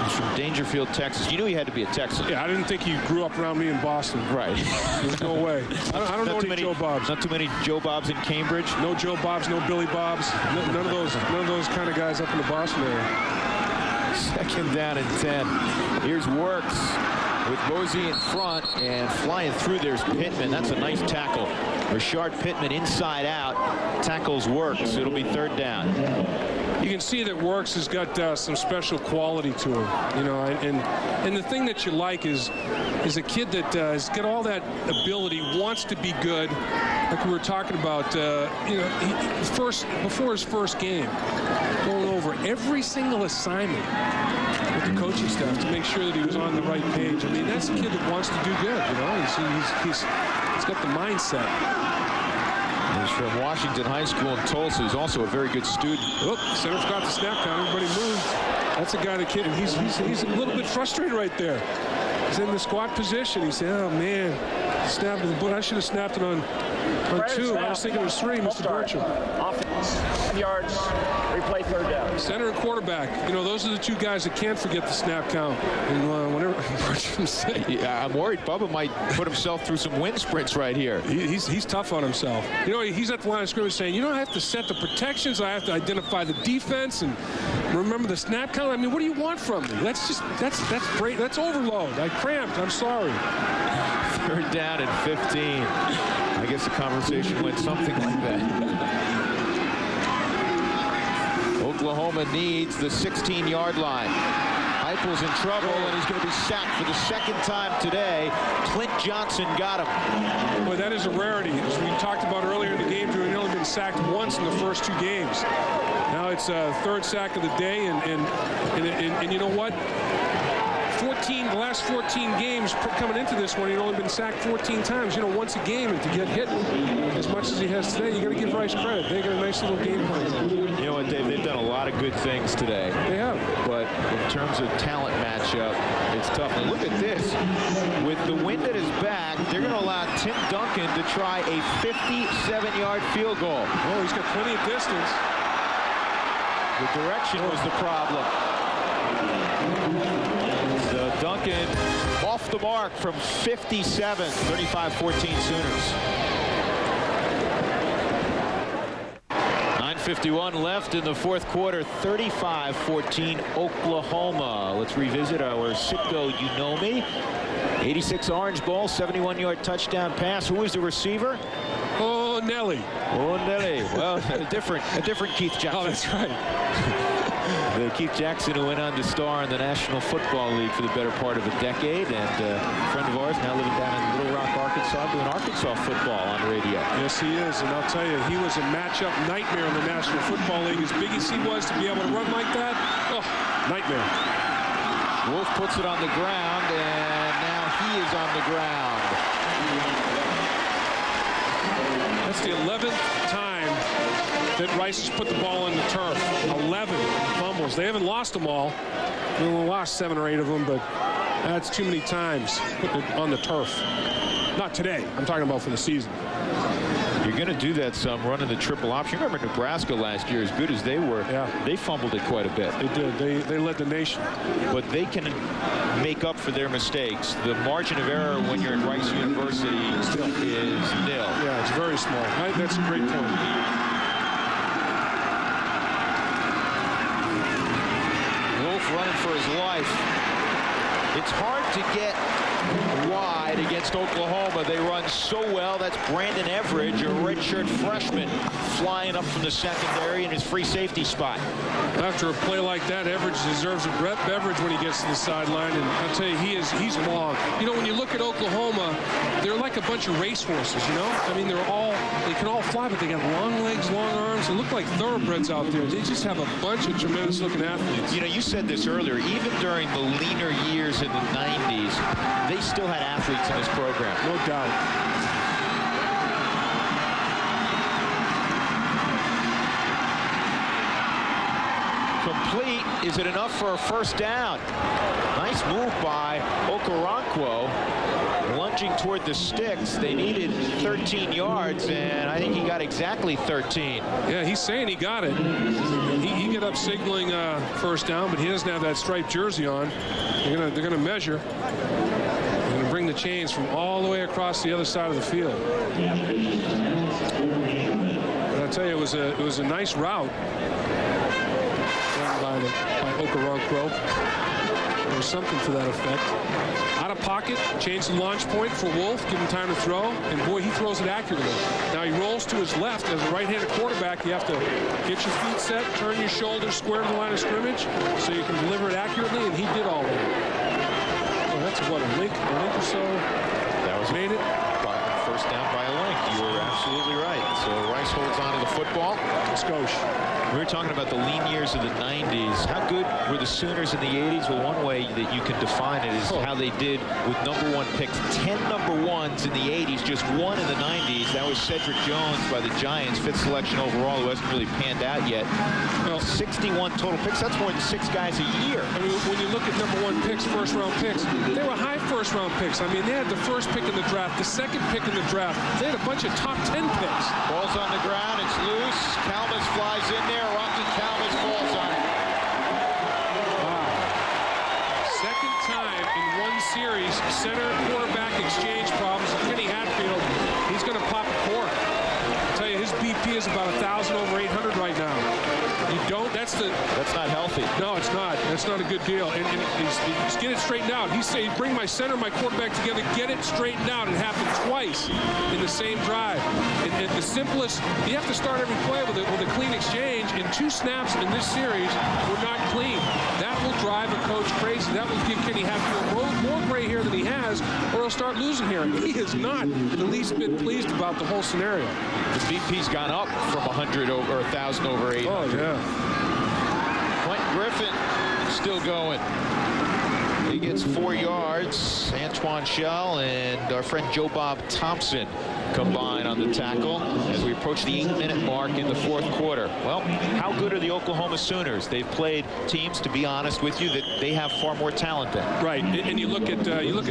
He's from Dangerfield, Texas. You knew he had to be a Texan.
Yeah, I didn't think he grew up around me in Boston.
Right.
There's no way. I don't know any Joe Bobs.
Not too many Joe Bobs in Cambridge.
No Joe Bobs, no Billy Bobs. None of those kind of guys up in the Boston area.
Second down and 10. Here's Works with Mosey in front, and flying through there's Pittman. That's a nice tackle. Rashard Pittman inside out tackles Works. It'll be third down.
You can see that Works has got some special quality to him, and the thing that you like is a kid that has got all that ability, wants to be good, like we were talking about, before his first game, going over every single assignment with the coaching staff to make sure that he was on the right page. I mean, that's a kid that wants to do good, he's got the mindset.
He's from Washington High School in Tulsa. He's also a very good student.
Look, center forgot the snap count. Everybody moved. That's a guy that kid, and he's a little bit frustrated right there. He's in the squat position. He said, "Oh man, snapped it, but I should have snapped it on two. I was thinking it was three, Mr. Burcham."
Offense, 5 yards, replay third down.
Center and quarterback. Those are the two guys that can't forget the snap count. And whenever Burcham said,
yeah, I'm worried Bubba might put himself through some wind sprints right here.
He's tough on himself. He's at the line of scrimmage saying, I have to set the protections. I have to identify the defense and remember the snap count. I mean, what do you want from me? That's great. That's overload. I cramped. I'm sorry.
Third down and 15. I guess the conversation went something like that. Oklahoma needs the 16-yard line. Heupel's in trouble, and he's going to be sacked for the second time today. Clint Johnson got him.
Boy, that is a rarity. As we talked about earlier in the game, Drew, he'd only been sacked once in the first 2 games. Now it's a third sack of the day, and you know what? The last 14 games coming into this one, he'd only been sacked 14 times, once a game, and to get hit as much as he has today, you got to give Rice credit. They got a nice little game plan.
You know what, Dave? They've done a lot of good things today.
They have.
But in terms of talent matchup, it's tough. And look at this. With the wind at his back, they're going to allow Tim Duncan to try a 57-yard field goal.
Oh, he's got plenty of distance.
The direction was the problem. So Duncan off the mark from 57, 35-14 Sooners. 4:51 left in the fourth quarter. 35-14 Oklahoma. Let's revisit our Citgo You Know Me. 86 Orange Bowl, 71-yard touchdown pass. Who was the receiver?
Oh, Nelly.
Oh, Nelly. Well, a different Keith Jackson.
Oh, that's right.
The Keith Jackson who went on to star in the National Football League for the better part of a decade, and a friend of ours now living down in Little Rock, Arkansas, doing Arkansas football on radio.
Yes, he is, and I'll tell you, he was a matchup nightmare in the National Football League. As big as he was, to be able to run like that, oh, nightmare.
Wolf puts it on the ground, and now he is on the ground.
That's the 11th time that Rice has put the ball on the turf. 11 fumbles. They haven't lost them all. We lost 7 or 8 of them, but that's too many times putting it on the turf. Not today. I'm talking about for the season.
You're going to do that some, running the triple option. You remember Nebraska last year, as good as they were, they fumbled it quite a bit.
They did. They led the nation.
But they can make up for their mistakes. The margin of error when you're at Rice University is nil.
Yeah, it's very small. That's a great point.
Wolf running for his life. It's hard to get wide against Oklahoma. They run so well. That's Brandon Everidge, a redshirt freshman, flying up from the secondary in his free safety spot.
After a play like that, Everidge deserves a beverage when he gets to the sideline, and I'll tell you, he's long. You know, when you look at Oklahoma, they're like a bunch of racehorses, you know? I mean, they can all fly, but they got long legs, long arms. They look like thoroughbreds out there. They just have a bunch of tremendous-looking athletes.
You know, you said this earlier, even during the leaner years in the 90s, they still had athletes in this program.
No doubt.
Complete. Is it enough for a first down? Nice move by Okoronkwo. Lunging toward the sticks. They needed 13 yards, and I think he got exactly 13.
Yeah, he's saying he got it. He got up signaling first down, but he doesn't have that striped jersey on. They're gonna measure. They're gonna bring the chains from all the way across the other side of the field. But I'll tell you, it was a nice route by Okoronkwo. There was something to that effect. Out of pocket, change the launch point for Wolf, give him time to throw, and boy, he throws it accurately. Now he rolls to his left. As a right-handed quarterback, you have to get your feet set, turn your shoulders square to the line of scrimmage so you can deliver it accurately, and he did all that. Well, that's what, a link or so?
That was
made it.
First down by a link. You were absolutely right. So Rice holds on to the football.
Skosh.
We were talking about the lean years of the 90s. How good were the Sooners in the 80s? Well, one way that you can define it is how they did with #1 picks. 10 #1s in the 80s, just 1 in the 90s. That was Cedric Jones by the Giants, 5th selection overall, who hasn't really panned out yet. Well, 61 total picks. That's more than 6 guys a year.
I mean, when you look at #1 picks, first-round picks, they were high first-round picks. I mean, they had the first pick in the draft, the second pick in the draft. They had a bunch of top 10 picks.
Ball's on the ground. It's loose. Kalmus flies in there. Rocky Kalmus falls on it.
Wow. Second time in one series, center quarterback exchange problems. Kenny Hatfield, he's going to pop a cork. I'll tell you, his BP is about 1,000 over 800 right now. You don't, that's
not healthy.
No, it's not. That's not a good deal. And he's get it straightened out. He's saying, bring my center, my quarterback together, get it straightened out. It happened twice in the same drive. And the simplest, you have to start every play with a clean exchange. And 2 snaps in this series were not clean. That will drive a coach crazy. That will give Kenny Hatfield more gray hair than he has, or he'll start losing hair. He is not the least bit pleased about the whole scenario.
The BP's gone up from 100 over 1,000 over 800.
Oh, yeah.
Quentin Griffin still going. He gets 4 yards. Antoine Shell and our friend Joe Bob Thompson combine on the tackle as we approach the 8-minute mark in the fourth quarter. Well, how good are the Oklahoma Sooners? They've played teams, to be honest with you, that they have far more talent than.
Right, and you look at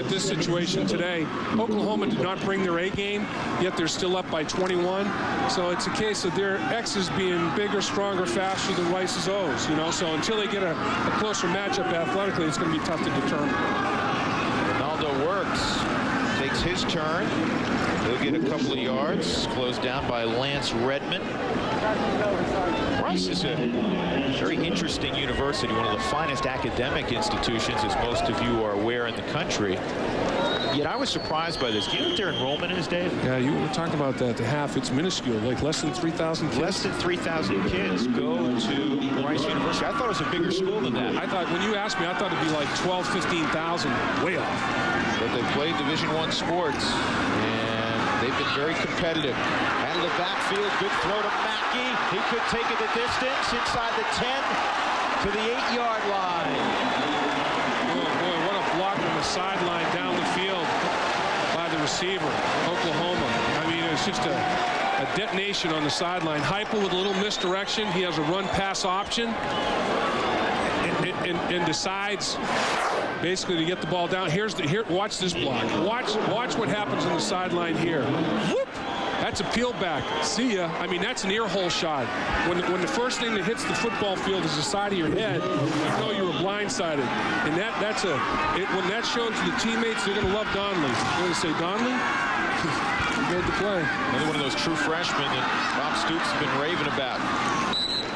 this situation today. Oklahoma did not bring their A game, yet they're still up by 21. So it's a case of their X's being bigger, stronger, faster than Rice's O's. You know, so until they get a closer matchup athletically, it's going to be tough to determine.
Ronaldo works, takes his turn. He'll get a couple of yards. Closed down by Lance Redmond. Rice is a very interesting university, one of the finest academic institutions, as most of you are aware, in the country. Yet I was surprised by this. Do you know what their enrollment is, Dave?
Yeah, you were talking about that. The half, it's minuscule, like less than 3,000 kids.
Less than 3,000 kids go to Rice University. I thought it was a bigger school than that.
I thought, when you asked me, I thought it'd be like 12, 15,000. Way off.
But they played Division I sports, and they've been very competitive. Out of the backfield, good throw to Mackey. He could take it the distance inside the 10 to the 8-yard line.
Oh, boy, what a block on the sideline down the field by the receiver, Oklahoma. I mean, it's just a detonation on the sideline. Heupel with a little misdirection. He has a run-pass option and decides basically to get the ball down. Watch this block. Watch what happens on the sideline here. Whoop! That's a peel back. See ya. I mean, that's an ear hole shot. When the first thing that hits the football field is the side of your head, you know you were blindsided. And when that's shown to the teammates, they're going to love Donnelly. They're going to say, Donnelly, you made the play.
Another one of those true freshmen that Bob Stoops has been raving about.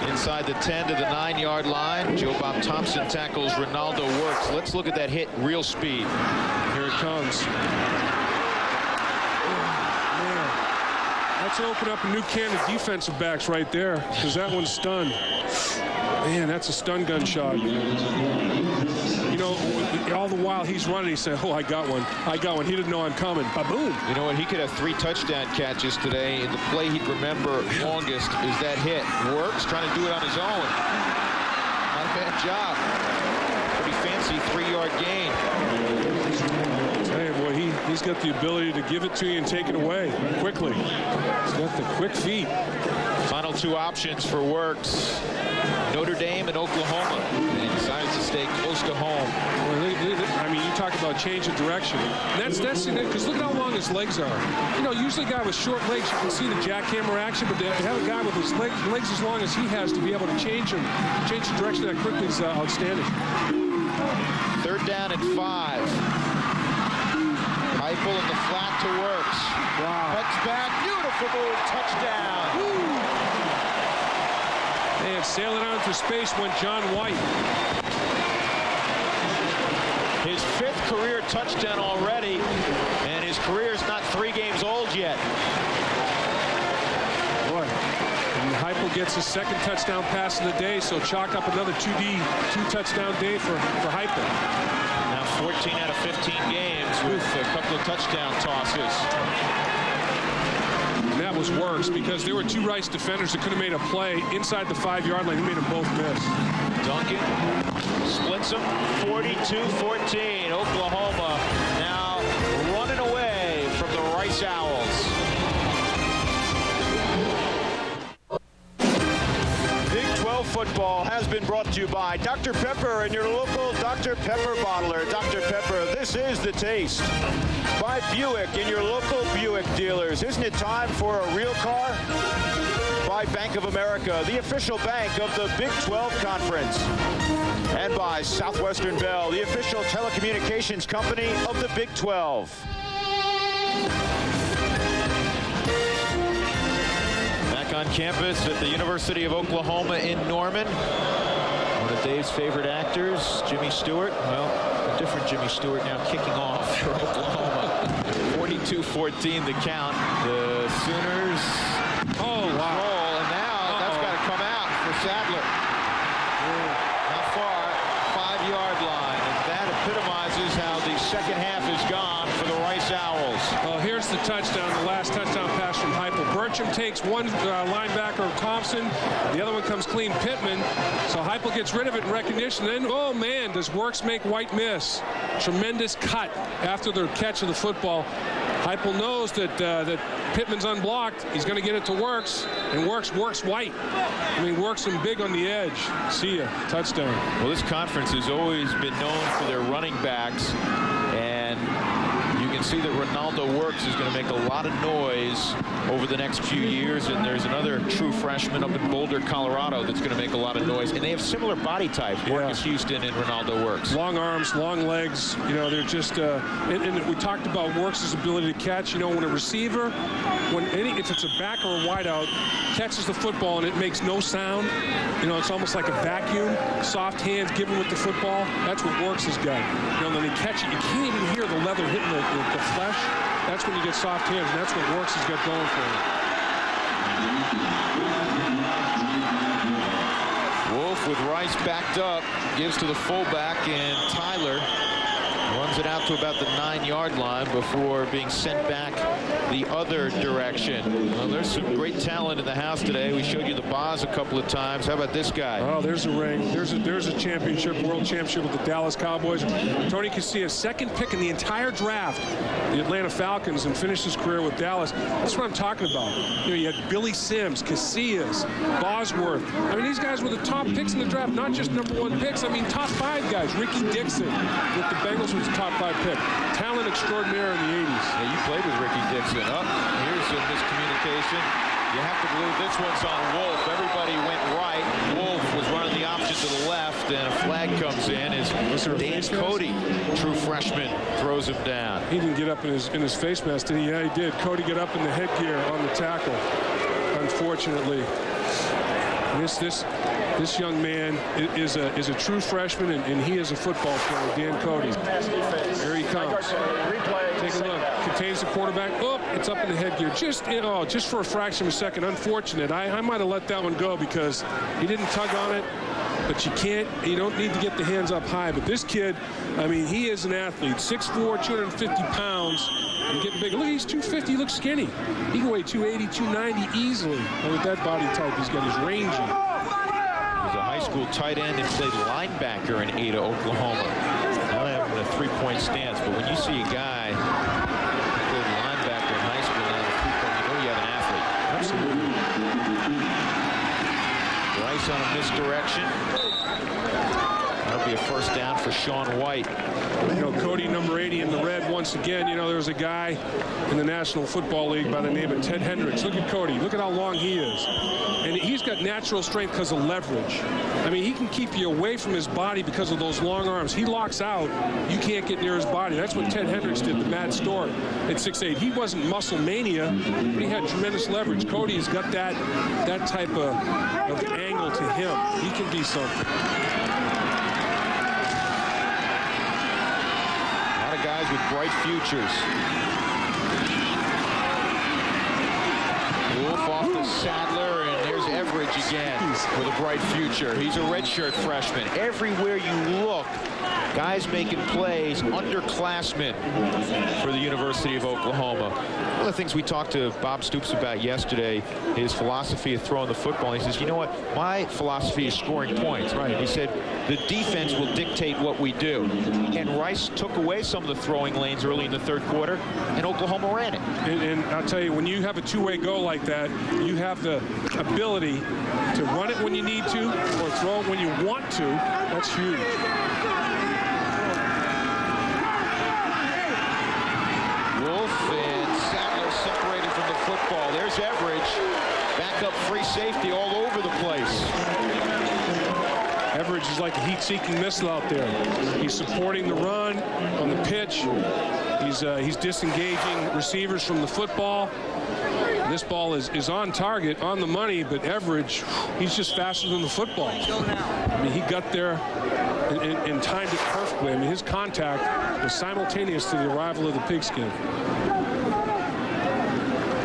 Inside the 10 to the 9-yard line. Joe Bob Thompson tackles Ronaldo Works. Let's look at that hit, real speed.
Here it comes. Let's open up a new can of defensive backs right there, because that one's stunned. Man, that's a stun gun shot. You know, all the while he's running, he said, oh, I got one. I got one. He didn't know I'm coming. Ba-boom.
You know what? He could have 3 touchdown catches today, and the play he'd remember longest is that hit. Works, trying to do it on his own. Not a bad job. Pretty fancy 3-yard gain.
Hey, boy, he's got the ability to give it to you and take it away quickly. He's got the quick feet.
Final 2 options for Works. Notre Dame and Oklahoma. And he decides to stay close to home.
I mean, you talk about change of direction. That's because look how long his legs are. You know, usually a guy with short legs, you can see the jackhammer action, but to have a guy with his legs as long as he has to be able to change the direction that quickly is outstanding.
3rd down and 5. Heupel in the flat to Works.
Wow.
Cuts back, beautiful move, touchdown.
Woo. And sailing out into space went John White.
His 5th career touchdown already, and his career is not 3 games old yet.
Boy, and Heupel gets his 2nd touchdown pass of the day, so chalk up another 2-touchdown day for Heupel.
Now 14 out of 15 games with a couple of touchdown tosses.
And that was worse because there were 2 Rice defenders that could have made a play inside the 5-yard line. He made them both miss.
Duncan splits them 42-14. Oklahoma now running away from the Rice Owls. Big 12 football has been brought to you by Dr. Pepper and your local Dr. Pepper bottler. Dr. Pepper, this is the taste. By Buick and your local Buick dealers. Isn't it time for a real car? By Bank of America, the official bank of the Big 12 Conference. And by Southwestern Bell, the official telecommunications company of the Big 12. Back on campus at the University of Oklahoma in Norman. One of Dave's favorite actors, Jimmy Stewart. Well, a different Jimmy Stewart now kicking off for Oklahoma. 42-14 the count. The Sooners.
Oh, wow.
And now that's got to come out for Sadler. How far? 5-yard line. And that epitomizes how the second half is gone for the Rice Owls.
Well, here's the touchdown, the last touchdown pass from Heupel. Burcham takes one linebacker, Thompson. The other one comes clean, Pittman. So Heupel gets rid of it in recognition. Then, oh, man, does Works make White miss. Tremendous cut after the catch of the football. Heupel knows that Pittman's unblocked. He's going to get it to Works, and Works White. I mean, Works him big on the edge. See ya. Touchdown.
Well, this conference has always been known for their running backs, and you can can see that Ronaldo Works is going to make a lot of noise over the next few years, and there's another true freshman up in Boulder, Colorado that's going to make a lot of noise, and they have similar body types, Marcus Houston and Ronaldo Works.
Long arms, long legs, you know, they're just, and we talked about Works' ability to catch. You know, when a receiver, if it's a back or a wideout, catches the football and it makes no sound, you know, it's almost like a vacuum, soft hands given with the football, that's what Works has got. You know, when they catch it, you can't even hear the leather hitting the flesh. That's when you get soft hands, and that's what Works has got going for him.
Wolf with Rice backed up, gives to the fullback, and Tyler runs it out to about the 9-yard line before being sent back the other direction. Well, there's some great talent in the house today. We showed you the Boz a couple of times. How about this guy?
Oh, there's a ring. There's a championship, world championship with the Dallas Cowboys. Tony Casillas, second pick in the entire draft, the Atlanta Falcons, and finished his career with Dallas. That's what I'm talking about. You know, you had Billy Sims, Casillas, Bosworth. I mean, these guys were the top picks in the draft, not just #1 picks. I mean, top 5 guys. Ricky Dixon with the Bengals was the top 5 pick. Talent extraordinaire in the 80s.
Yeah, you played with Ricky Dixon. Here's a miscommunication. You have to believe this one's on Wolf. Everybody went right. Wolf was running the option to the left, and a flag comes in as Dan Cody, true freshman, throws him down.
He didn't get up in his face mask, did he? Yeah, he did. Cody got up in the headgear on the tackle, unfortunately. This young man is a true freshman, and he is a football player, Dan Cody. Here he comes. Take a look. Contains the quarterback. Oh, it's up in the headgear. Just for a fraction of a second. Unfortunate. I might have let that one go because he didn't tug on it. But you don't need to get the hands up high. But this kid, I mean, he is an athlete. 6'4", 250 pounds. And getting big. Look, he's 250. He looks skinny. He can weigh 280, 290 easily. And with that body type, he's got his rangy.
He's a high school tight end and played linebacker in Ada, Oklahoma. Now they have him in a 3-point stance. But when you see a guy who played linebacker in high school now in a 3-point, you know you have an athlete.
Absolutely.
Rice on a misdirection. That'll be a first down for Sean White.
You know, Cody, number 80 in the red once again. You know, there was a guy in the National Football League by the name of Ted Hendricks. Look at Cody. Look at how long he is. And he's got natural strength because of leverage. I mean, he can keep you away from his body because of those long arms. He locks out. You can't get near his body. That's what Ted Hendricks did to Matt Stork at 6'8". He wasn't muscle mania, but he had tremendous leverage. Cody's got that type of angle to him. He can be something.
Guys with bright futures. Wolf off the Sadler, and there's Everidge again with a bright future. He's a redshirt freshman. Everywhere you look, guys making plays, underclassmen for the University of Oklahoma. One of the things we talked to Bob Stoops about yesterday, his philosophy of throwing the football. He says, you know what, my philosophy is scoring points. Right. He said, the defense will dictate what we do. And Rice took away some of the throwing lanes early in the third quarter, and Oklahoma ran it.
And I'll tell you, when you have a two-way go like that, you have the ability to run it when you need to or throw it when you want to. That's huge.
Wolf and Sadler separated from the football. There's Everidge. Backup free safety all over the place.
Everidge is like a heat-seeking missile out there. He's supporting the run on the pitch. He's disengaging receivers from the football. This ball is on target, on the money, but Everidge, he's just faster than the football. I mean, he got there and timed it perfectly. I mean, his contact was simultaneous to the arrival of the pigskin.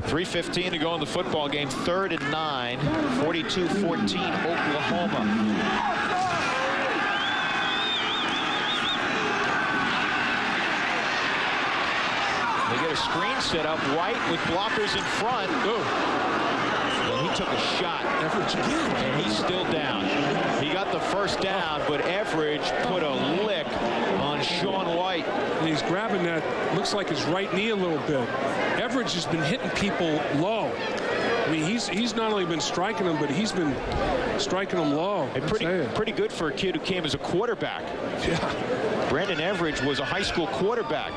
3:15 to go in the football game. 3rd and 9, 42-14 Oklahoma. They get a screen set up. White with blockers in front. And he took a shot. And he's still down. He got the first down, but Everidge put a lick on Sean White.
And he's grabbing that, looks like his right knee a little bit. Everidge has been hitting people low. I mean, he's not only been striking them, but he's been striking them low.
And pretty good for a kid who came as a quarterback.
Yeah.
Brandon Everidge was a high school quarterback.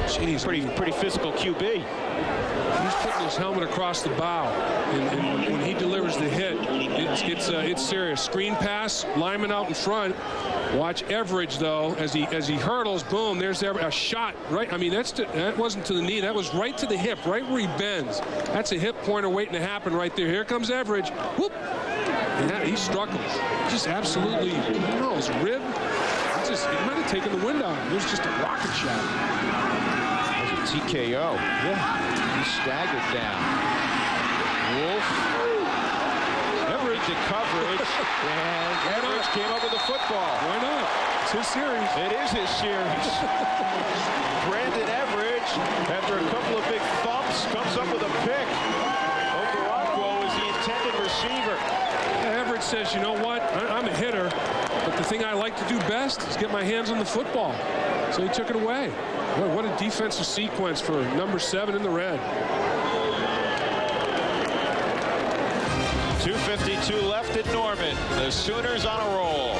Jeez,
pretty physical QB.
He's putting his helmet across the bow, and when he delivers the hit, it's serious. Screen pass, lineman out in front. Watch Everidge though as he hurdles. Boom! There's a shot right. I mean that wasn't to the knee. That was right to the hip, right where he bends. That's a hip pointer waiting to happen right there. Here comes Everidge. Whoop! And he struggles. Just absolutely. I don't know, his rib. He might have taken the wind out. It was just a rocket shot.
That's a TKO.
Yeah.
He staggered down. Wolf. Everidge to coverage. And Everidge came up with the football.
Why not? It's his series.
It is his series. Brandon Everidge, after a couple of big thumps, comes up with a pick. Okoronkwo is the intended receiver.
Everidge says, you know what? I'm a hitter, but the thing I like to do best is get my hands on the football. So he took it away. Boy, what a defensive sequence for number 7 in the red.
2:52 left at Norman. The Sooners on a roll.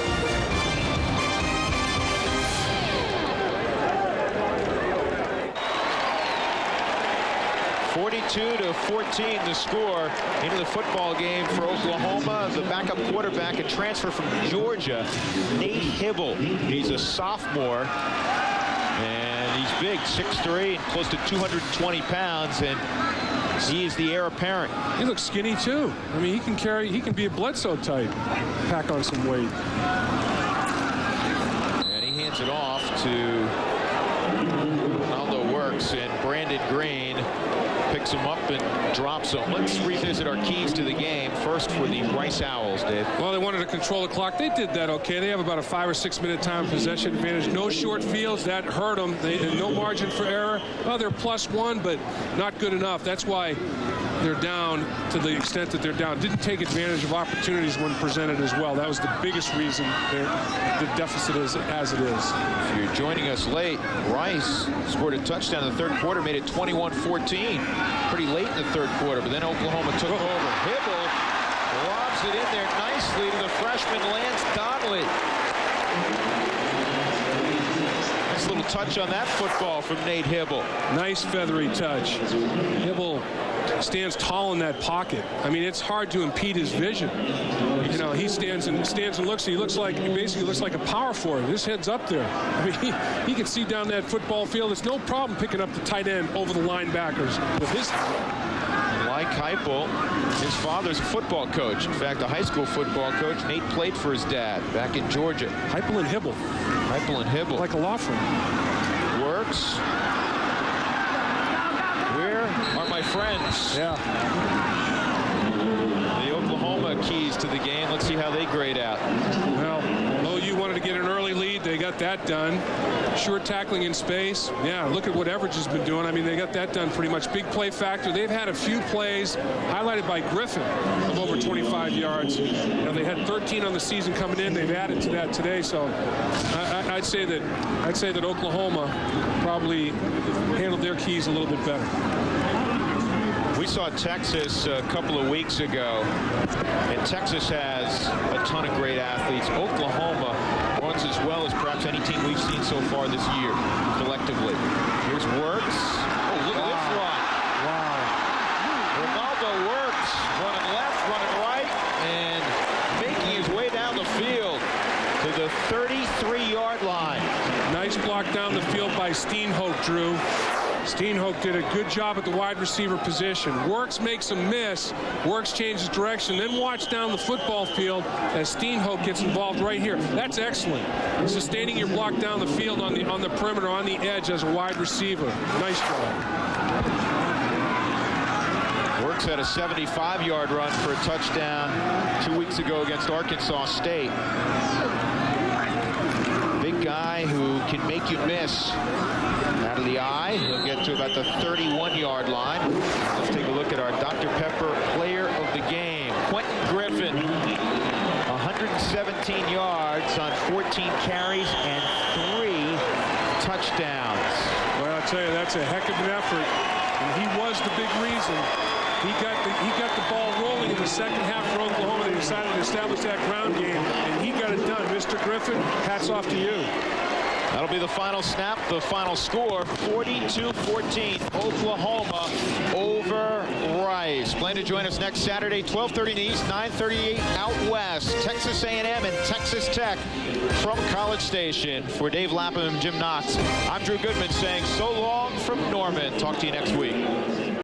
(42-14) the score into the football game for Oklahoma. The backup quarterback, a transfer from Georgia, Nate Hibble. He's a sophomore, and he's big, 6'3", and close to 220 pounds, and he is the heir apparent.
He looks skinny too. I mean, he can be a Bledsoe type. Pack on some weight.
And he hands it off to Ronaldo Works, and Brandon Green picks him up and drops him. Let's revisit our keys to the game. First for the Rice Owls, Dave.
Well, they wanted to control the clock. They did that okay. They have about a 5 or 6 minute time possession advantage. No short fields. That hurt them. No margin for error. Well, they're +1, but not good enough. That's why they're down to the extent that they're down. Didn't take advantage of opportunities when presented as well. That was the biggest reason the deficit is as it is.
If you're joining us late, Rice scored a touchdown in the third quarter, made it 21-14. Pretty late in the third quarter, but then Oklahoma took over. Hibble lobs it in there nicely to the freshman Lance Donnelly. Nice little touch on that football from Nate Hibble.
Nice feathery touch. Hibble stands tall in that pocket. I mean, it's hard to impede his vision. You know, he stands and looks. He basically looks like a power forward. His head's up there. I mean, he can see down that football field. It's no problem picking up the tight end over the linebackers with his.
Like Heupel, his father's a football coach. In fact, a high school football coach. Nate played for his dad back in Georgia.
Heupel and Hibble.
Heupel and Hibble.
Like a law firm.
Works. Where are my friends?
Yeah.
The Oklahoma keys to the game. Let's see how they grade out.
Well, OU wanted to get an early lead. They got that done. Sure tackling in space. Yeah, look at what Everidge has been doing. I mean, they got that done pretty much. Big play factor. They've had a few plays highlighted by Griffin of over 25 yards. You know, they had 13 on the season coming in. They've added to that today. So I'd say that Oklahoma probably handled their keys a little bit better.
We saw Texas a couple of weeks ago, and Texas has a ton of great athletes. Oklahoma runs as well as perhaps any team we've seen so far this year, collectively. Here's Works. Oh, look at this run.
Wow.
Ronaldo Works running left, running right, and making his way down the field to the 33-yard line.
Nice block down the field by Steenhoek, Drew. Steenhoek did a good job at the wide receiver position. Works makes a miss. Works changes direction. Then watch down the football field as Steenhoek gets involved right here. That's excellent. Sustaining your block down the field on the perimeter, on the edge as a wide receiver. Nice job.
Works had a 75-yard run for a touchdown 2 weeks ago against Arkansas State. Big guy who can make you miss. Out of the eye, he'll get to about the 31-yard line. Let's take a look at our Dr. Pepper player of the game. Quentin Griffin, 117 yards on 14 carries and 3 touchdowns.
Well, I'll tell you, that's a heck of an effort, and he was the big reason. He got the ball rolling in the second half for Oklahoma. They decided to establish that ground game, and he got it done. Mr. Griffin, hats off to you.
That'll be the final snap, the final score, 42-14, Oklahoma over Rice. Plan to join us next Saturday, 12:30 in the East, 9:38 out west. Texas A&M and Texas Tech from College Station. For Dave Lapham and Jim Knox, I'm Drew Goodman saying so long from Norman. Talk to you next week.